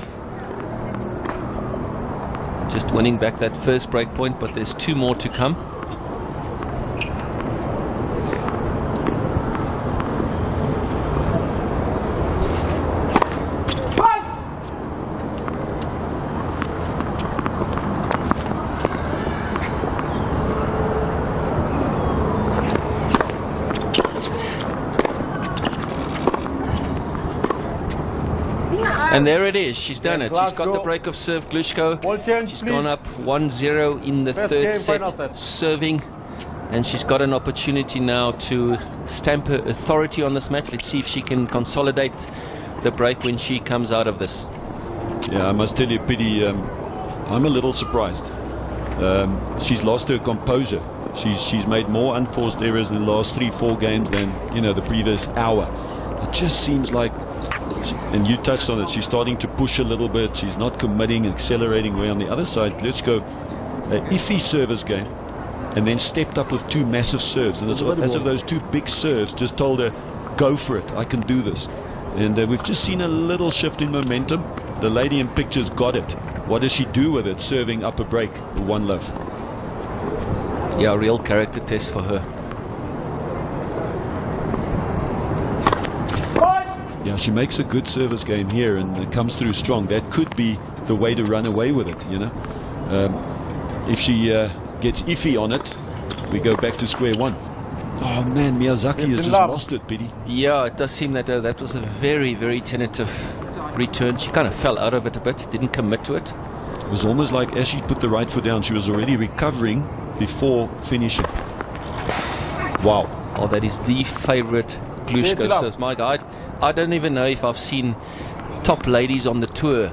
Just winning back that first break point, but there's 2 more to come. And there it is, she's done it. She's got the break of serve, Glitschko. She's gone up 1-0 in the third set, serving. And she's got an opportunity now to stamp her authority on this match. Let's see if she can consolidate the break when she comes out of this. Yeah, I must tell you, Pidi, I'm a little surprised. She's lost her composure. She's made more unforced errors in the last 3-4 games than, the previous hour. It just seems like, and you touched on it, she's starting to push a little bit. She's not committing, accelerating. Where on the other side, let's go iffy service game, and then stepped up with 2 massive serves, and as if those 2 big serves just told her, go for it, I can do this. And we've just seen a little shift in momentum. The lady in picture's got it. What does she do with it, serving up a break? 1-love. Yeah, real character test for her. Yeah, she makes a good service game here, and it comes through strong. That could be the way to run away with it, you know. If she gets iffy on it, we go back to square one. Oh man, Miyazaki has just lost it, Pity. Yeah, it does seem that that was a very, very tentative return. She kind of fell out of it a bit, didn't commit to it. It was almost like as she put the right foot down, she was already recovering before finishing. Wow. Oh, that is the favorite Glushko serve. Mike, I don't even know if I've seen top ladies on the tour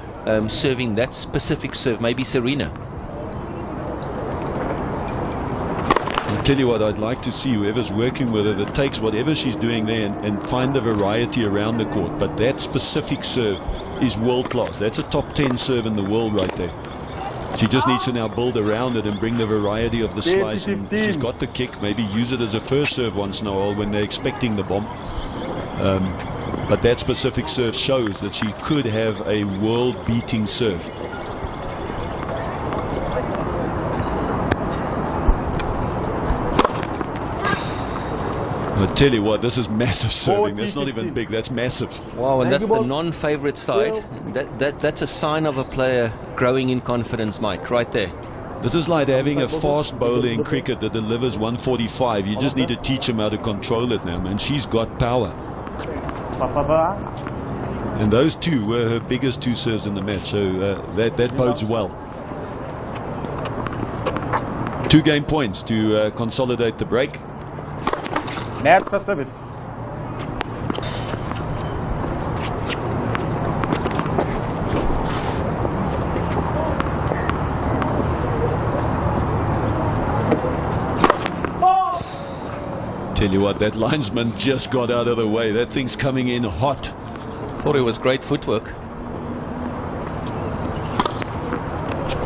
serving that specific serve. Maybe Serena. I tell you what, I'd like to see whoever's working with her that takes whatever she's doing there and find the variety around the court. But that specific serve is world class. That's a top 10 serve in the world right there. She just needs to now build around it and bring the variety of the slice. And she's got the kick. Maybe use it as a first serve once in a while when they're expecting the bomb. But that specific serve shows that she could have a world-beating serve. I tell you what, this is massive serving. That's not even big, that's massive. Wow, and that's the non-favorite side. That's a sign of a player growing in confidence, Mike, right there. This is like having a fast bowler in cricket that delivers 145. You just need to teach him how to control it now, man. She's got power. And those two were her biggest two serves in the match, so that bodes well. 2 game points to consolidate the break. Net for service. Tell you what, that linesman just got out of the way. That thing's coming in hot. Thought it was great footwork.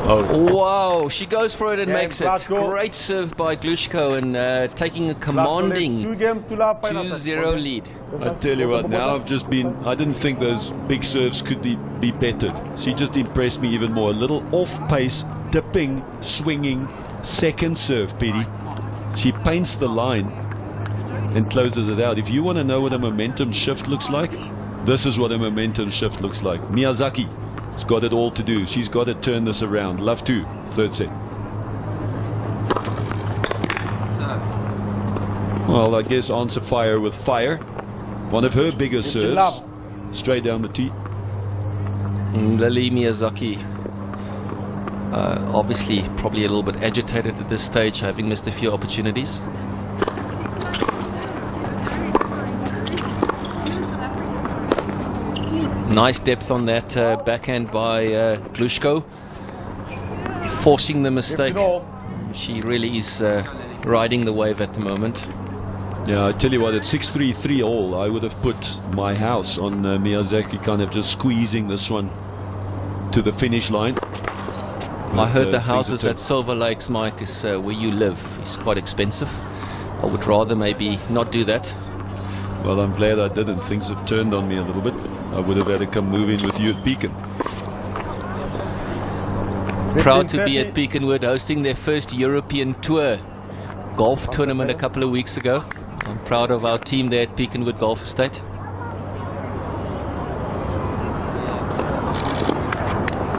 Oh wow, she goes for it and makes it. Great serve by Glushko and taking a commanding 2-0 lead. I tell you what, now I didn't think those big serves could be bettered. She just impressed me even more. A little off-pace, dipping, swinging, second serve, Petey. She paints the line and closes it out. If you want to know what a momentum shift looks like, this is what a momentum shift looks like. Miyazaki has got it all to do. She's got to turn this around. Love to. Third set. Well, I guess answer fire with fire. One of her bigger serves. Straight down the tee. Lily Miyazaki. Obviously, probably a little bit agitated at this stage, having missed a few opportunities. Nice depth on that backhand by Glushko, forcing the mistake. She really is riding the wave at the moment. Yeah, I tell you what, at 6-3-3 all, I would have put my house on Miyazaki, kind of just squeezing this one to the finish line. But, I heard the houses at Silver Lakes, Mike, is where you live. It's quite expensive. I would rather maybe not do that. Well, I'm glad I didn't. Things have turned on me a little bit. I would have had to come move in with you at Beacon. Proud to be at Beaconwood, hosting their first European Tour golf tournament a couple of weeks ago. I'm proud of our team there at Beaconwood Golf Estate.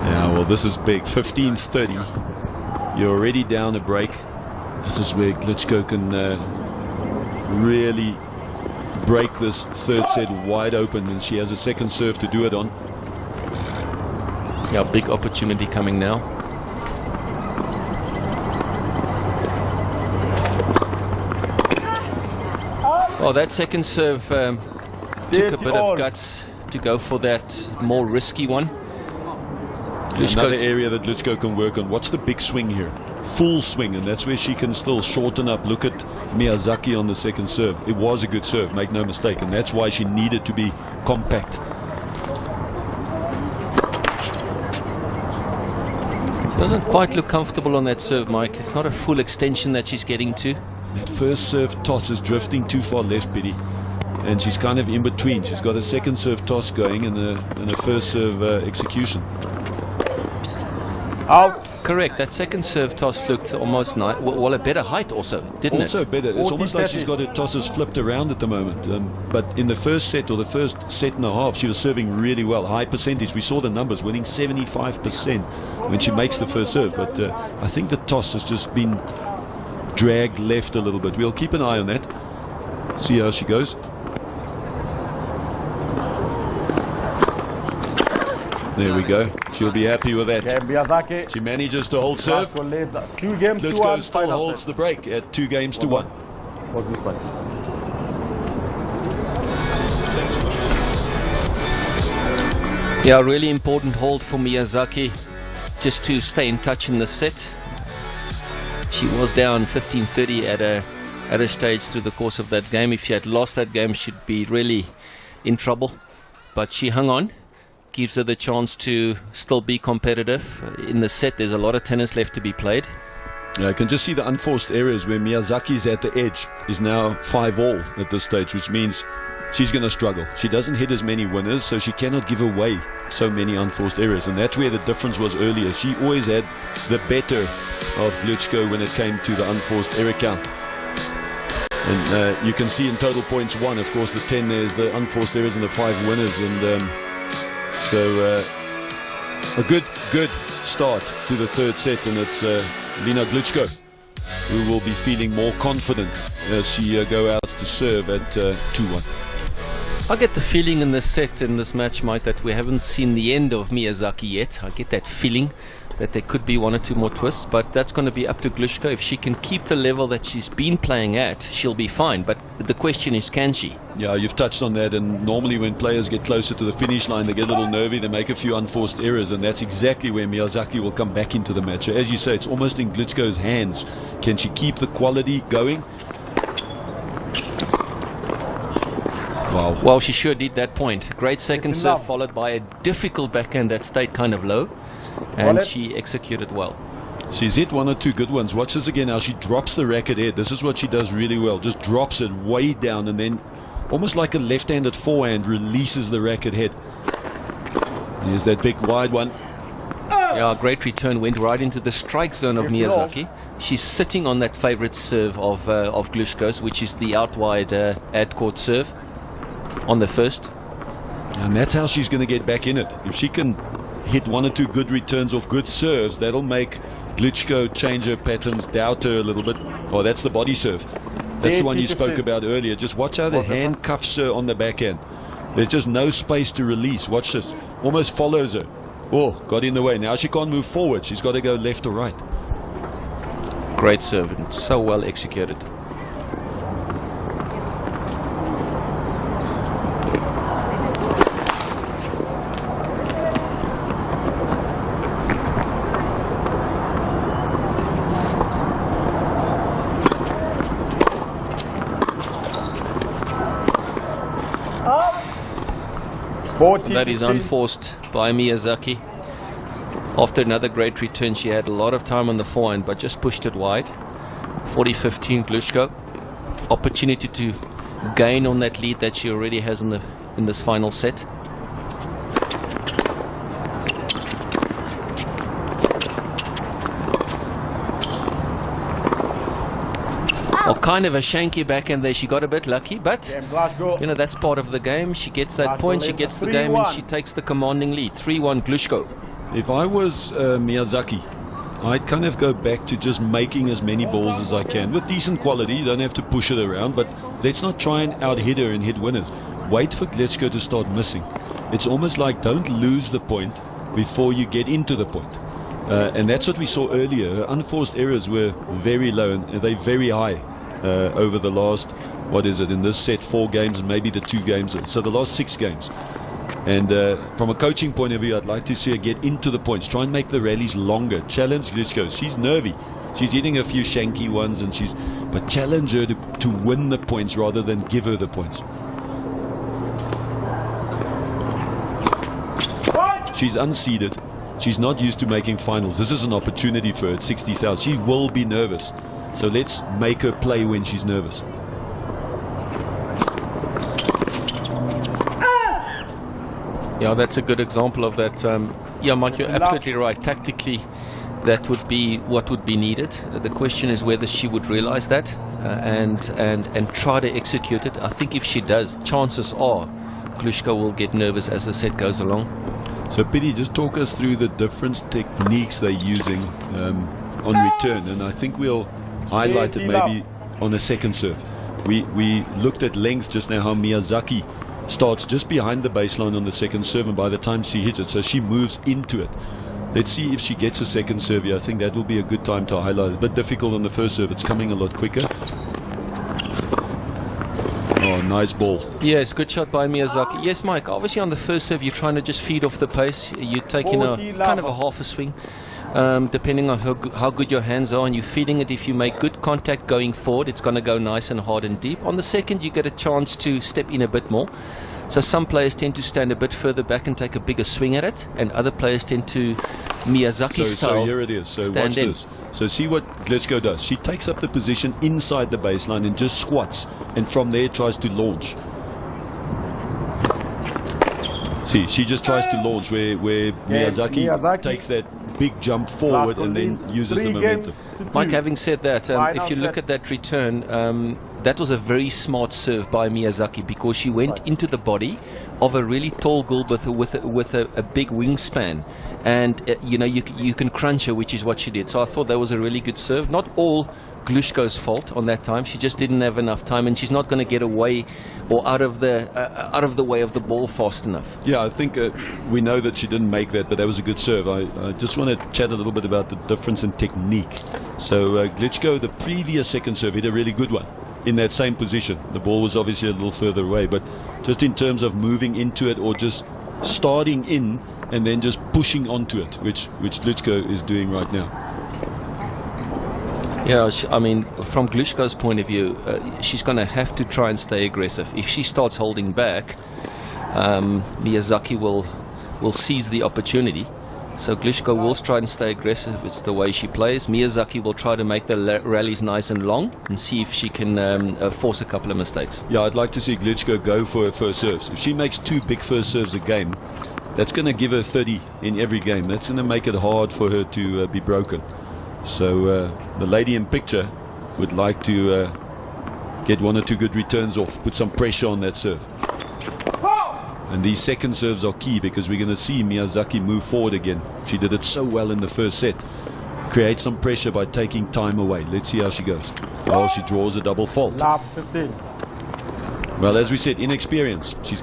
Yeah, well, this is big. 15-30. You're already down a break. This is where Glushko can really break this third set wide open, and she has a second serve to do it on. Yeah, big opportunity coming now. Oh, that second serve took a bit of guts to go for that more risky one. Another area that Glushko can work on. What's the big swing here? Full swing, and that's where she can still shorten up. Look at Miyazaki on the second serve. It was a good serve, make no mistake, and that's why she needed to be compact. She doesn't quite look comfortable on that serve, Mike. It's not a full extension that she's getting to. That first serve toss is drifting too far left, Biddy, and she's kind of in between. She's got a second serve toss going and a first serve execution. Out. Correct. That second serve toss looked almost nice. Well, a better height also, didn't Also it? better. It's almost like 40-30. she's got her tosses flipped around at the moment. But in the first set, or the first set and a half, she was serving really well. High percentage. We saw the numbers, winning 75% when she makes the first serve. But I think the toss has just been dragged left a little bit. We'll keep an eye on that. See how she goes. There we go. She'll be happy with that. Okay, Miyazaki. She manages to hold serve. 2 games to 1. Klitschko still Final holds set. the break at 2 games to 1. What's this like? Yeah, really important hold for Miyazaki, just to stay in touch in the set. She was down 15-30 at a stage through the course of that game. If she had lost that game, she'd be really in trouble. But she hung on, gives her the chance to still be competitive. In the set, there's a lot of tennis left to be played. I can just see the unforced errors where Miyazaki's at the edge is now 5-all at this stage, which means she's going to struggle. She doesn't hit as many winners, so she cannot give away so many unforced errors. And that's where the difference was earlier. She always had the better of Klitschko when it came to the unforced error count. And you can see in total points won, of course, the 10 there's the unforced errors and the 5 winners. And so a good start to the third set, and it's Lena Klitschko who will be feeling more confident as she go out to serve at 2-1. I get the feeling in this set, in this match, Mike, that we haven't seen the end of Miyazaki yet. I get that feeling that there could be 1 or 2 more twists, but that's going to be up to Klitschko. If she can keep the level that she's been playing at, she'll be fine. But the question is, can she? Yeah, you've touched on that, and normally when players get closer to the finish line, they get a little nervy, they make a few unforced errors, and that's exactly where Miyazaki will come back into the match. As you say, it's almost in Klitschko's hands. Can she keep the quality going? Wow. Well, she sure did that point. Great second Listen serve, now. followed by a difficult backhand that stayed kind of low, and Wallet. she executed well. She's hit 1 or 2 good ones. Watch this again now. She drops the racket head. This is what she does really well. Just drops it way down, and then almost like a left-handed forehand releases the racket head. Here's that big wide one. Yeah, great return, went right into the strike zone of 50 all. Miyazaki. She's sitting on that favorite serve of Klitschko's, which is the out wide ad court serve on the first. And that's how she's going to get back in it. If she can hit 1 or 2 good returns off good serves, that'll make Klitschko change her patterns, doubt her a little bit. Oh, that's the body serve. That's the one you spoke 15. about earlier. Just watch how the What's this one? hand cuffs her on the backhand. There's just no space to release. Watch this. Almost follows her. Oh, got in the way. Now she can't move forward. She's got to go left or right. Great serve, and so well executed. That is 40-15. unforced by Miyazaki. After another great return, she had a lot of time on the forehand, but just pushed it wide. 40-15 Klitschko. Opportunity to gain on that lead that she already has in this final set. Well, kind of a shanky backhand there. She got a bit lucky, but Game Glasgow. you know, that's part of the game. She gets that Glasgow point, she leads gets at the game, and 3-1. she takes the commanding lead. 3-1 Klitschko. If I was Miyazaki, I'd kind of go back to just making as many balls as I can with decent quality. You don't have to push it around, but let's not try and out-hit her and hit winners. Wait for Klitschko to start missing. It's almost like don't lose the point before you get into the point. And that's what we saw earlier. Her unforced errors were very low, and they're very high over the last, what is it, in this set, 4 games and maybe the 2 games. So the last 6 games. And from a coaching point of view, I'd like to see her get into the points. Try and make the rallies longer. Challenge Klitschko. She's nervy. She's hitting a few shanky ones, but challenge her to win the points rather than give her the points. She's unseeded. She's not used to making finals. This is an opportunity for her at 60,000. She will be nervous. So let's make her play when she's nervous. Yeah, that's a good example of that. Yeah, Mike, you're absolutely right. Tactically, that would be what would be needed. The question is whether she would realize that and try to execute it. I think if she does, chances are Glushko will get nervous as the set goes along. So Pidi, just talk us through the different techniques they're using on return, and I think we'll highlight it maybe on the second serve. We looked at length just now, how Miyazaki starts just behind the baseline on the second serve, and by the time she hits it, so she moves into it. Let's see if she gets a second serve here. I think that will be a good time to highlight. A bit difficult on the first serve, it's coming a lot quicker. Oh, nice ball. Yes, good shot by Miyazaki. Yes, Mike, obviously on the first serve you're trying to just feed off the pace. You're taking a kind of a half a swing, depending on how good your hands are, and you're feeding it. If you make good contact going forward, it's going to go nice and hard and deep. On the second, you get a chance to step in a bit more. So some players tend to stand a bit further back and take a bigger swing at it, and other players tend to Miyazaki style. So here it is. So stand watch in. this. So see what Glushko does. She takes up the position inside the baseline and just squats, and from there tries to launch. See, she just tries to launch where Miyazaki takes that big jump forward and then uses the momentum. Mike, having said that, if you look at that return, that was a very smart serve by Miyazaki, because she went into the body of a really tall girl with a big wingspan, and you can crunch her, which is what she did. So I thought that was a really good serve. Not all Glushko's fault on that time. She just didn't have enough time, and she's not going to get away or out of the way of the ball fast enough. Yeah, I think we know that she didn't make that, but that was a good serve. I just want to chat a little bit about the difference in technique. So Glushko, the previous second serve, hit a really good one in that same position. The ball was obviously a little further away, but just in terms of moving into it or just starting in and then just pushing onto it, which Glushko is doing right now. Yeah, I mean, from Glushko's point of view, she's going to have to try and stay aggressive. If she starts holding back, Miyazaki will seize the opportunity. So Glushko will try and stay aggressive. It's the way she plays. Miyazaki will try to make the rallies nice and long and see if she can force a couple of mistakes. Yeah, I'd like to see Glushko go for her first serves. If she makes 2 big first serves a game, that's going to give her 30 in every game. That's going to make it hard for her to be broken. So the lady in picture would like to get 1 or 2 good returns off, put some pressure on that serve. And these second serves are key, because we're going to see Miyazaki move forward again. She did it so well in the first set. Create some pressure by taking time away. Let's see how she goes. Oh, she draws a double fault. Love 15. Well, as we said, inexperience. She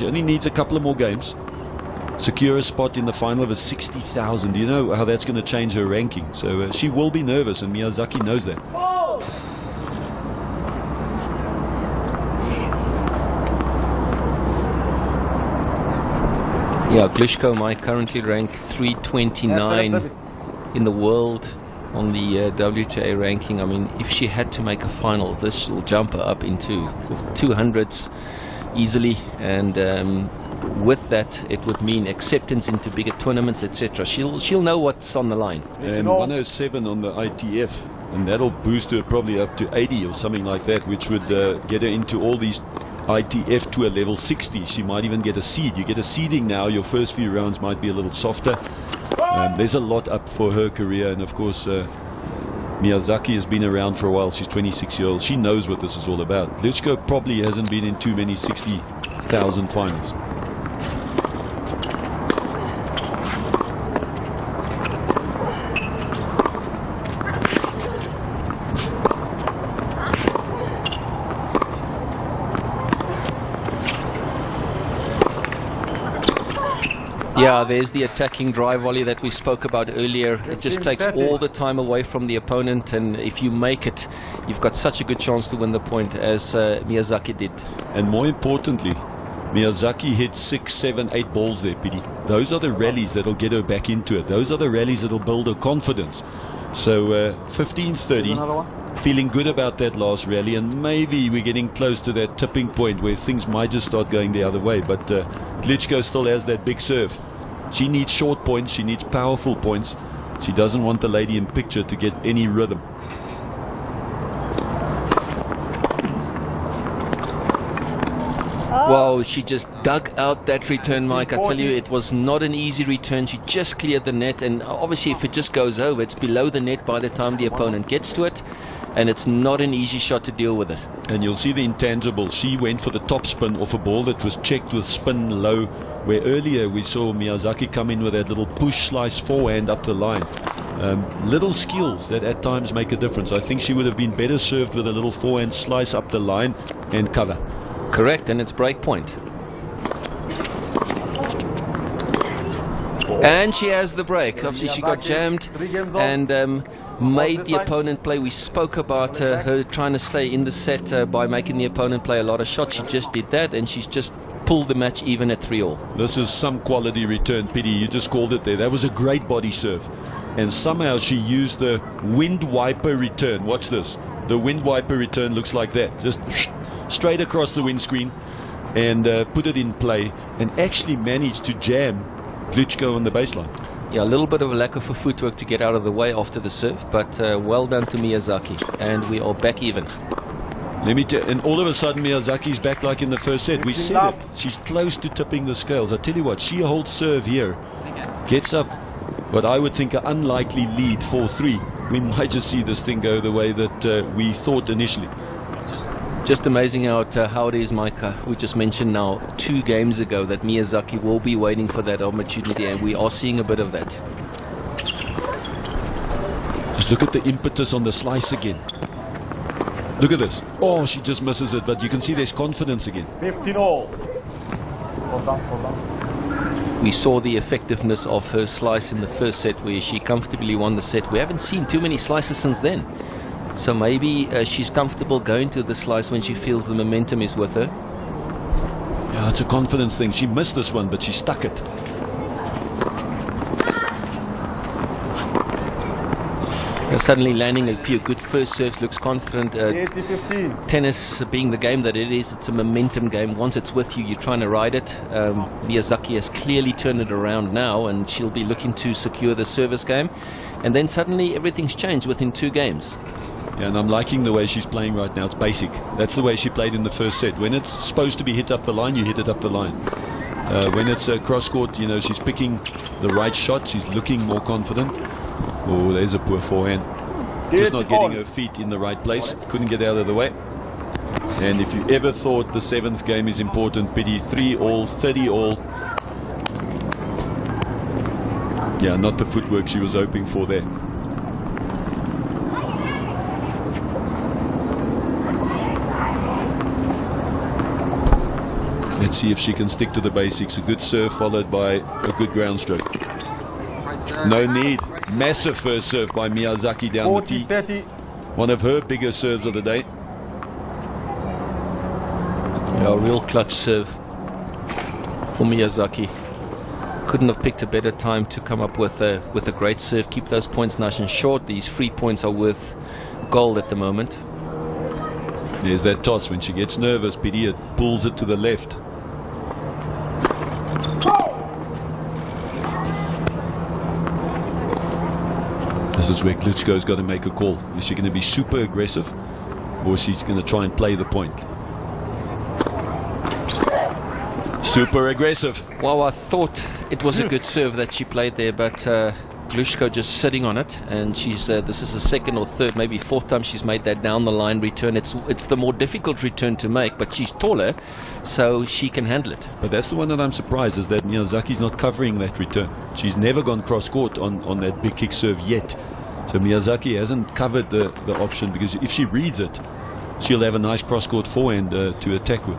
only needs a couple of more games. Secure a spot in the final of a 60,000. Do you know how that's going to change her ranking? So she will be nervous, and Miyazaki knows that. Yeah, Glushko might currently rank 329 in the world on the WTA ranking. I mean, if she had to make a final, this will jump her up into 200s easily, and with that, it would mean acceptance into bigger tournaments, etc. She'll know what's on the line. And 107 on the ITF, and that'll boost her probably up to 80 or something like that, which would get her into all these ITF to a level 60. She might even get a seed. You get a seeding now, your first few rounds might be a little softer. There's a lot up for her career, and of course Miyazaki has been around for a while. She's 26 years old. She knows what this is all about. Glushko probably hasn't been in too many 60,000 finals. Yeah, there's the attacking drive volley that we spoke about earlier. It just takes all the time away from the opponent, and if you make it, you've got such a good chance to win the point, as Miyazaki did. And more importantly, Miyazaki hit 6, 7, 8 balls there, Pidi. Those are the rallies that'll get her back into it. Those are the rallies that'll build her confidence. So 15-30, feeling good about that last rally, and maybe we're getting close to that tipping point where things might just start going the other way. But Glushko still has that big serve. She needs short points, she needs powerful points. She doesn't want the lady in picture to get any rhythm. Wow, she just dug out that return, Mike. I tell you, it was not an easy return. She just cleared the net, and obviously if it just goes over, it's below the net by the time the opponent gets to it, and it's not an easy shot to deal with it. And you'll see the intangible. She went for the top spin off a ball that was checked with spin low, where earlier we saw Miyazaki come in with that little push slice forehand up the line. Little skills that at times make a difference. I think she would have been better served with a little forehand slice up the line and cover. Correct, and it's break point. And she has the break. Obviously she got jammed and made the opponent play. We spoke about her trying to stay in the set by making the opponent play a lot of shots. She just did that, and she's just pulled the match even at 3-all. This is some quality return, Pity. You just called it there. That was a great body serve. And somehow she used the wind wiper return. Watch this. The wind wiper return looks like that. Just straight across the windscreen and put it in play, and actually managed to jam Glitschko on the baseline. Yeah, a little bit of a lack of footwork to get out of the way after the serve, but well done to Miyazaki, and we are back even. Let me tell, and all of a sudden Miyazaki's back like in the first set. We said it. She's close to tipping the scales. I tell you what, she holds serve here, gets up what I would think an unlikely lead, 4-3. We might just see this thing go the way that we thought initially. Just amazing how it is, Mike. We just mentioned now 2 games ago that Miyazaki will be waiting for that opportunity, and we are seeing a bit of that. Just look at the impetus on the slice again. Look at this. Oh, she just misses it, but you can see there's confidence again. 15-all. We saw the effectiveness of her slice in the first set, where she comfortably won the set. We haven't seen too many slices since then. So maybe she's comfortable going to the slice when she feels the momentum is with her. Yeah, it's a confidence thing. She missed this one, but she stuck it. Suddenly landing a few good first serves, looks confident. 80-15. Tennis being the game that it is, it's a momentum game. Once it's with you, you're trying to ride it. Miyazaki has clearly turned it around now, and she'll be looking to secure the service game. And then suddenly everything's changed within 2 games. Yeah, and I'm liking the way she's playing right now. It's basic. That's the way she played in the first set. When it's supposed to be hit up the line, you hit it up the line. When it's a cross court, you know, she's picking the right shot. She's looking more confident. Oh, there's a poor forehand. Just not getting her feet in the right place. Couldn't get out of the way. And if you ever thought the 7th game is important, Pity, 3-all, 30-all. Yeah, not the footwork she was hoping for there. Let's see if she can stick to the basics. A good serve followed by a good ground stroke. No need. Massive first serve by Miyazaki down the tee. 40-30. One of her biggest serves of the day. Yeah, a real clutch serve for Miyazaki. Couldn't have picked a better time to come up with a great serve. Keep those points nice and short. These free points are worth gold at the moment. There's that toss. When she gets nervous, Pity, it pulls it to the left. This is where Glitschko's got to make a call. Is she going to be super aggressive, or is she going to try and play the point? Super aggressive. Well, I thought it was a good serve that she played there, but Glitschko just sitting on it, and she's this is the 2nd or 3rd, maybe 4th time she's made that down the line return. It's the more difficult return to make, but she's taller, so she can handle it. But that's the one that I'm surprised, is that Miyazaki's not covering that return. She's never gone cross court on that big kick serve yet. So Miyazaki hasn't covered the option, because if she reads it, she'll have a nice cross court forehand to attack with.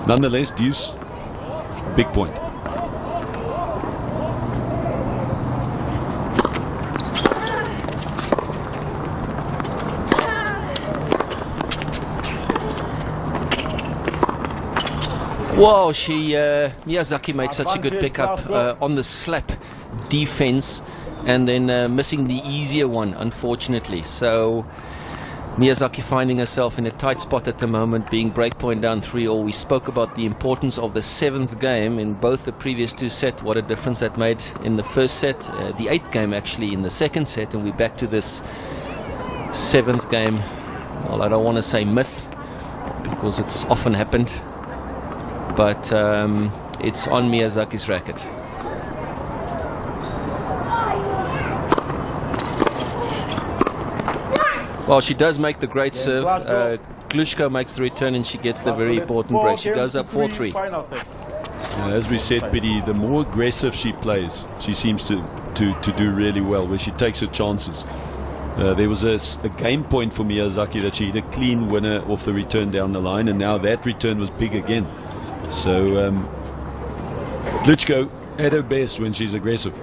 Nonetheless, deuce, big point. Wow, Miyazaki made such a good pickup on the slap defense, and then missing the easier one, unfortunately. So Miyazaki finding herself in a tight spot at the moment, being breakpoint down 3-all. We spoke about the importance of the 7th game in both the previous 2 sets, what a difference that made in the first set, the 8th game actually in the 2nd set, and we're back to this 7th game. Well, I don't want to say myth, because it's often happened. but it's on Miyazaki's racket. Well, she does make the great serve. Glushko makes the return and she gets the very important break. She goes up 4-3. As we said, Biddy, the more aggressive she plays, she seems to do really well, where she takes her chances. There was a game point for Miyazaki that she hit a clean winner off the return down the line, and now that return was big again. So Glushko at her best when she's aggressive.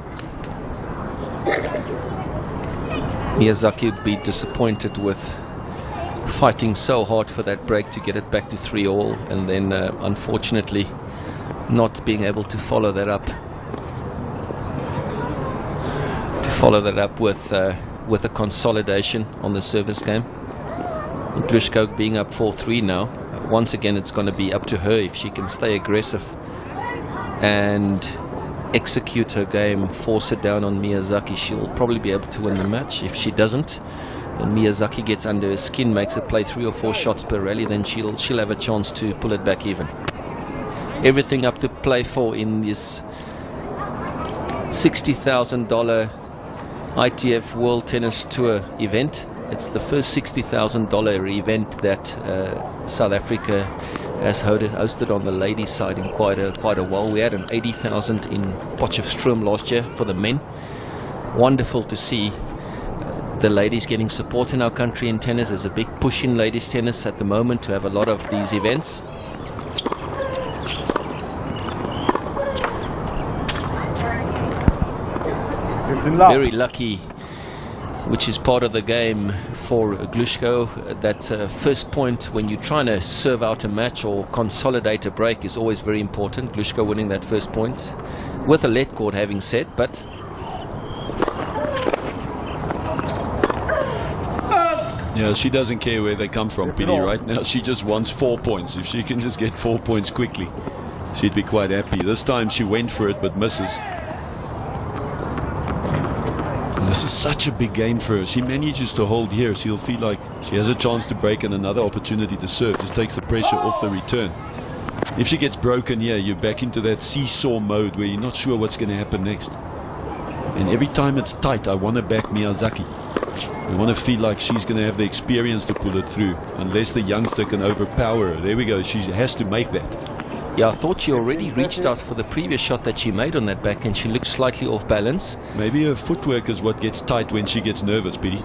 Miyazaki would be disappointed with fighting so hard for that break to get it back to 3-all, and then unfortunately not being able to follow that up. With a consolidation on the service game. Glushko being up 4-3 now. Once again, it's going to be up to her if she can stay aggressive and execute her game, force it down on Miyazaki. She'll probably be able to win the match. If she doesn't, and Miyazaki gets under her skin, makes her play 3 or 4 shots per rally, then she'll have a chance to pull it back even. Everything up to play for in this $60,000 ITF World Tennis Tour event. It's the first $60,000 event that South Africa has hosted on the ladies' side in quite a while. We had an 80,000 in Potchefstroom last year for the men. Wonderful to see the ladies getting support in our country in tennis. There's a big push in ladies tennis at the moment to have a lot of these events. Very lucky, which is part of the game for Glushko. That first point when you're trying to serve out a match or consolidate a break is always very important. Glushko winning that first point with a let court having set, but yeah, she doesn't care where they come from, Pidi, right now. She just wants 4 points. If she can just get 4 points quickly, she'd be quite happy. This time she went for it but misses. This is such a big game for her. She manages to hold here. She'll feel like she has a chance to break and another opportunity to serve. Just takes the pressure off the return. If she gets broken here, you're back into that seesaw mode where you're not sure what's going to happen next. And every time it's tight, I want to back Miyazaki. I want to feel like she's going to have the experience to pull it through, unless the youngster can overpower her. There we go. She has to make that. Yeah, I thought she already reached out for the previous shot that she made on that backhand. She looks slightly off balance. Maybe her footwork is what gets tight when she gets nervous, Pidi.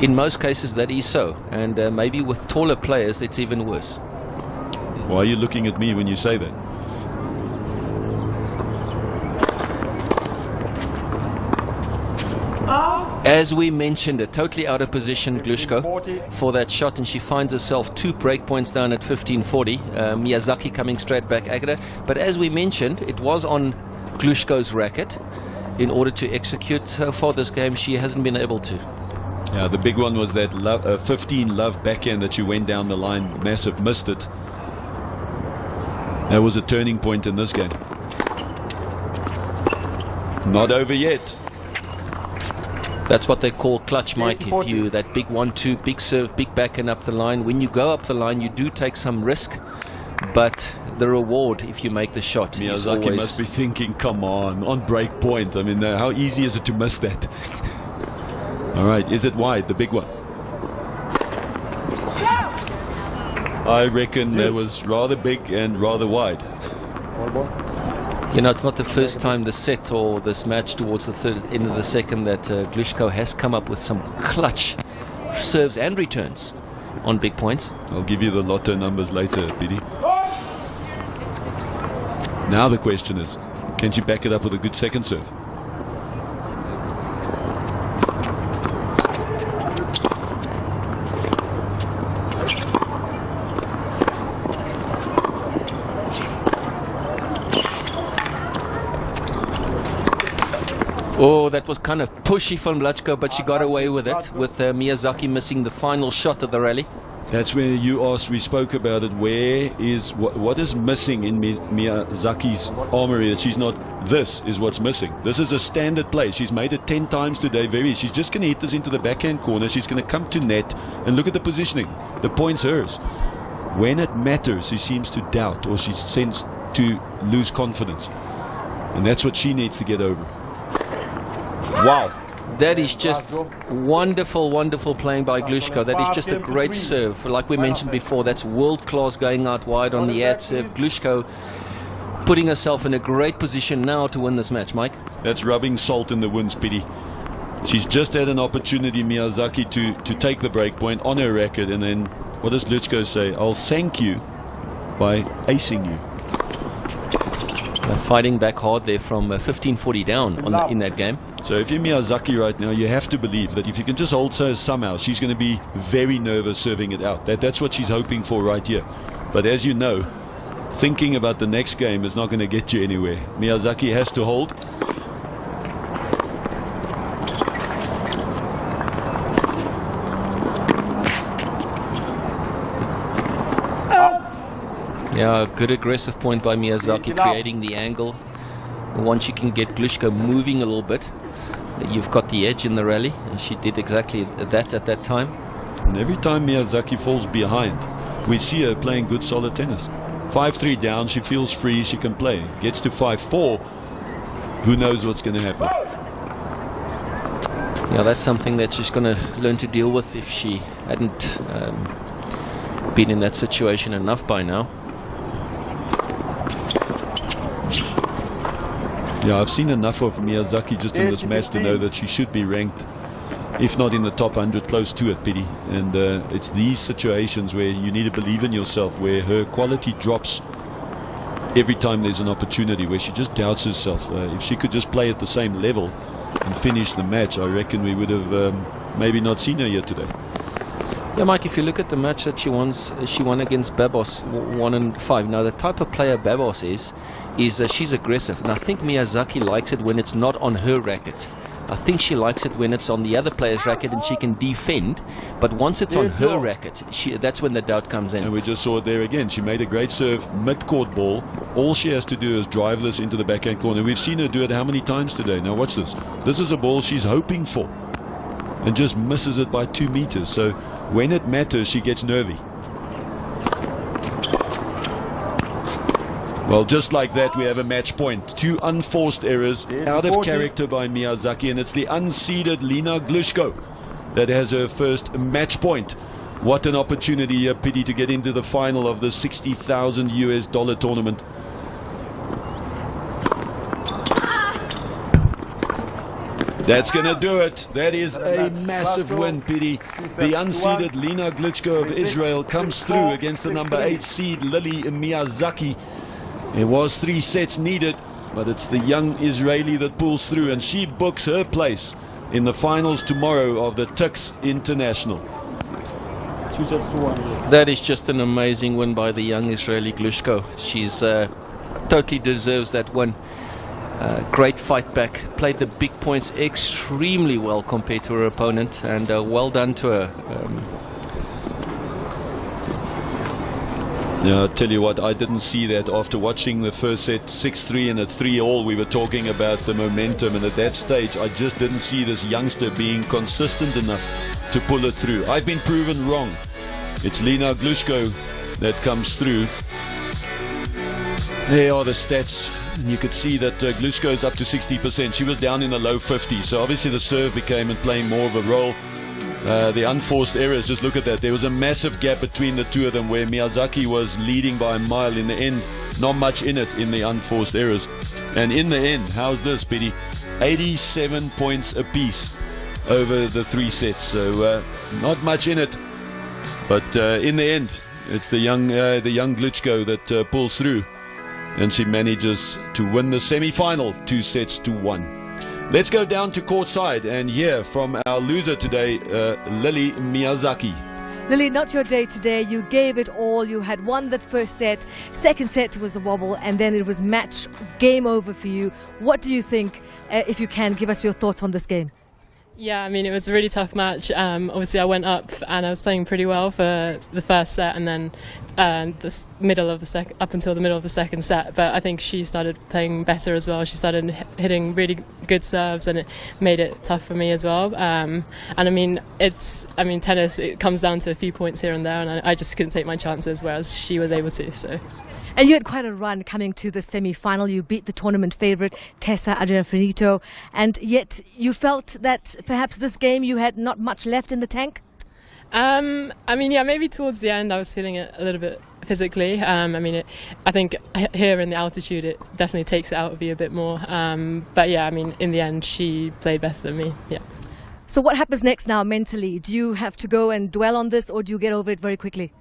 In most cases that is so, and maybe with taller players it's even worse. Why are you looking at me when you say that? As we mentioned, totally out of position, Glushko, for that shot, and she finds herself 2 break points down at 15-40. Miyazaki coming straight back at her. But as we mentioned, it was on Glushko's racket in order to execute. So far this game, she hasn't been able to. Yeah, the big one was that 15 love backhand that she went down the line. Massive, missed it. That was a turning point in this game. Not over yet. That's what they call clutch, Mike. If you that big 1-2, big serve, big backhand up the line. When you go up the line, you do take some risk, but the reward if you make the shot. Miyazaki must be thinking, come on break point. I mean, how easy is it to miss that? All right, is it wide, the big one? I reckon that was rather big and rather wide. You know, it's not the first time this set or this match towards the end of the second that Glushko has come up with some clutch serves and returns on big points. I'll give you the lotto numbers later, Biddy. Now the question is, can she back it up with a good second serve? Oh, that was kind of pushy from Glushko, but she got away with it, with Miyazaki missing the final shot of the rally. That's where we spoke about it. What is missing in Miyazaki's armory that she's not? This is what's missing. This is a standard play. She's made it 10 times today. She's just going to hit this into the backhand corner. She's going to come to net and look at the positioning. The point's hers. when it matters, she seems to doubt, or she seems to lose confidence. And that's what she needs to get over. Wow. That is just wonderful, wonderful playing by Glushko. That is just a great serve. Like we mentioned before, that's world class going out wide on the ad serve. Glushko putting herself in a great position now to win this match, Mike. That's rubbing salt in the wound, Speedy. She's just had an opportunity, Miyazaki, to take the break point on her racket, and then what does Glushko say? I'll thank you by acing you. Fighting back hard there from 15-40 down in that game. So if you're Miyazaki right now, you have to believe that if you can just hold her somehow, she's going to be very nervous serving it out. That's what she's hoping for right here. But as you know, thinking about the next game is not going to get you anywhere. Miyazaki has to hold. Yeah, good aggressive point by Miyazaki, creating the angle. Once you can get Glushko moving a little bit, you've got the edge in the rally, and she did exactly that at that time. And every time Miyazaki falls behind, we see her playing good solid tennis. 5-3 down, she feels free, she can play. Gets to 5-4, who knows what's going to happen. Yeah, that's something that she's going to learn to deal with if she hadn't been in that situation enough by now. Yeah, I've seen enough of Miyazaki just in this match to know that she should be ranked, if not in the top 100, close to it, Pity. And it's these situations where you need to believe in yourself, where her quality drops every time there's an opportunity, where she just doubts herself. If she could just play at the same level and finish the match, I reckon we would have maybe not seen her here today. Yeah, Mike, if you look at the match that she won against Babos, 1-5. Now, the type of player Babos is she's aggressive. And I think Miyazaki likes it when it's not on her racket. I think she likes it when it's on the other player's racket and she can defend. But once it's on her racket, that's when the doubt comes in. And we just saw it there again. She made a great serve, mid-court ball. All she has to do is drive this into the backhand corner. We've seen her do it how many times today? Now watch this. This is a ball she's hoping for, and just misses it by 2 meters. So when it matters, she gets nervy. Well, just like that, we have a match point. 2 unforced errors, out of character by Miyazaki, and it's the unseeded Lena Glushko that has her first match point. What an opportunity, a pity to get into the final of the $60,000 tournament. That's going to do it. That is a massive win, Pity. The unseeded Lena Glushko of Israel comes through against the number 8 seed Lily Miyazaki. It was 3 sets needed, but it's the young Israeli that pulls through, and she books her place in the finals tomorrow of the Tux International. 2 sets to 1, yes. That is just an amazing win by the young Israeli Glushko. She's totally deserves that win. Great fight back, played the big points extremely well compared to her opponent, and well done to her. Yeah, I'll tell you what, I didn't see that after watching the first set 6-3 and at 3-all. We were talking about the momentum, and at that stage I just didn't see this youngster being consistent enough to pull it through. I've been proven wrong. It's Lena Glushko that comes through. There are the stats, and you could see that Glushko is up to 60%. She was down in the low 50s, so obviously the serve became and playing more of a role. The unforced errors, just look at that. There was a massive gap between the two of them, where Miyazaki was leading by a mile. In the end, not much in it in the unforced errors. And in the end, how's this, Pity? 87 points apiece over the 3 sets. So not much in it. But in the end, it's the young Glushko that pulls through, and she manages to win the semi-final 2 sets to 1. Let's go down to courtside and hear from our loser today, Lily Miyazaki. Lily, not your day today. You gave it all. You had won that first set. Second set was a wobble, and then it was match game over for you. What do you think, if you can, give us your thoughts on this game? Yeah, I mean, it was a really tough match. Obviously, I went up and I was playing pretty well for the first set, and then up until the middle of the second set. But I think she started playing better as well. She started hitting really good serves, and it made it tough for me as well. And I mean, tennis, it comes down to a few points here and there, and I just couldn't take my chances, whereas she was able to. So. And you had quite a run coming to the semi-final. You beat the tournament favourite, Tessa Adriana, and yet you felt that perhaps this game you had not much left in the tank? I mean, yeah, maybe towards the end I was feeling it a little bit physically. I think here in the altitude it definitely takes it out of you a bit more. But yeah, I mean, in the end she played better than me, yeah. So what happens next now mentally? Do you have to go and dwell on this, or do you get over it very quickly?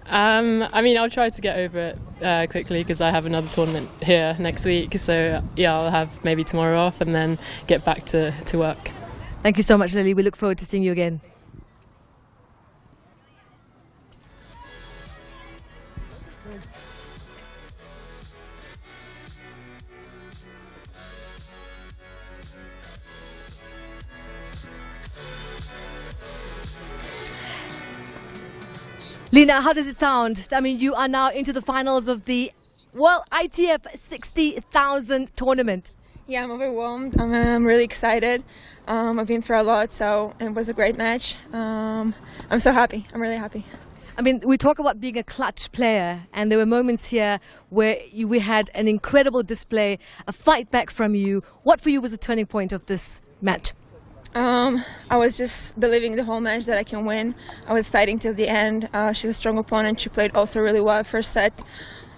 I mean, I'll try to get over it quickly because I have another tournament here next week. So yeah, I'll have maybe tomorrow off and then get back to work. Thank you so much, Lily. We look forward to seeing you again. Lina, how does it sound? I mean, you are now into the finals of the, ITF 60,000 tournament. Yeah, I'm overwhelmed. I'm really excited. I've been through a lot, so it was a great match. I'm so happy. I'm really happy. I mean, we talk about being a clutch player, and there were moments here where we had an incredible display, a fight back from you. What for you was the turning point of this match? I was just believing the whole match that I can win. I was fighting till the end. She's a strong opponent. She played also really well first set.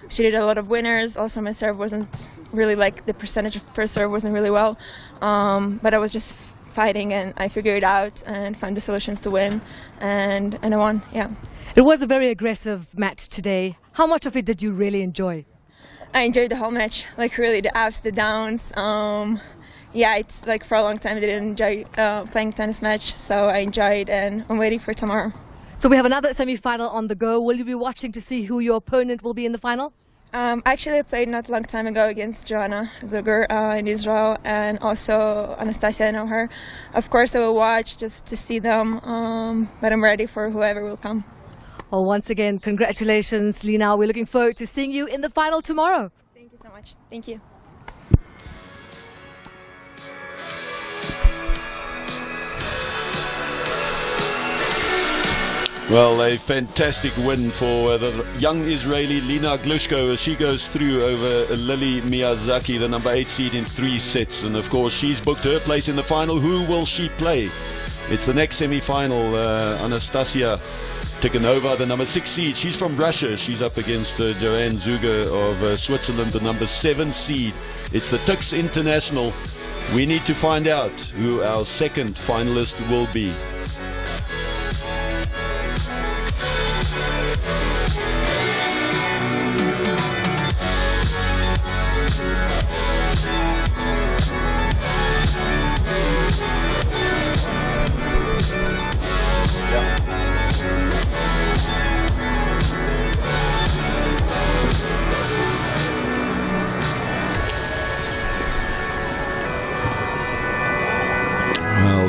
She did a lot of winners. Also, my serve wasn't really the percentage of first serve wasn't really well. But I was just fighting, and I figured it out and found the solutions to win, and I won. Yeah. It was a very aggressive match today. How much of it did you really enjoy? I enjoyed the whole match. Really, the ups, the downs. Yeah, it's for a long time I didn't enjoy playing tennis match, so I enjoyed, and I'm waiting for tomorrow. So we have another semi-final on the go. Will you be watching to see who your opponent will be in the final? Actually, I played not a long time ago against Joanna Zuger in Israel, and also Anastasia, I know her. Of course, I will watch just to see them, but I'm ready for whoever will come. Well, once again, congratulations, Lina. We're looking forward to seeing you in the final tomorrow. Thank you so much. Thank you. Well, a fantastic win for the young Israeli Lina Glushko as she goes through over Lily Miyazaki, the number 8 seed, in 3 sets. And of course, she's booked her place in the final. Who will she play? It's the next semi-final. Anastasia Tikhonova, the number 6 seed. She's from Russia. She's up against Joanne Zuger of Switzerland, the number 7 seed. It's the Tux International. We need to find out who our second finalist will be.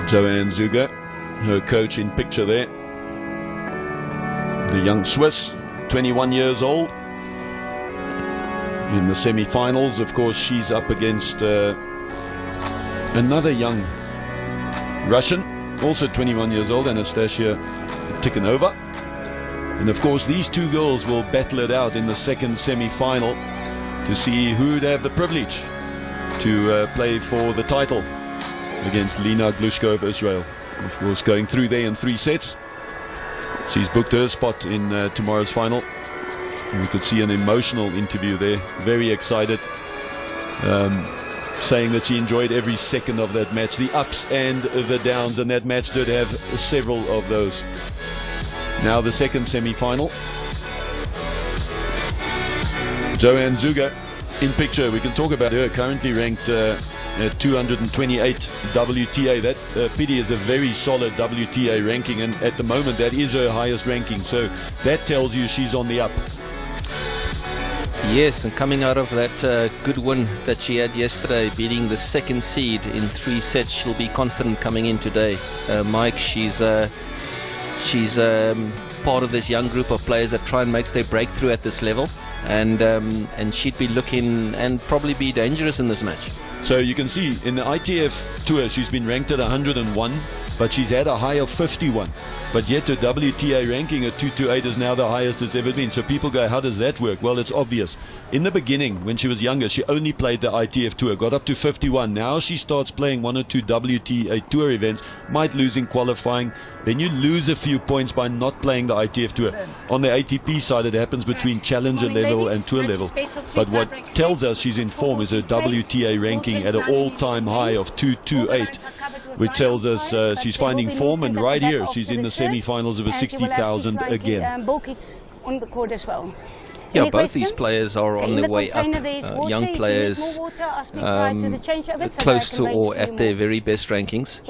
Joanne Zuger, her coach in picture there. The young Swiss, 21 years old. In the semi-finals, of course, she's up against another young Russian, also 21 years old, Anastasia Tikhonova. And of course, these two girls will battle it out in the second semi-final to see who'd have the privilege to play for the title against Lina Glushko of Israel. Of course, going through there in 3 sets. She's booked her spot in tomorrow's final. And we could see an emotional interview there, very excited, saying that she enjoyed every second of that match, the ups and the downs, and that match did have several of those. Now the second semi-final. Joanne Zuger in picture. We can talk about her, currently ranked at 228 WTA. That pity is a very solid WTA ranking, and at the moment that is her highest ranking, so that tells you she's on the up. Yes, and coming out of that good win that she had yesterday, beating the second seed in 3 sets, she'll be confident coming in today. Mike, she's part of this young group of players that try and make their breakthrough at this level, and she'd be looking and probably be dangerous in this match. So you can see in the ITF tour she's been ranked at 101, but she's had a high of 51. But yet her WTA ranking at 228 is now the highest it's ever been. So people go, how does that work? Well, it's obvious. In the beginning, when she was younger, she only played the ITF tour, got up to 51. Now she starts playing 1 or 2 WTA tour events, might lose in qualifying. Then you lose a few points by not playing the ITF tour. On the ATP side, it happens between challenger level and tour level. But what tells us she's in form is her WTA ranking at an all-time high of 228, which tells us she's finding form, and right here she's in the semi-finals of a 60,000 again. Yeah, both these players are on their way up. Young players, close to or at their very best rankings,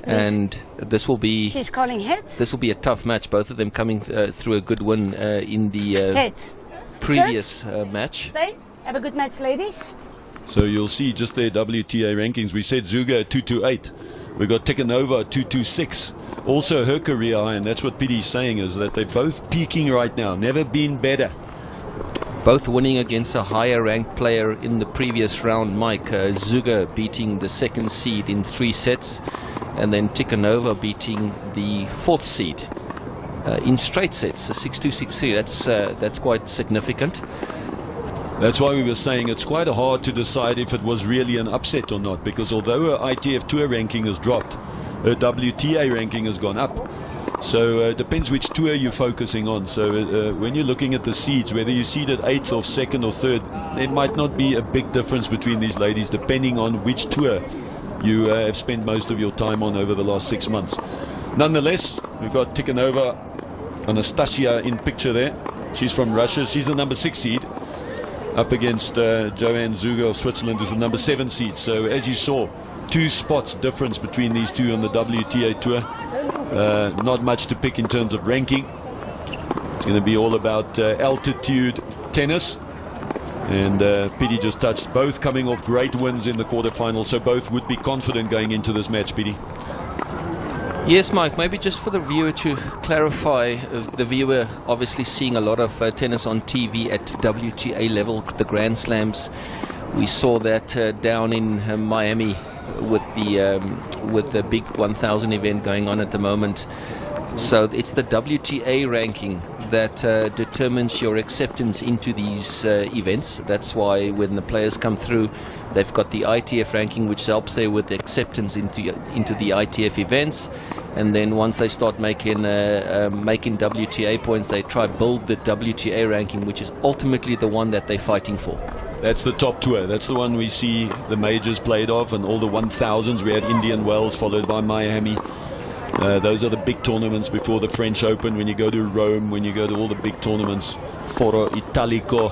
and this will be a tough match. Both of them coming through a good win in the previous match. Have a good match, ladies. So you'll see just their WTA rankings. We said Zuga at 228. We got Tikhonova at 226. Also her career high, and that's what Pidi's saying, is that they're both peaking right now. Never been better. Both winning against a higher ranked player in the previous round, Mike. Zuga beating the second seed in 3 sets, and then Tikhonova beating the 4th seed in straight sets, a 6-2, 6-3. That's quite significant. That's why we were saying it's quite hard to decide if it was really an upset or not, because although her ITF tour ranking has dropped, her WTA ranking has gone up. So it depends which tour you're focusing on. So when you're looking at the seeds, whether you seeded 8th or 2nd or 3rd, there might not be a big difference between these ladies depending on which tour you have spent most of your time on over the last 6 months. Nonetheless, we've got Tikhonova, Anastasia in picture there. She's from Russia. She's the number 6 seed. Up against Joanne Zuga of Switzerland, who's the number 7 seed. So as you saw, 2 spots difference between these two on the WTA tour. Not much to pick in terms of ranking. It's going to be all about altitude tennis. And Pidi just touched, both coming off great wins in the quarterfinals, so both would be confident going into this match, Pidi. Yes, Mike, maybe just for the viewer to clarify, the viewer obviously seeing a lot of tennis on TV at WTA level, the Grand Slams. We saw that down in Miami with the big 1000 event going on at the moment. So it's the WTA ranking that determines your acceptance into these events. That's why when the players come through, they've got the ITF ranking, which helps them with acceptance into the ITF events. And then once they start making WTA points, they try build the WTA ranking, which is ultimately the one that they're fighting for. That's the top tour. That's the one we see the majors played off, and all the 1000s. We had Indian Wells followed by Miami. Those are the big tournaments before the French Open. When you go to Rome, when you go to all the big tournaments, Foro Italico,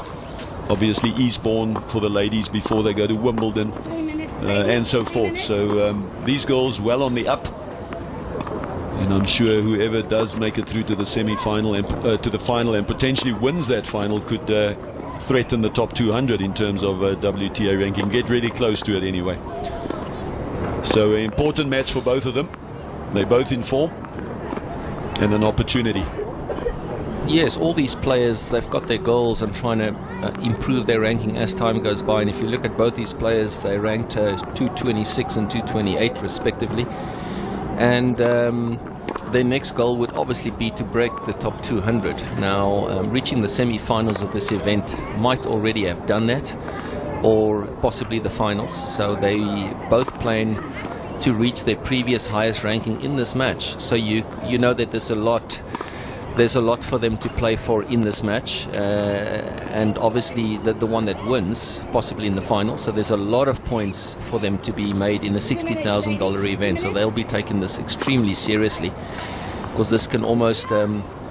obviously Eastbourne for the ladies before they go to Wimbledon, and so forth. So these girls well on the up, and I'm sure whoever does make it through to the semi-final and to the final and potentially wins that final could threaten the top 200 in terms of WTA ranking. Get really close to it anyway. So an important match for both of them. They're both in form and an opportunity. Yes, all these players, they've got their goals and trying to improve their ranking as time goes by. And if you look at both these players, they ranked 226 and 228 respectively. And their next goal would obviously be to break the top 200. Now, reaching the semi-finals of this event might already have done that, or possibly the finals. So they both playing to reach their previous highest ranking in this match. So you know that there's a lot for them to play for in this match, and obviously the one that wins possibly in the final. So there's a lot of points for them to be made in a $60,000 event. So they'll be taking this extremely seriously, because this can almost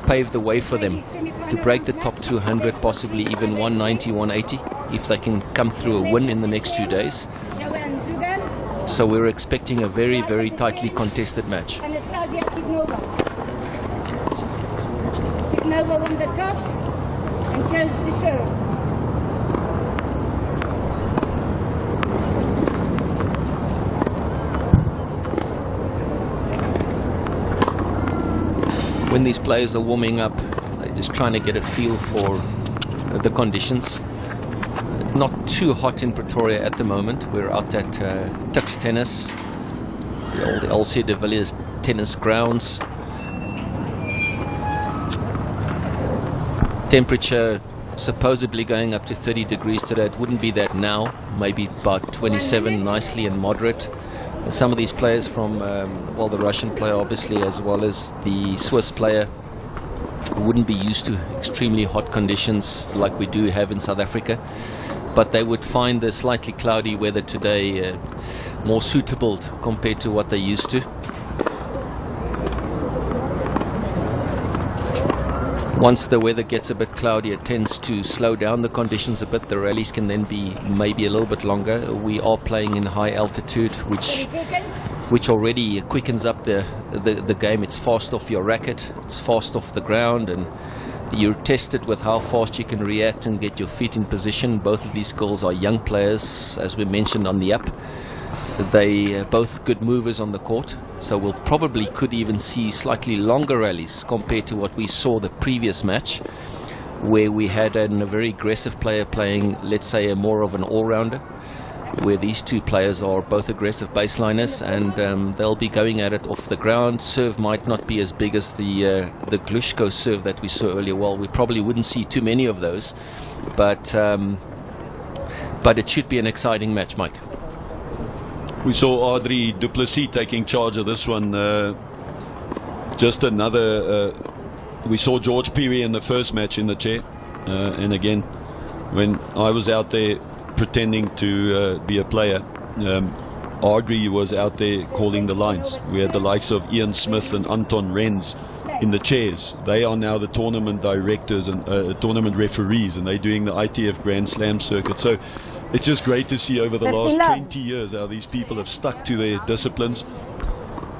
pave the way for them to break the top 200, possibly even 190, 180 if they can come through a win in the next 2 days. So we're expecting a very, very tightly contested match. Tikhonova won the toss and chose to serve. when these players are warming up, they're just trying to get a feel for the conditions. Not too hot in Pretoria at the moment. We're out at Tux Tennis, the old Elsie de Villiers tennis grounds. Temperature supposedly going up to 30 degrees today. It wouldn't be that now, maybe about 27, nicely and moderate. Some of these players from, well, the Russian player obviously, as well as the Swiss player, wouldn't be used to extremely hot conditions like we do have in South Africa, but they would find the slightly cloudy weather today more suitable compared to what they're used to. Once the weather gets a bit cloudy, it tends to slow down the conditions a bit. The rallies can then be maybe a little bit longer. We are playing in high altitude, which already quickens up the game. It's fast off your racket, it's fast off the ground, and you're tested with how fast you can react and get your feet in position. Both of these girls are young players, as we mentioned on the up. They are both good movers on the court, so we'll probably could even see slightly longer rallies compared to what we saw the previous match, where we had a very aggressive player playing, let's say, a more of an all-rounder, where these two players are both aggressive baseliners, and they'll be going at it off the ground. Serve might not be as big as the Glushko serve that we saw earlier. Well, we probably wouldn't see too many of those, but it should be an exciting match, Mike. We saw Audrey Duplessis taking charge of this one. Just another. We saw George Peary in the first match in the chair, and again, when I was out there pretending to be a player, Audrey was out there calling the lines. We had the likes of Ian Smith and Anton Renz in the chairs. They are now the tournament directors and tournament referees, and they're doing the ITF Grand Slam circuit. So it's just great to see over the last 20 years how these people have stuck to their disciplines.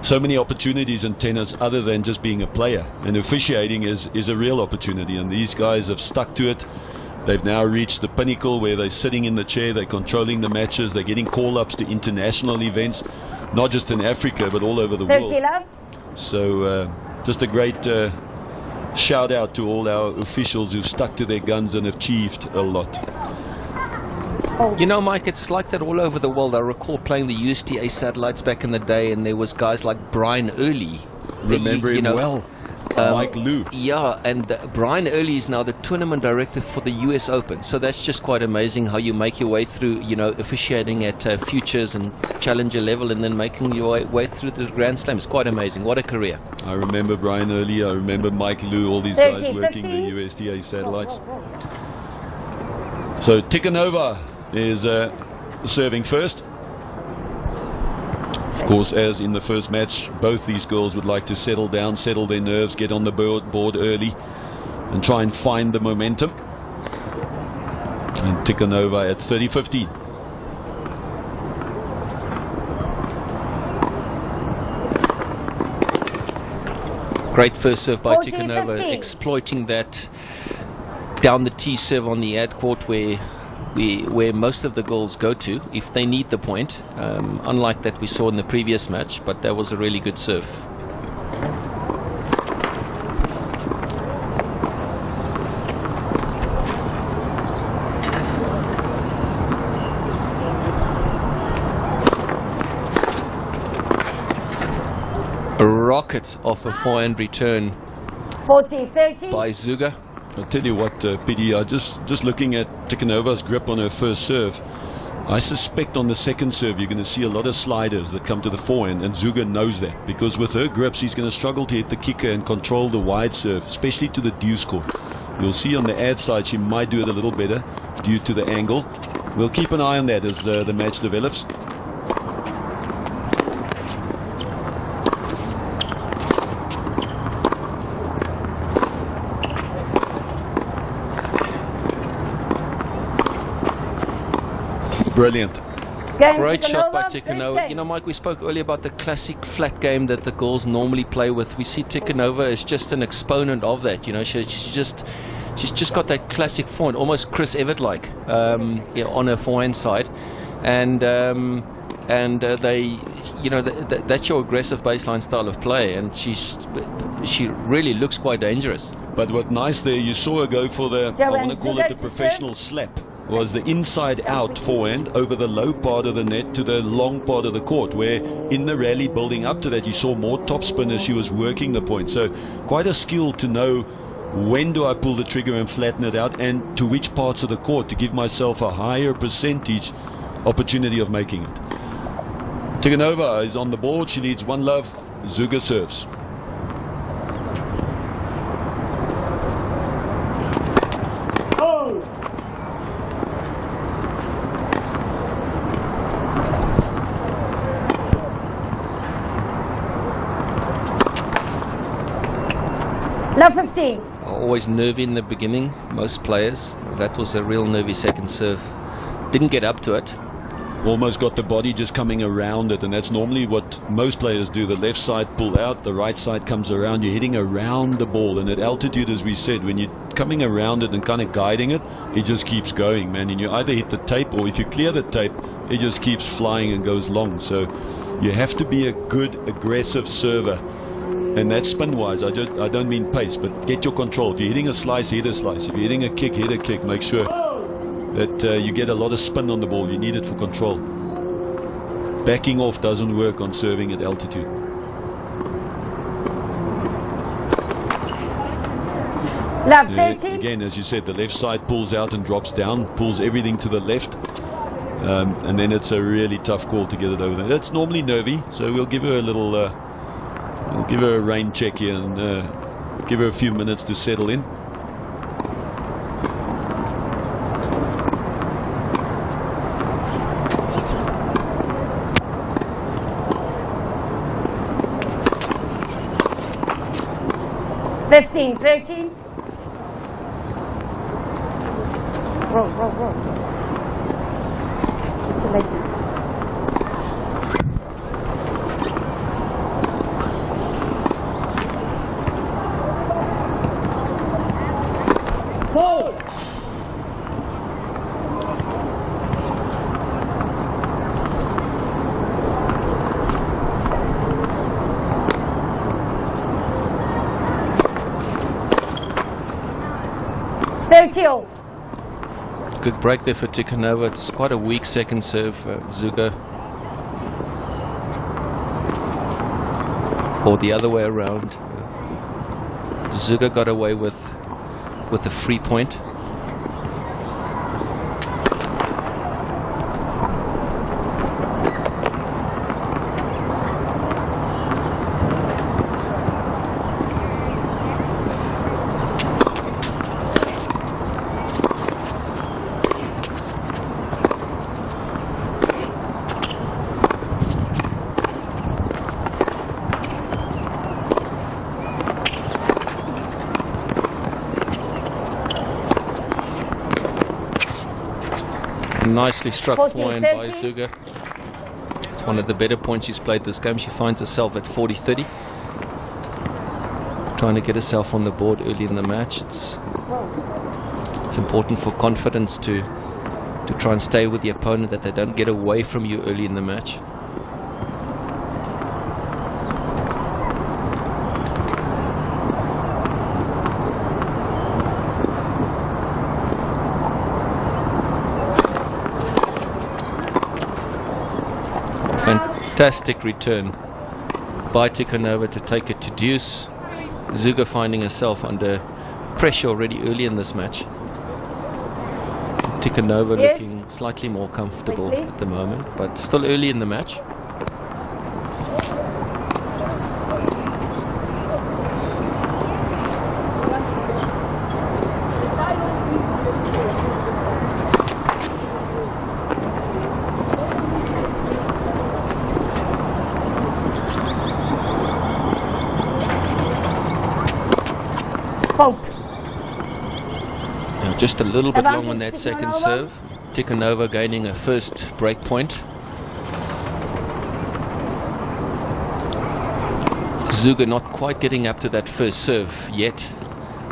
So many opportunities in tennis other than just being a player, and officiating is a real opportunity, and these guys have stuck to it. They've now reached the pinnacle where they're sitting in the chair, they're controlling the matches, they're getting call-ups to international events, not just in Africa but all over the world. So just a great shout out to all our officials who've stuck to their guns and achieved a lot. You know, Mike, it's like that all over the world. I recall playing the USTA satellites back in the day, and there was guys like Brian Early. Remember him well. Mike Lou. Yeah, and Brian Early is now the tournament director for the US Open. So that's just quite amazing how you make your way through, you know, officiating at futures and challenger level, and then making your way through the Grand Slam. It's quite amazing. What a career. I remember Brian Early, I remember Mike Lou, all these guys working the USTA satellites. So Tikhanova is serving first. Of course, as in the first match, both these girls would like to settle down, settle their nerves, get on the board early and try and find the momentum. And Tikhanova at 30-15. Great first serve by Tikhanova, exploiting that down the tee serve on the ad court where most of the goals go to if they need the point, unlike that we saw in the previous match, but that was a really good serve. A rocket off a forehand return 40-30 by Zuga. I'll tell you what, PD, just looking at Tikhanova's grip on her first serve, I suspect on the second serve you're going to see a lot of sliders that come to the forehand, and Zuga knows that, because with her grip she's going to struggle to hit the kicker and control the wide serve, especially to the deuce court. You'll see on the ad side she might do it a little better due to the angle. We'll keep an eye on that as the match develops. Brilliant. Great shot by Tikhanova. You know, Mike, we spoke earlier about the classic flat game that the girls normally play with. We see Tikhanova as just an exponent of that. You know, she's just got that classic forehand, almost Chris Evert-like, on her forehand side. And and that's your aggressive baseline style of play, and she really looks quite dangerous. But what nice there, you saw her go for the, I want to call it the Zugger, professional slap, was the inside out forehand over the low part of the net to the long part of the court, where in the rally building up to that you saw more topspin as she was working the point. So quite a skill to know when do I pull the trigger and flatten it out, and to which parts of the court to give myself a higher percentage opportunity of making it. Tikhonova is on the board. She leads 1-love. Zugger serves. Love 15. Always nervy in the beginning, most players. That was a real nervy second serve. Didn't get up to it. Almost got the body just coming around it, and that's normally what most players do. The left side pull out, the right side comes around. You're hitting around the ball, and at altitude, as we said, when you're coming around it and kind of guiding it, it just keeps going, man. And you either hit the tape, or if you clear the tape, it just keeps flying and goes long. So you have to be a good aggressive server, and that's spin wise. I don't mean pace, but get your control. If you're hitting a slice, hit a slice. If you're hitting a kick, hit a kick. Make sure that you get a lot of spin on the ball. You need it for control. Backing off doesn't work on serving at altitude. Love 13. Again, as you said, the left side pulls out and drops down, pulls everything to the left, and then it's a really tough call to get it over there. That's normally nervy, so we'll give her a little, we'll give her a rain check here and give her a few minutes to settle in. Fifteen, 13. Roll. It's a late. Hold. Good break there for Tikhonova. It's quite a weak second serve, Zugger. Or the other way around. Zugger got away with a free point. Nicely struck 14, point by 13. Zugger. It's one of the better points she's played this game. She finds herself at 40-30. Trying to get herself on the board early in the match. It's important for confidence to try and stay with the opponent, that they don't get away from you early in the match. Fantastic return by Tikhonova to take it to deuce. Zugger finding herself under pressure already early in this match. Tikhonova Yes. looking slightly more comfortable Wait, please. at the moment, but still early in the match. Just a little bit long on that second serve. Tikhonova gaining a first break point. Zugger not quite getting up to that first serve yet.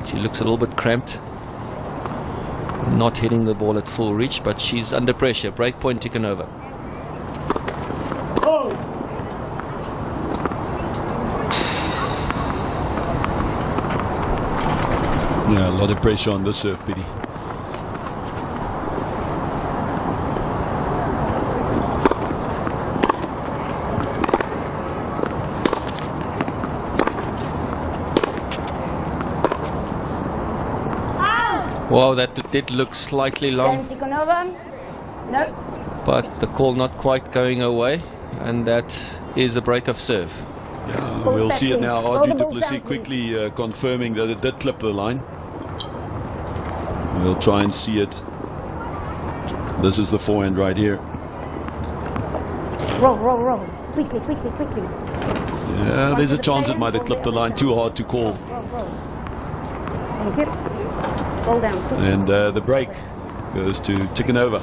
She looks a little bit cramped. Not hitting the ball at full reach, but she's under pressure. Break point Tikhonova. Yeah, a lot of pressure on this serve, Pity. Wow, that did look slightly long, No. but the call not quite going away, and that is a break of serve. Yeah, Balls we'll back, see it please. now. Roll Audrey the du balls Plessis down, please. quickly confirming that it did clip the line. We'll try and see it. This is the forehand right here. Roll. Quickly. Yeah, there's a the chance it plane, might have roll clipped the the line. other Too hard to call. Roll. Thank you. Roll down. Quickly. And the break goes to Tikhonova.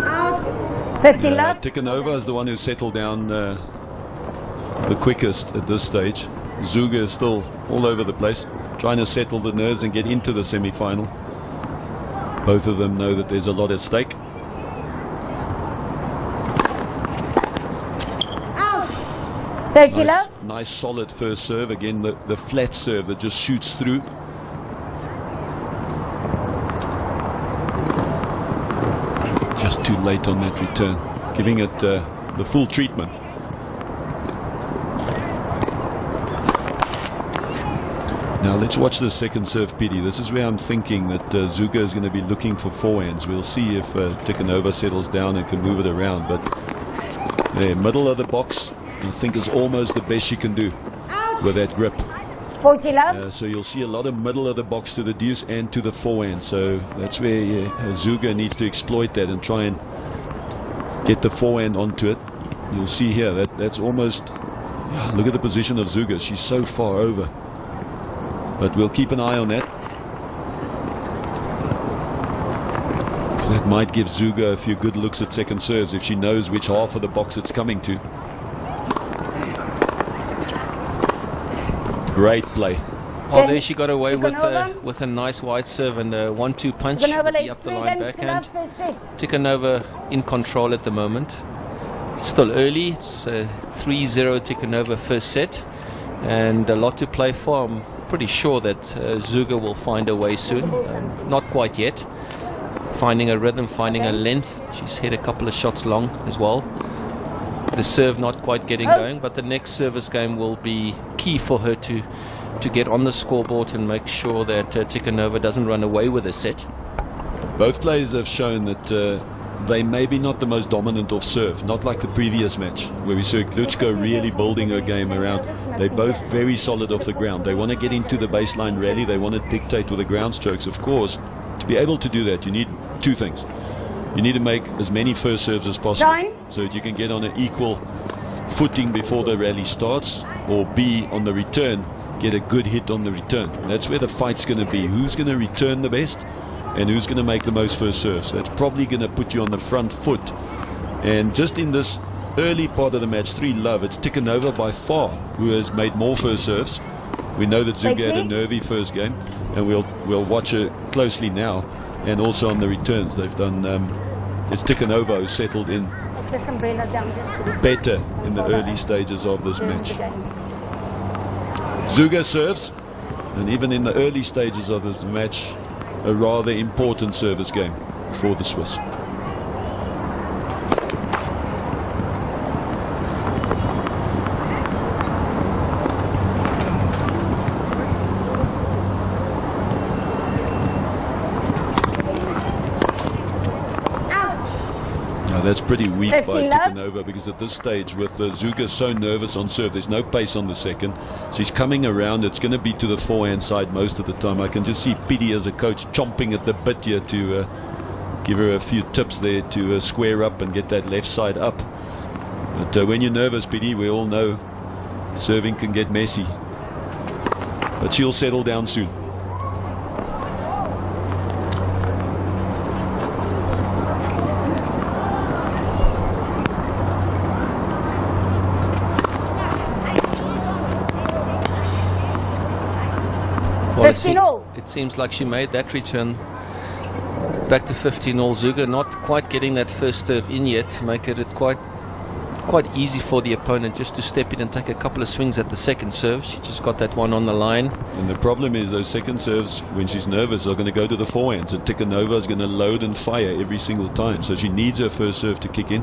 Out. 50 left. Tikhonova is the one who settled down the quickest at this stage. Zuga is still all over the place, trying to settle the nerves and get into the semi-final. Both of them know that there's a lot at stake. Out. 30 left. Nice solid first serve. Again, the flat serve that just shoots through. Just too late on that return, giving it the full treatment. Now let's watch the second serve, Pity. This is where I'm thinking that Zuga is going to be looking for forehands. We'll see if Tikhonova settles down and can move it around. But there, middle of the box, I think is almost the best she can do with that grip. 40 left. So you'll see a lot of middle of the box to the deuce and to the forehand. So that's where Zuga needs to exploit that and try and get the forehand onto it. You'll see here that's almost, look at the position of Zuga. She's so far over. But we'll keep an eye on that. That might give Zuga a few good looks at second serves if she knows which half of the box it's coming to. Great play. Oh, there she got away Tikhonova. with a nice wide serve and a 1-2 punch with Tikhonova the lays up the 3 line games to backhand. love for 6. Tikhonova in control at the moment. It's still early. It's 3-0 Tikhonova first set, and a lot to play for. I'm pretty sure that Zuga will find a way soon. Not quite yet. Finding a rhythm, finding a length. She's hit a couple of shots long as well. The serve not quite getting going, but the next service game will be key for her to get on the scoreboard and make sure that Tikhonova doesn't run away with a set. Both players have shown that they may be not the most dominant off serve, not like the previous match where we saw Glutschko really building her game around. They're both very solid off the ground. They want to get into the baseline rally. They want to dictate with the ground strokes. Of course, to be able to do that, you need two things. You need to make as many first serves as possible so that you can get on an equal footing before the rally starts, or B, on the return, get a good hit on the return. And that's where the fight's going to be. Who's going to return the best and who's going to make the most first serves? That's probably going to put you on the front foot. And just in this early part of the match, 3-love, it's Tikhonova by far who has made more first serves. We know that Zuga had a nervy first game, and we'll watch her closely now. And also on the returns, they've done. It's Tikhonova who settled in better in the early stages of this match. Zuga serves, and even in the early stages of this match, a rather important service game for the Swiss. That's pretty weak by Tikhonova, because at this stage with Zuga so nervous on serve, there's no pace on the second. She's coming around. It's going to be to the forehand side most of the time. I can just see Pidi as a coach chomping at the bit here to give her a few tips there to square up and get that left side up. But when you're nervous, Pidi, we all know serving can get messy. But she'll settle down soon. Well, it seems like she made that return Back to 15-all. Zuger not quite getting that first serve in yet, making it quite easy for the opponent just to step in and take a couple of swings at the second serve. She just got that one on the line. And the problem is those second serves, when she's nervous, are going to go to the forehands, and Tikhonova is going to load and fire every single time. So she needs her first serve to kick in.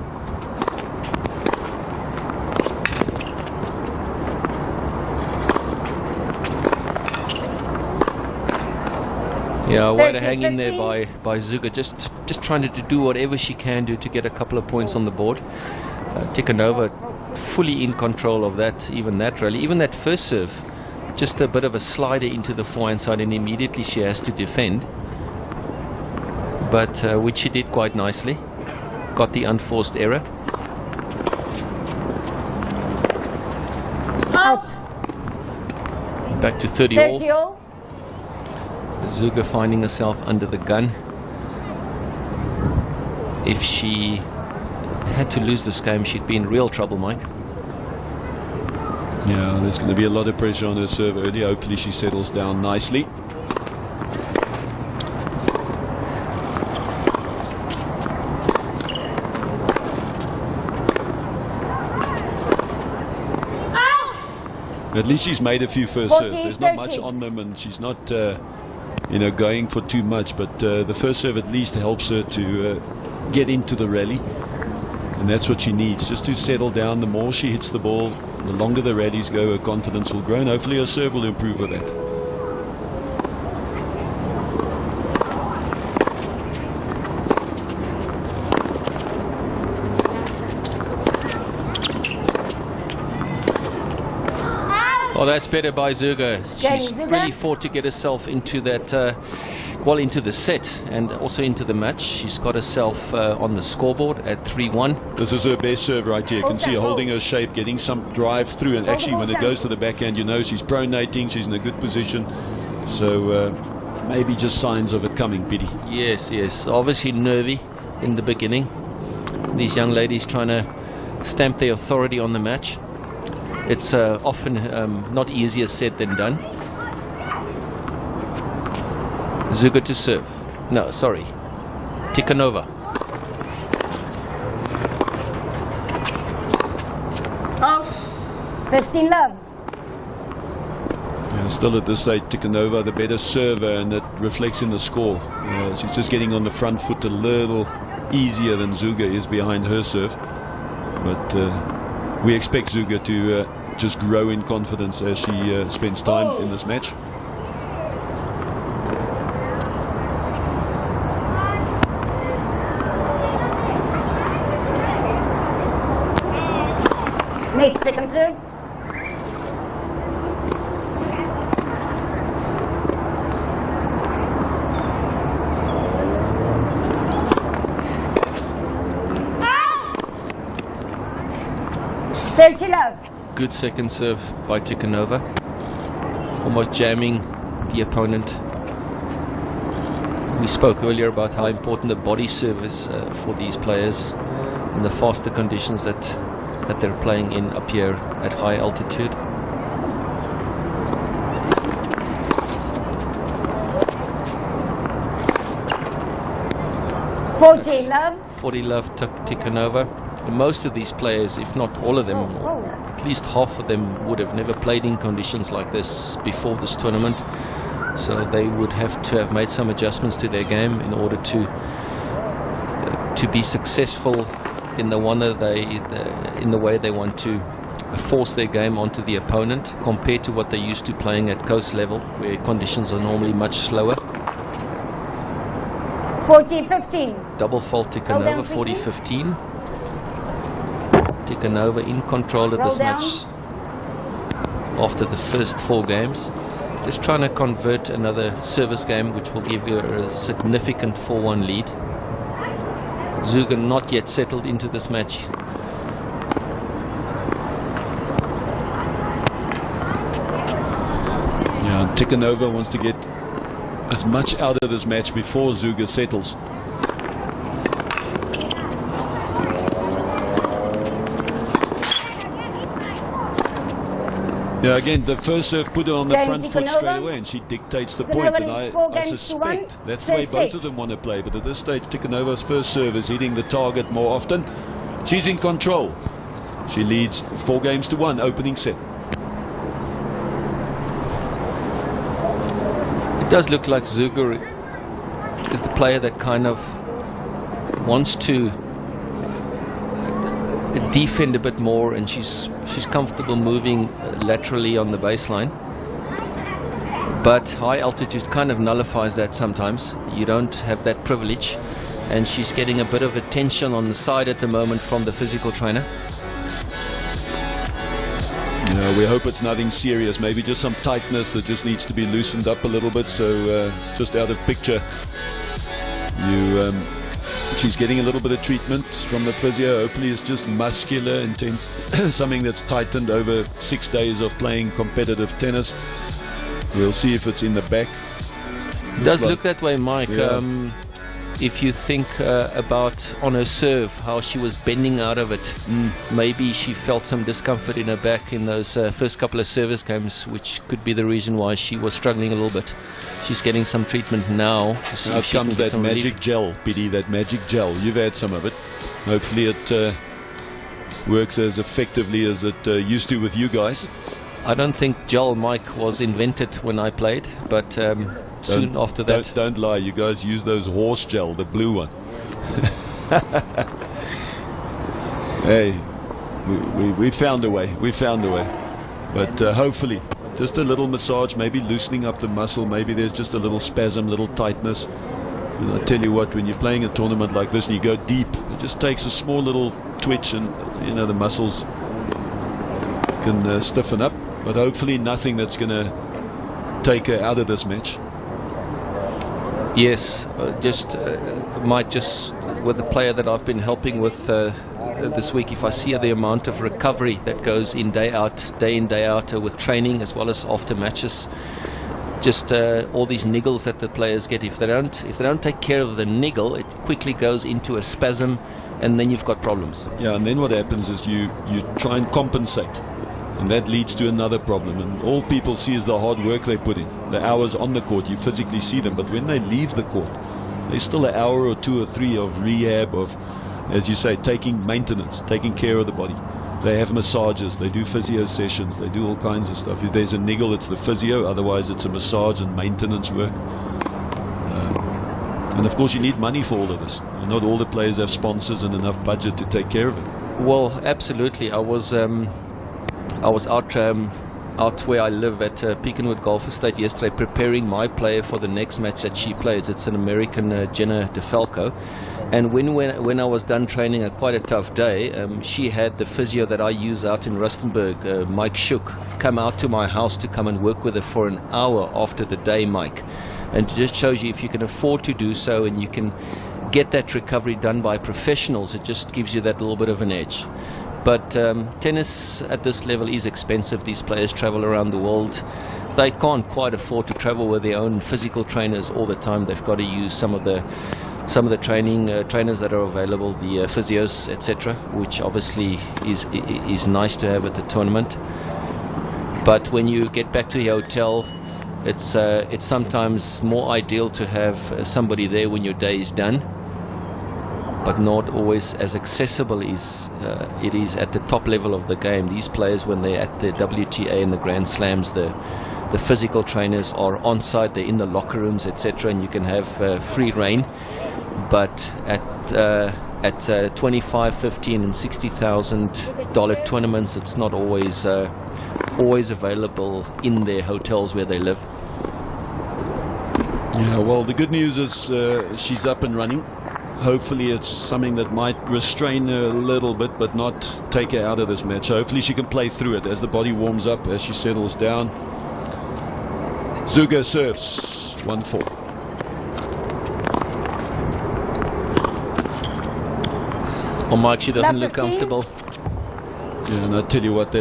Yeah, way to hang in there by Zuger, just trying to do whatever she can do to get a couple of points on the board. Tikhonova fully in control of that, even that rally, even that first serve, just a bit of a slider into the forehand side, and immediately she has to defend. But which she did quite nicely. Got the unforced error. Out. Back to 30-all. 30-all. Zuger finding herself under the gun. If she had to lose this game, she'd be in real trouble, Mike. Yeah, there's going to be a lot of pressure on her serve early. Hopefully she settles down nicely. At least she's made a few first serves. There's not much on them, and she's not going for too much, but the first serve at least helps her to get into the rally, and that's what she needs, just to settle down. The more she hits the ball, the longer the rallies go, her confidence will grow, and hopefully her serve will improve with that. Oh, that's better by Zuger. She's really fought to get herself into that, into the set and also into the match. She's got herself on the scoreboard at 3-1. This is her best serve right here. You can see her holding her shape, getting some drive through, and actually when it goes to the backhand, she's pronating, she's in a good position. So maybe just signs of it coming, Pity. Yes, yes. Obviously nervy in the beginning. These young ladies trying to stamp their authority on the match. It's often not easier said than done. Zuger to serve. No, sorry. Tikhonova. Oh, 15 love. Yeah, still at this stage, Tikhonova the better server, and it reflects in the score. She's just getting on the front foot a little easier than Zuger is behind her serve. But we expect Zuger to just grow in confidence as she spends time in this match. Late second serve. Good second serve by Tikhonova, almost jamming the opponent. We spoke earlier about how important the body serve is for these players in the faster conditions that they're playing in up here at high altitude. That's 40 love. 40 love Tikhonova. Most of these players, if not all of them, or at least half of them, would have never played in conditions like this before this tournament. So they would have to have made some adjustments to their game in order to be successful in the way they want to force their game onto the opponent, compared to what they're used to playing at coast level, where conditions are normally much slower. 40-15. Double fault Tikhonova, 40-15. Tikhonova in control of this match after the first 4 games. Just trying to convert another service game, which will give you a significant 4-1 lead. Zuger not yet settled into this match. Yeah, Tikhonova wants to get as much out of this match before Zuger settles. Yeah, again, the first serve put her on the Then front foot Tikhonova. straight away, and she dictates the Tikhonova point. And leads 4 I games to suspect 1. that's the way Serve both set. of them want to play. But at this stage, Tikhonova's first serve is hitting the target more often. She's in control. She leads 4 games to 1, opening set. It does look like Zuger is the player that kind of wants to defend a bit more, and she's comfortable moving laterally on the baseline. But high altitude kind of nullifies that sometimes. You don't have that privilege, and she's getting a bit of attention on the side at the moment from the physical trainer. Yeah, we hope it's nothing serious, maybe just some tightness that just needs to be loosened up a little bit. So just out of picture, she's getting a little bit of treatment from the physio. Hopefully it's just muscular, intense, something that's tightened over 6 days of playing competitive tennis. We'll see if it's in the back. It does look that way, Mike. Yeah. If you think about on her serve, how she was bending out of it, maybe she felt some discomfort in her back in those first couple of service games, which could be the reason why she was struggling a little bit. She's getting some treatment now. To see Now if she can comes get that some magic relief. gel, Biddy, that magic gel. You've had some of it. Hopefully it works as effectively as it used to with you guys. I don't think gel, Mike, was invented when I played, but soon after that. Don't lie, you guys use those horse gel, the blue one. Hey, we found a way. We found a way. But hopefully, just a little massage, maybe loosening up the muscle. Maybe there's just a little spasm, little tightness. And I tell you what, when you're playing a tournament like this and you go deep, it just takes a small little twitch, and the muscles can stiffen up. But hopefully nothing that's going to take her out of this match. Yes, might just with the player that I've been helping with this week, if I see the amount of recovery that goes in, day in, day out, with training as well as after matches, just all these niggles that the players get. If they don't take care of the niggle, it quickly goes into a spasm, and then you've got problems. Yeah, and then what happens is you try and compensate, and that leads to another problem. And all people see is the hard work they put in, the hours on the court. You physically see them, but when they leave the court, there's still an hour or 2 or 3 of rehab, of, as you say, taking maintenance, taking care of the body. They have massages, they do physio sessions, they do all kinds of stuff. If there's a niggle, it's the physio, otherwise it's a massage and maintenance work. And of course you need money for all of this. And not all the players have sponsors and enough budget to take care of it. Well, absolutely. I was out where I live at Pekinwood Golf Estate yesterday, preparing my player for the next match that she plays. It's an American, Jenna DeFalco. And when I was done training, quite a tough day, she had the physio that I use out in Rustenburg, Mike Shook, come out to my house to come and work with her for an hour after the day, Mike. And it just shows you, if you can afford to do so and you can get that recovery done by professionals, it just gives you that little bit of an edge. But tennis at this level is expensive. These players travel around the world. They can't quite afford to travel with their own physical trainers all the time. They've got to use some of the trainers that are available, the physios, etc., which obviously is nice to have at the tournament. But when you get back to your hotel, it's sometimes more ideal to have somebody there when your day is done, but not always as accessible as it is at the top level of the game. These players, when they're at the WTA and the Grand Slams, the physical trainers are on site, they're in the locker rooms, etc., and you can have free reign. But at $25,000, $15,000 and $60,000 tournaments, it's not always available in their hotels where they live. Yeah, well, the good news is she's up and running. Hopefully it's something that might restrain her a little bit, but not take her out of this match. Hopefully she can play through it as the body warms up, as she settles down. Zuger serves 1-4. Well, Mike, she doesn't Love look 15. comfortable. Yeah, and I tell you what,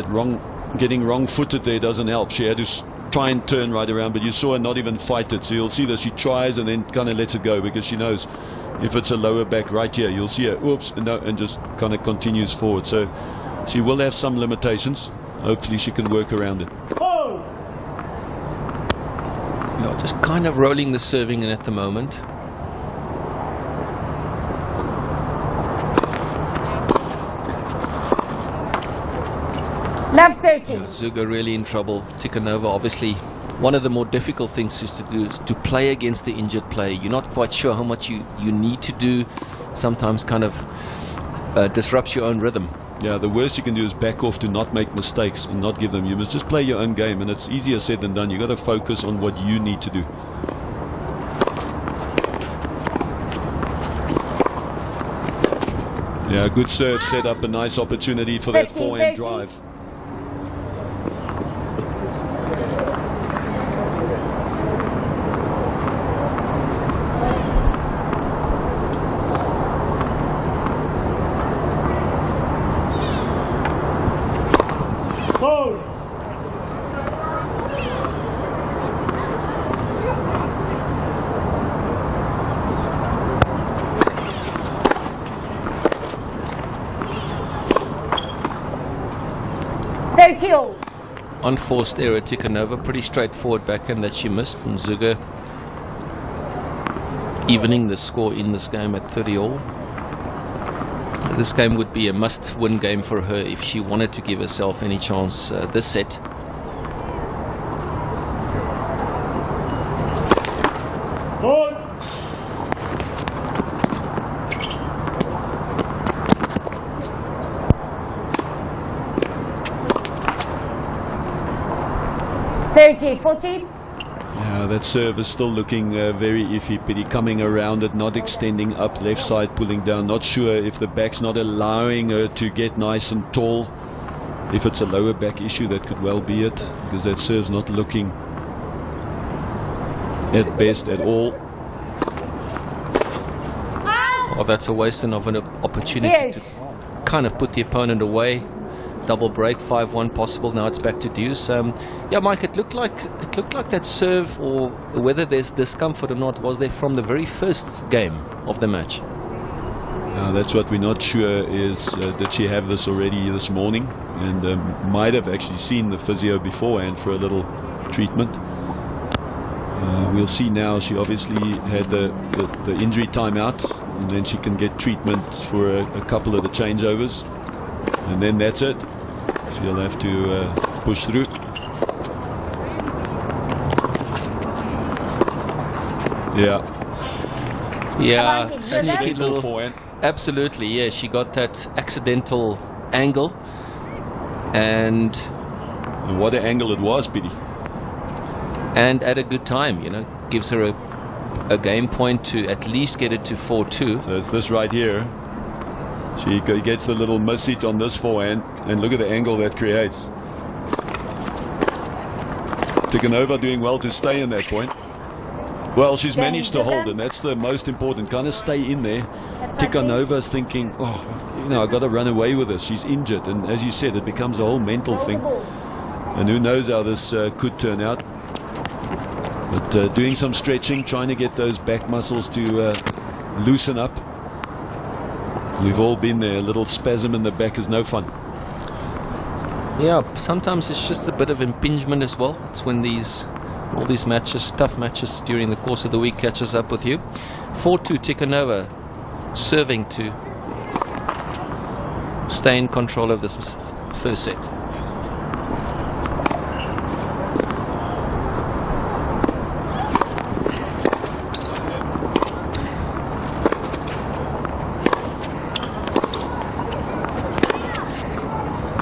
getting wrong-footed there doesn't help. She had to try and turn right around, but you saw her not even fight it. So you'll see that she tries and then kind of lets it go, because she knows if it's a lower back right here, you'll see her, oops, and just kind of continues forward. So she will have some limitations. hopefully she can work around it. Yeah, just kind of rolling the serving in at the moment. Love 30. Zuga really in trouble. Tikhonová, obviously, one of the more difficult things is to do is to play against the injured player. You're not quite sure how much you need to do. Sometimes kind of disrupts your own rhythm. Yeah, the worst you can do is back off to not make mistakes and not give them. You must just play your own game, and it's easier said than done. You got to focus on what you need to do. Yeah, good serve, set up a nice opportunity for that 50, forehand 30. drive. Unforced error, Tikhonová, pretty straightforward backhand that she missed, and Zuga evening the score in this game at 30-all. This game would be a must-win game for her if she wanted to give herself any chance this set. Yeah, that serve is still looking very iffy. Pity coming around it, not extending up, left side pulling down. Not sure if the back's not allowing her to get nice and tall. If it's a lower back issue, that could well be it, because that serve's not looking at best at all. Oh, that's a waste of an opportunity to kind of put the opponent away. Double break, 5-1 possible. Now it's back to deuce. Yeah, Mike, it looked like that serve, or whether there's discomfort or not, was there from the very first game of the match. That's what we're not sure is, did she have this already this morning, and might have actually seen the physio beforehand for a little treatment. We'll see now. She obviously had the injury timeout, and then she can get treatment for a couple of the changeovers, and then that's it. She'll have to push through. Yeah, sneaky little forehand. Absolutely, yeah. She got that accidental angle, and what an angle it was, Pity. And at a good time, you know, gives her a game point to at least get it to 4-2. So it's this right here. She gets the little miss hit on this forehand, and look at the angle that creates. Tikhonová doing well to stay in that point. Well, she's managed to hold, and that's the most important. Kind of stay in there. Tikhonová's thinking, oh, you know, I got to run away with this. She's injured, and as you said, it becomes a whole mental thing. And who knows how this could turn out. But doing some stretching, trying to get those back muscles to loosen up. We've all been there. A little spasm in the back is no fun. Yeah, sometimes it's just a bit of impingement as well. It's when all these matches, tough matches during the course of the week, catches up with you. 4-2 Tikhonová, serving to stay in control of this first set.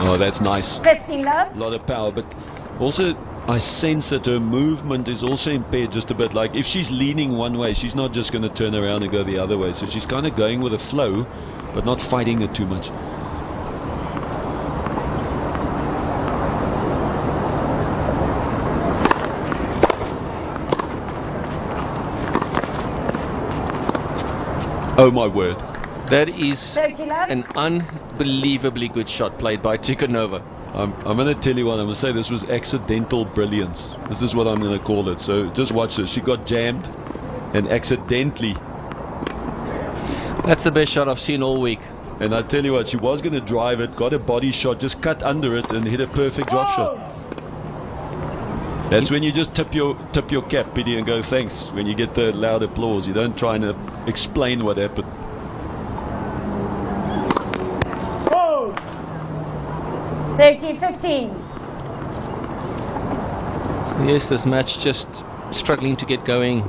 Oh, that's nice. 50 love. A lot of power, but also I sense that her movement is also impaired just a bit. Like if she's leaning one way, she's not just going to turn around and go the other way. So she's kind of going with a flow, but not fighting it too much. Oh my word. That is an unbelievably good shot played by Tikhonová. I'm going to tell you what, I'm going to say this was accidental brilliance. This is what I'm going to call it. So just watch this. She got jammed and accidentally. That's the best shot I've seen all week. And I tell you what, she was going to drive it, got a body shot, just cut under it and hit a perfect drop shot. That's when you just tip your cap, Biddy, and go thanks. When you get the loud applause, you don't try and explain what happened. 30-15. Yes, this match just struggling to get going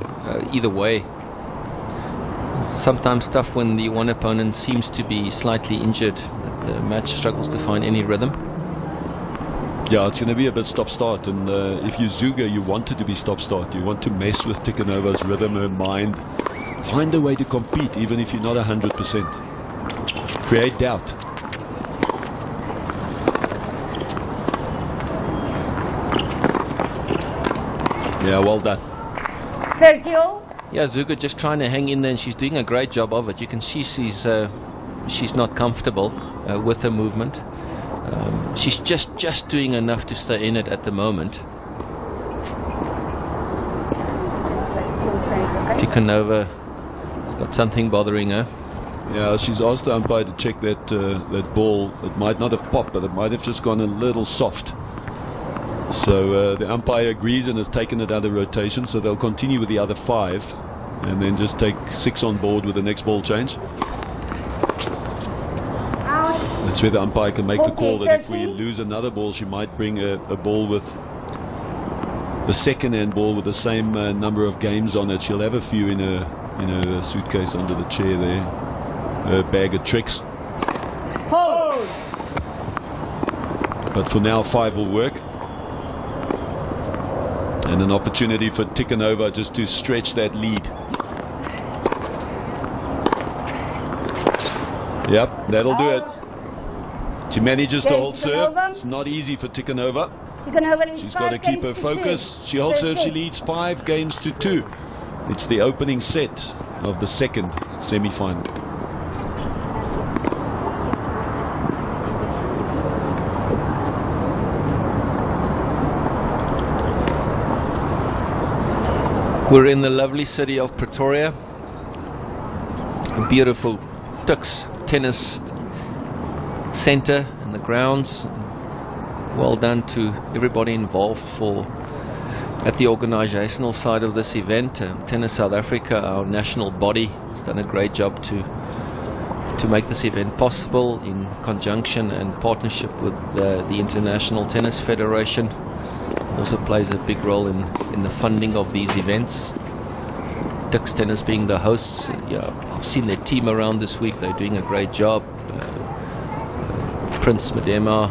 either way. It's sometimes tough when the one opponent seems to be slightly injured, that the match struggles to find any rhythm. Yeah, it's going to be a bit stop-start, and if you're Zuga, you want it to be stop-start. You want to mess with Tikhanova's rhythm, her mind. Find a way to compete, even if you're not 100%. Create doubt. Yeah, well done. 30-all. Yeah, Zuga just trying to hang in there, and she's doing a great job of it. You can see she's not comfortable with her movement. She's just doing enough to stay in it at the moment. Tikhanova has got something bothering her. Yeah, she's asked the umpire to check that ball. It might not have popped, but it might have just gone a little soft. So the umpire agrees and has taken it out of rotation, so they'll continue with the other 5 and then just take 6 on board with the next ball change. That's where the umpire can make the call that if we lose another ball, she might bring a ball with the second-hand ball with the same number of games on it. She'll have a few in her suitcase under the chair there, her bag of tricks. But for now, 5 will work. And an opportunity for Tikhanova just to stretch that lead. Yep, that'll do it. She manages to hold serve. It's not easy for Tikhanova. She's got to keep her focus. She holds serve. She leads 5 games to 2. It's the opening set of the second semi-final. We're in the lovely city of Pretoria. A beautiful Tuks tennis center and the grounds. Well done to everybody involved at the organizational side of this event. Tennis South Africa, our national body, has done a great job to make this event possible in conjunction and partnership with the International Tennis Federation. Also plays a big role in the funding of these events. Tuks Tennis being the hosts. Yeah, I've seen their team around this week. They're doing a great job. Prince Madema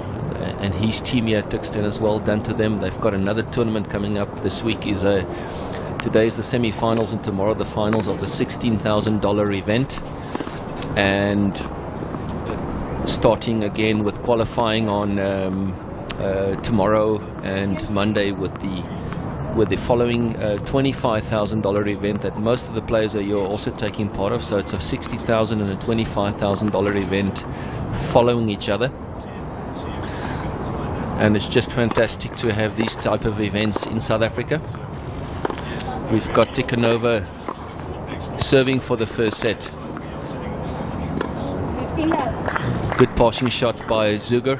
and his team here at Tuks Tennis, well done to them. They've got another tournament coming up this week. Today is the semi-finals and tomorrow the finals of the $16,000 event. And starting again with qualifying on tomorrow and Monday with the following $25,000 event that most of the players are also taking part of. So it's a $60,000 and a $25,000 event following each other, and it's just fantastic to have these type of events in South Africa. We've got Tikhanova serving for the first set. Good passing shot by Zuger.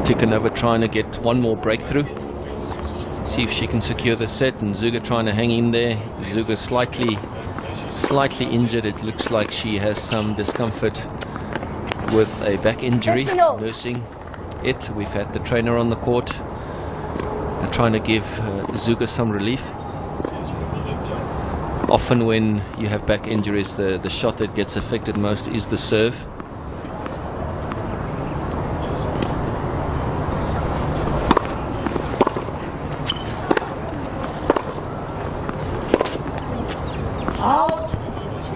Tikhanova trying to get one more breakthrough, see if she can secure the set, and Zuger trying to hang in there. Zuger slightly injured. It looks like she has some discomfort with a back injury, nursing it. We've had the trainer on the court trying to give Zuger some relief. Often when you have back injuries, the shot that gets affected most is the serve. Out.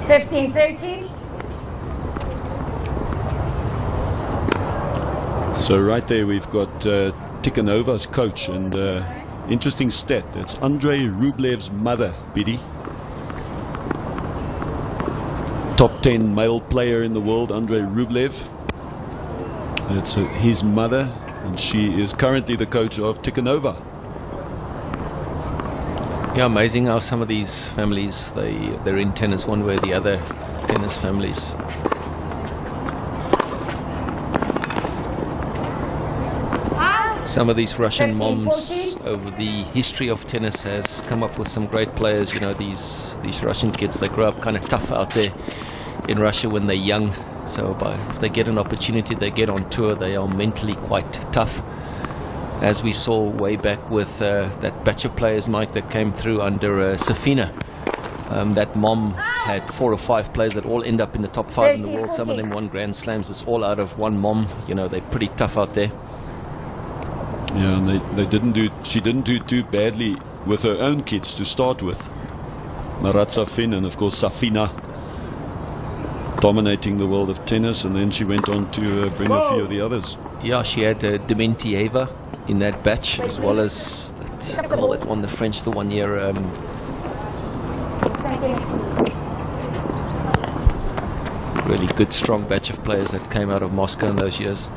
15-13. So right there we've got Tikhanova's coach, and interesting stat, that's Andrei Rublev's mother, Biddy. Top 10 male player in the world, Andrei Rublev. That's his mother, and she is currently the coach of Tikhanova. Yeah, amazing how some of these families, they're in tennis one way or the other, tennis families. Some of these Russian moms over the history of tennis has come up with some great players. You know, these Russian kids, they grow up kind of tough out there in Russia when they're young. So if they get an opportunity, they get on tour, they are mentally quite tough. As we saw way back with that batch of players, Mike, that came through under Safina. That mom had 4 or 5 players that all end up in the top 5 in the world. Some of them won Grand Slams. It's all out of one mom. You know, they're pretty tough out there. Yeah, and she didn't do too badly with her own kids to start with. Marat Safin and of course Safina dominating the world of tennis, and then she went on to bring a few of the others. Yeah, she had Dementieva in that batch, as well as that girl that won the French the one year. Really good, strong batch of players that came out of Moscow in those years.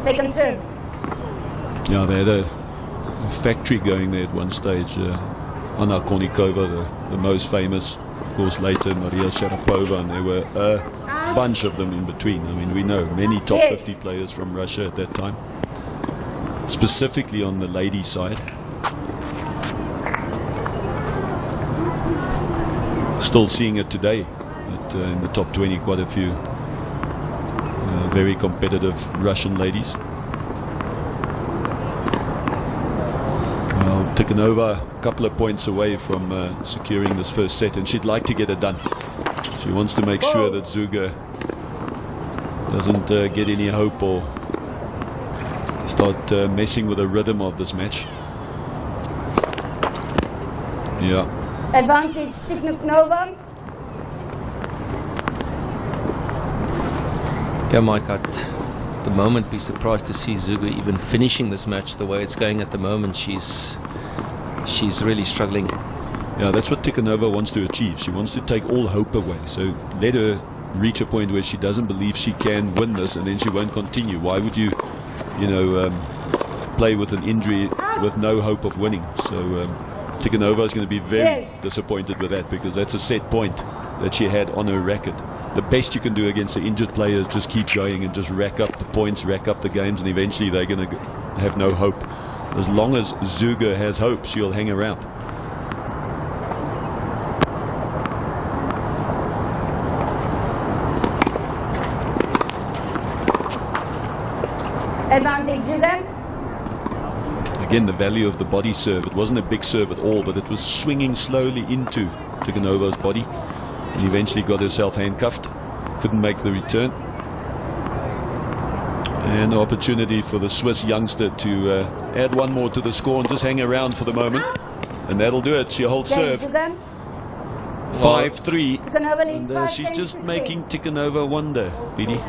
Second serve. Yeah, they had a factory going there at one stage. Anna Kournikova, the most famous, of course, later Maria Sharapova, and there were a bunch of them in between. I mean, we know many top 50 players from Russia at that time, specifically on the ladies' side. Still seeing it today, that in the top 20, quite a few very competitive Russian ladies. Well, Tikhanova a couple of points away from securing this first set, and she'd like to get it done. She wants to make sure that Zuger doesn't get any hope or start messing with the rhythm of this match. Yeah. Advantage Tikhanova. Yeah, Mike, at the moment be surprised to see Zuger even finishing this match the way it's going at the moment. She's really struggling. Yeah, that's what Tikhanova wants to achieve. She wants to take all hope away. So let her reach a point where she doesn't believe she can win this, and then she won't continue. Why would you play with an injury with no hope of winning? So Tikhanova is going to be very disappointed with that, because that's a set point that she had on her racket. The best you can do against an injured player is just keep going and just rack up the points, rack up the games, and eventually they're going to have no hope. As long as Zuger has hope, she'll hang around. Advantage Zuger. Again, the value of the body serve. It wasn't a big serve at all, but it was swinging slowly into Tikhanova's body, and eventually got herself handcuffed. Couldn't make the return. And an opportunity for the Swiss youngster to add one more to the score and just hang around for the moment. And that'll do it. She holds serve. 5-3. And she's just making Tikhanova wonder, Vidi.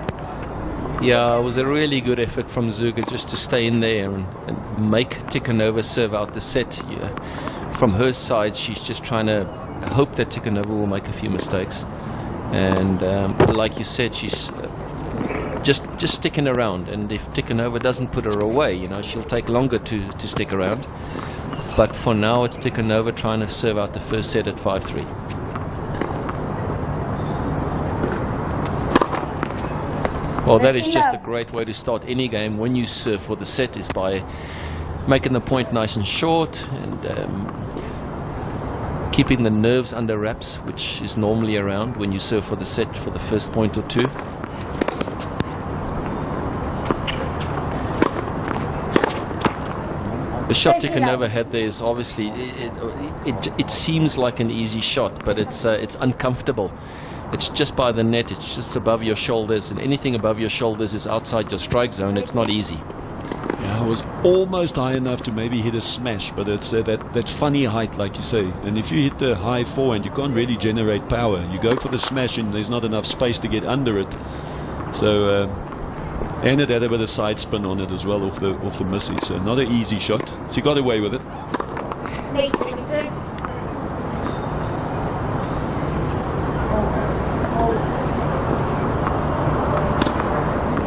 Yeah, it was a really good effort from Zuger just to stay in there and make Tikhanova serve out the set. Yeah. From her side, she's just trying to hope that Tikhanova will make a few mistakes. And like you said, she's just sticking around. And if Tikhanova doesn't put her away, you know, she'll take longer to stick around. But for now, it's Tikhanova trying to serve out the first set at 5-3. Well, that is just a great way to start any game when you serve for the set, is by making the point nice and short and keeping the nerves under wraps, which is normally around when you serve for the set for the first point or two. The shot Tikhanova had there is obviously, it seems like an easy shot, but it's uncomfortable. It's just by the net, it's just above your shoulders, and anything above your shoulders is outside your strike zone. It's not easy. Yeah, it was almost high enough to maybe hit a smash, but it's that funny height, like you say. And if you hit the high forehand, you can't really generate power. You go for the smash and there's not enough space to get under it. So, and it had a bit of side spin on it as well off the missy. So not an easy shot. She got away with it.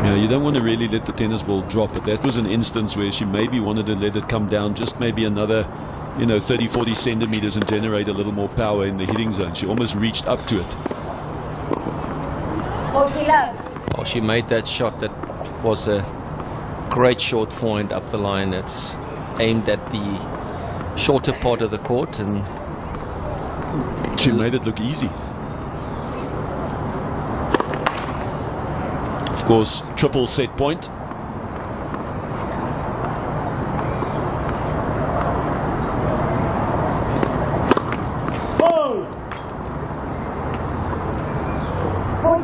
Yeah, you don't want to really let the tennis ball drop, but that was an instance where she maybe wanted to let it come down just maybe another, 30-40 centimeters and generate a little more power in the hitting zone. She almost reached up to it. 40 love. Oh, she made that shot. That was a great short forehand up the line. It's aimed at the shorter part of the court, and she made it look easy. Of course, triple set point.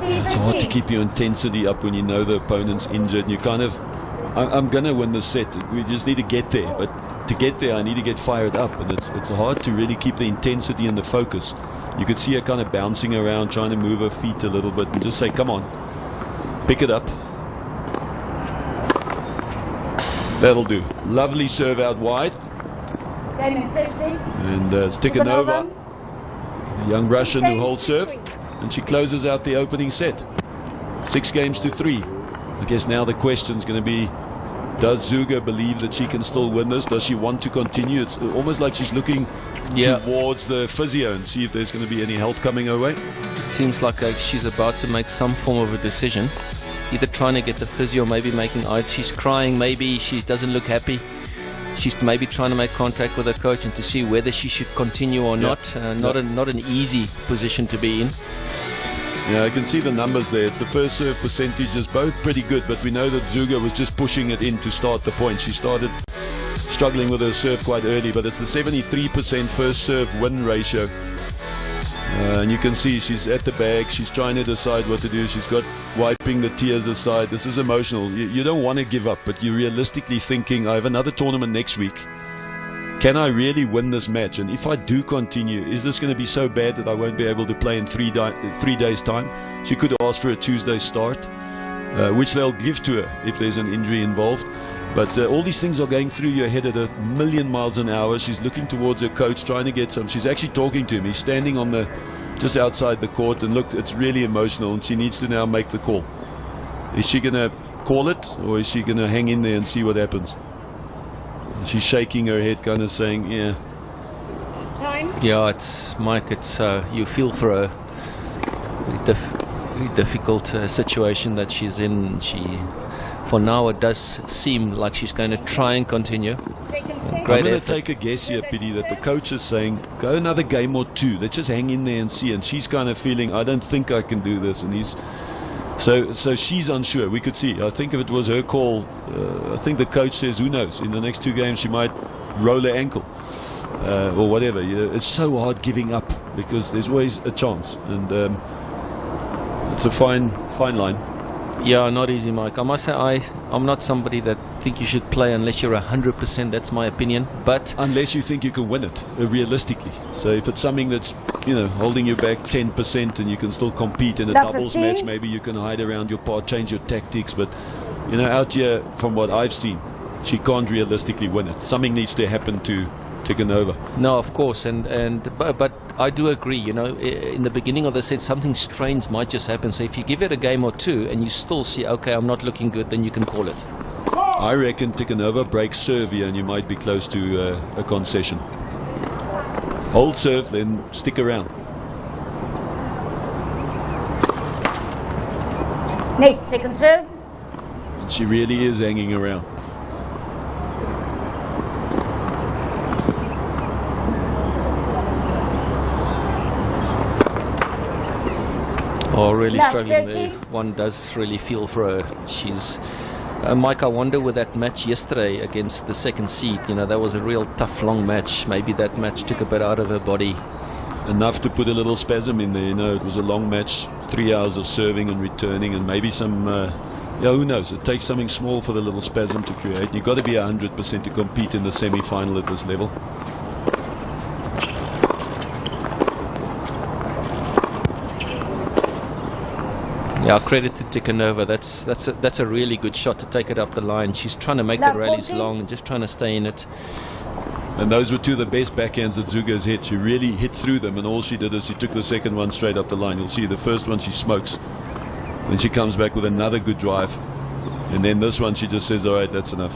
It's hard to keep your intensity up when you know the opponent's injured. You kind of, I'm going to win the set. We just need to get there. But to get there, I need to get fired up. And it's hard to really keep the intensity and the focus. You could see her kind of bouncing around, trying to move her feet a little bit and just say, come on, pick it up. That'll do. Lovely serve out wide. And it's Tikhonova, a young Russian who holds serve. And she closes out the opening set. 6-3. I guess now the question's going to be, does Zuger believe that she can still win this? Does she want to continue? It's almost like she's looking towards the physio and see if there's going to be any help coming her way. seems like she's about to make some form of a decision. Either trying to get the physio, maybe making eyes. She's crying, maybe she doesn't look happy. She's maybe trying to make contact with her coach and to see whether she should continue or not. Not an easy position to be in. Yeah, I can see the numbers there. It's the first serve percentages, both pretty good, but we know that Zuger was just pushing it in to start the point. She started struggling with her serve quite early, but it's the 73% first serve win ratio. And you can see she's at the bag. She's trying to decide what to do. She's got wiping the tears aside. This is emotional. You don't want to give up, but you're realistically thinking, I have another tournament next week. Can I really win this match? And if I do continue, is this going to be so bad that I won't be able to play in 3 days' time? She could ask for a Tuesday start, which they'll give to her if there's an injury involved. But all these things are going through your head at 1,000,000 miles an hour. She's looking towards her coach, trying to get some. She's actually talking to him. He's standing on just outside the court, and look, it's really emotional, and she needs to now make the call. Is she going to call it, or is she going to hang in there and see what happens? She's shaking her head, kind of saying, yeah. Yeah, it's Mike. It's you feel for a really difficult situation that she's in. For now, it does seem like she's going to try and continue. I'm going to take a guess here, Pity, that the coach is saying, go another game or 2. Let's just hang in there and see. And she's kind of feeling, I don't think I can do this. And he's so she's unsure. We could see. I think if it was her call, I think the coach says, who knows? In the next 2 games, she might roll her ankle or whatever. It's so hard giving up because there's always a chance. And it's a fine line. Yeah, not easy, Mike. I must say, I'm not somebody that think you should play unless you're 100%. That's my opinion. But unless you think you can win it realistically. So if it's something that's holding you back 10% and you can still compete in a doubles match, maybe you can hide around your part, change your tactics. But out here, from what I've seen, she can't realistically win it. Something needs to happen to Tikhonova. No, of course, but I do agree. In the beginning of the set, something strange might just happen. So if you give it a game or 2 and you still see, okay, I'm not looking good, then you can call it. I reckon Tikhonova breaks serve here, and you might be close to a concession. Hold serve, then stick around. Nate, second serve. And she really is hanging around. Oh, really struggling there. One does really feel for her. She's Mike, I wonder with that match yesterday against the second seed, that was a real tough, long match. Maybe that match took a bit out of her body. Enough to put a little spasm in there. It was a long match, 3 hours of serving and returning, and maybe some, who knows? It takes something small for the little spasm to create. You've got to be 100% to compete in the semi-final at this level. Yeah, credit to Tikhonova. That's a really good shot to take it up the line. She's trying to make the rallies long and just trying to stay in it. And those were 2 of the best backhands that Zuger's hit. She really hit through them, and all she did is she took the second one straight up the line. You'll see the first one she smokes. Then she comes back with another good drive. And then this one, she just says, all right, that's enough.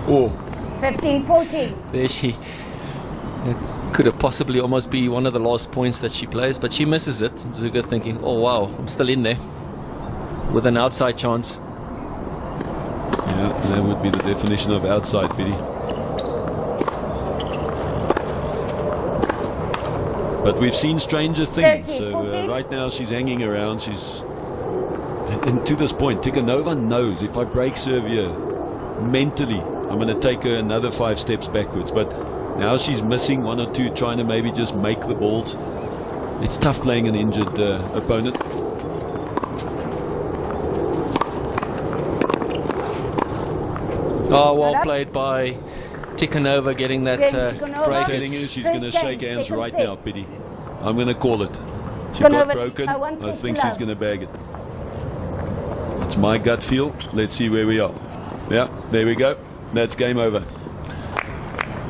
Oh, 15-14. There she could have possibly almost be one of the last points that she plays, but she misses it. Zuga thinking, oh wow, I'm still in there with an outside chance. yeah, that would be the definition of outside, Biddy. But we've seen stranger things. 13, So 14. right now she's hanging around. And to this point, Tikhanova knows if I break serve here, mentally, I'm going to take her another 5 steps backwards. But now she's missing 1 or 2, trying to maybe just make the balls. It's tough playing an injured opponent. Oh, well played by Tikhanova, getting that Tikhanova. break. Telling you she's going to First shake game, hands second right set. now, Biddy. I'm going to call it. She Tikhanova, got broken. 1-6 I think to she's love. going to bag it. It's my gut feel. Let's see where we are. Yeah, there we go. That's game over.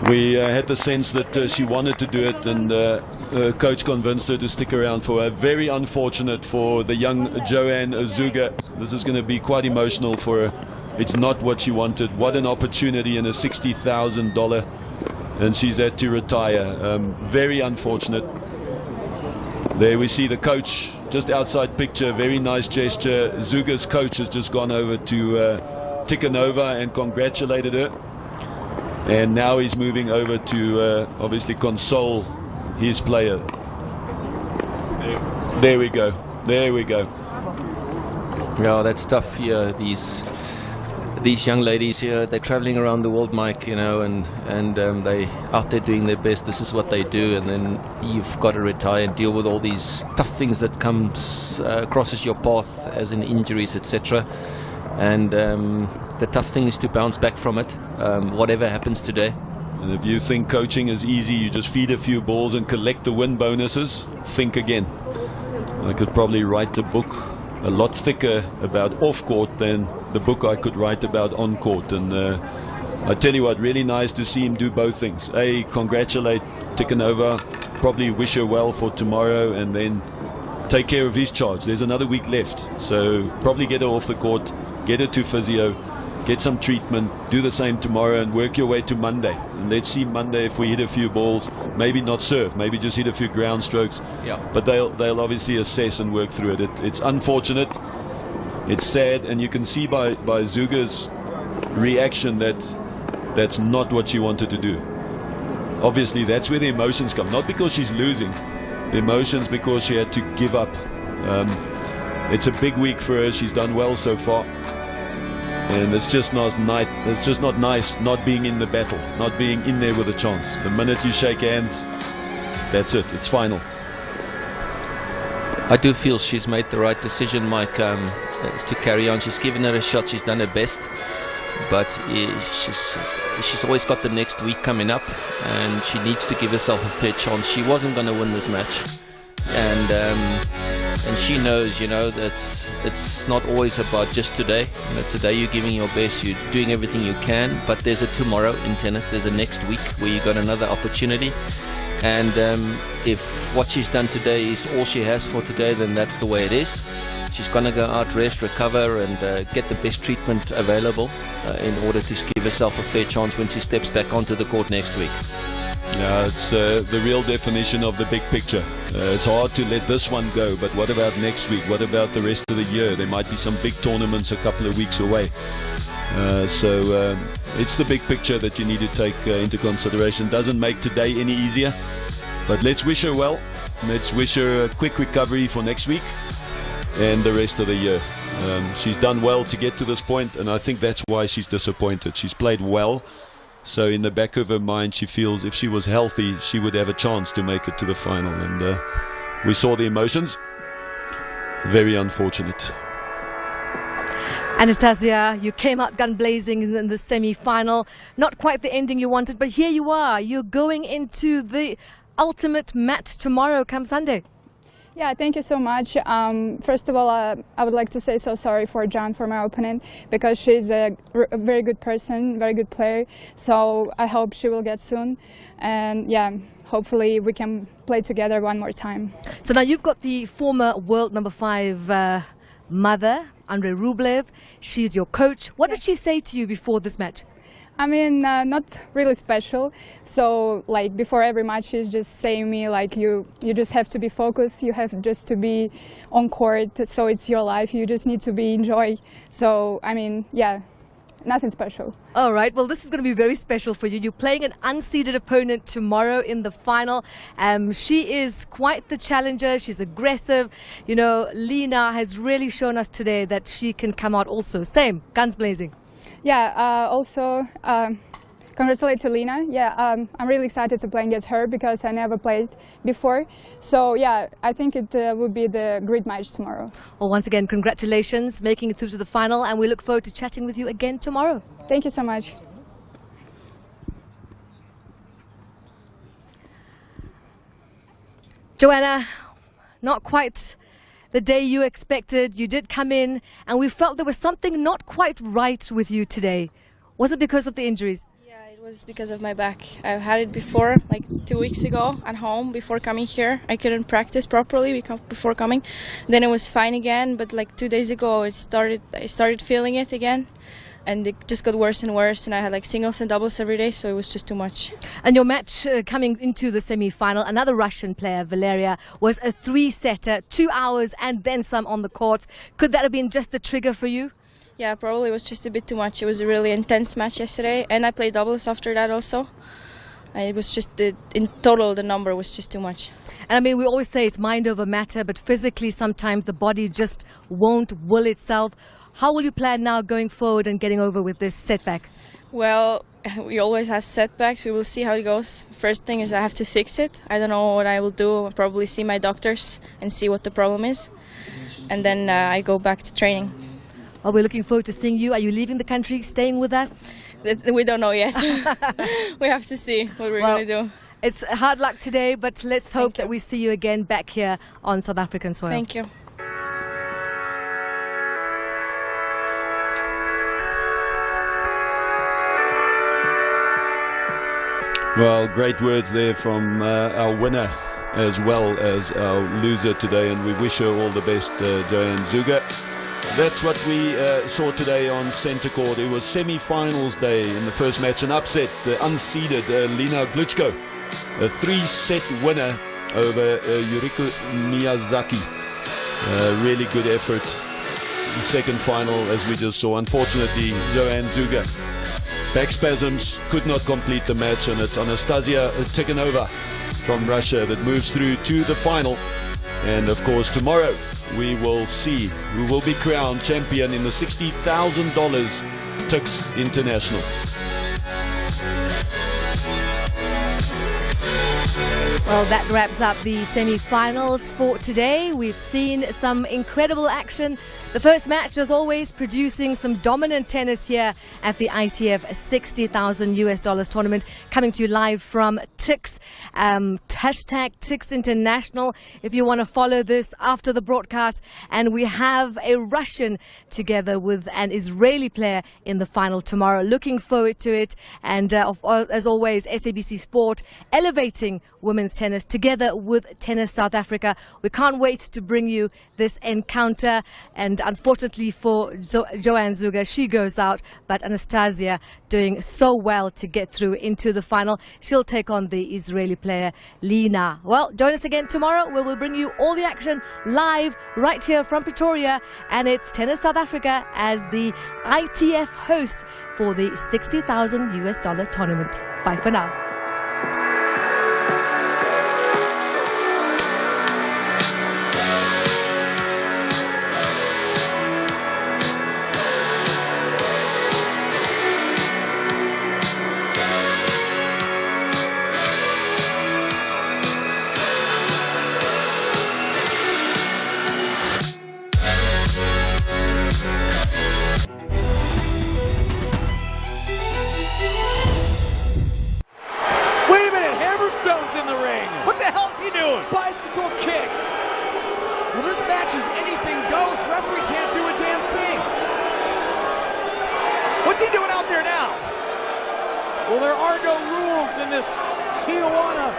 We had the sense that she wanted to do it, and her coach convinced her to stick around for her. Very unfortunate for the young Joanne Zuga. This is going to be quite emotional for her. It's not what she wanted. What an opportunity and a $60,000, and she's had to retire. Very unfortunate. There we see the coach just outside picture. Very nice gesture. Zuga's coach has just gone over to Tikhanova and congratulated her. And now he's moving over to obviously console his player. There we go. There we go. Yeah, that's tough here. These young ladies here, they're traveling around the world, Mike, you know, and they out there doing their best. This is what they do, and then you've got to retire and deal with all these tough things that crosses your path, as in injuries, etc. And the tough thing is to bounce back from it, whatever happens today. And if you think coaching is easy, you just feed a few balls and collect the win bonuses, think again. I could probably write a book a lot thicker about off-court than the book I could write about on-court. And I tell you what, really nice to see him do both things. Congratulate Tikhanova, probably wish her well for tomorrow, and then take care of his charge. There's another week left, so probably get her off the court, get her to physio, get some treatment, do the same tomorrow, and work your way to Monday. And let's see Monday if we hit a few balls, maybe not serve, maybe just hit a few ground strokes. Yeah. But they'll obviously assess and work through it. It's unfortunate, it's sad, and you can see by Zuga's reaction that that's not what she wanted to do. Obviously, that's where the emotions come, not because she's losing. The emotions because she had to give up. It's a big week for her. She's done well so far. And it's just not nice not being in the battle, not being in there with a chance. The minute you shake hands, that's it. It's final. I do feel she's made the right decision, Mike, to carry on. She's given her a shot. She's done her best, but she's always got the next week coming up, and she needs to give herself a fair chance. She wasn't going to win this match, and she knows, you know, that it's not always about just today. You know, today you're giving your best, you're doing everything you can, but there's a tomorrow in tennis, there's a next week where you got another opportunity. And if what she's done today is all she has for today, then that's the way it is. She's going to go out, rest, recover, and get the best treatment available in order to give herself a fair chance when she steps back onto the court next week. Yeah, it's the real definition of the big picture. It's hard to let this one go, but what about next week? What about the rest of the year? There might be some big tournaments a couple of weeks away. So it's the big picture that you need to take into consideration. Doesn't make today any easier, but let's wish her well. Let's wish her a quick recovery for next week and the rest of the year. She's done well to get to this point, and I think that's why she's disappointed. She's played well, so in the back of her mind she feels if she was healthy she would have a chance to make it to the final, and we saw the emotions. Very unfortunate. Anastasia, you came out gun blazing in the semi-final. Not quite the ending you wanted, but here you are. You're going into the ultimate match tomorrow come Sunday. Yeah, thank you so much. First of all, I would like to say so sorry for John, for my opponent, because she's a very good person, very good player. So I hope she will get soon. And yeah, hopefully we can play together one more time. So now you've got the former world number 5 mother, Andrei Rublev. She's your coach. What did she say to you before this match? I mean, not really special. So, like, before every match, she's just saying me, like, you just have to be focused. You have just to be on court. So it's your life. You just need to be enjoy. So, I mean, yeah, nothing special. All right. Well, this is going to be very special for you. You're playing an unseeded opponent tomorrow in the final. She is quite the challenger. She's aggressive. You know, Lena has really shown us today that she can come out also. Same, guns blazing. Yeah, also congratulate to Lena. Yeah, I'm really excited to play against her because I never played before. So yeah, I think it would be the great match tomorrow. Well, once again, congratulations, making it through to the final, and we look forward to chatting with you again tomorrow. Thank you so much. Joanna, not quite the day you expected. You did come in and we felt there was something not quite right with you today. Was it because of the injuries? Yeah, it was because of my back. I've had it before, like 2 weeks ago at home before coming here. I couldn't practice properly before coming. Then it was fine again, but like 2 days ago I started feeling it again. And it just got worse and worse, and I had like singles and doubles every day, so it was just too much. And your match coming into the semi-final, another Russian player, Valeria, was a 3-setter, 2 hours and then some on the court. Could that have been just the trigger for you? Yeah, probably it was just a bit too much. It was a really intense match yesterday, and I played doubles after that also. It was just, in total, the number was just too much. And I mean, we always say it's mind over matter, but physically sometimes the body just won't will itself. How will you plan now going forward and getting over with this setback? Well, we always have setbacks. We will see how it goes. First thing is I have to fix it. I don't know what I will do. I'll probably see my doctors and see what the problem is. And then I go back to training. Well, we're looking forward to seeing you. Are you leaving the country, staying with us? We don't know yet. We have to see what we're going to do. It's hard luck today, but let's hope that we see you again back here on South African soil. Thank you. Well, great words there from our winner as well as our loser today, and we wish her all the best, Joanne Zuga. That's what we saw today on centre court. It was semi-finals day in the first match, an upset, unseeded Lena Glutschko, a 3-set winner over Yuriko Miyazaki. Really good effort. The second final, as we just saw. Unfortunately, Joanne Zuga, back spasms, could not complete the match, and it's Anastasia Tikhonova from Russia that moves through to the final. And of course, tomorrow we will see who will be crowned champion in the $60,000 Tux International. Well, that wraps up the semi-finals for today. We've seen some incredible action. The first match, as always, producing some dominant tennis here at the ITF $60,000 tournament, coming to you live from Tix. Hashtag Tix International if you want to follow this after the broadcast. And we have a Russian together with an Israeli player in the final tomorrow. Looking forward to it. And as always, SABC Sport elevating women's tennis together with Tennis South Africa. We can't wait to bring you this encounter. And unfortunately for Joanne Zuga, she goes out, but Anastasia doing so well to get through into the final. She'll take on the Israeli player Lena. Well, join us again tomorrow where we'll bring you all the action live right here from Pretoria, and it's Tennis South Africa as the ITF host for the $60,000 tournament. Bye for now. Stone's in the ring. What the hell's he doing? Bicycle kick. This match is anything goes. Referee can't do a damn thing. What's he doing out there now? Well, there are no rules in this Tijuana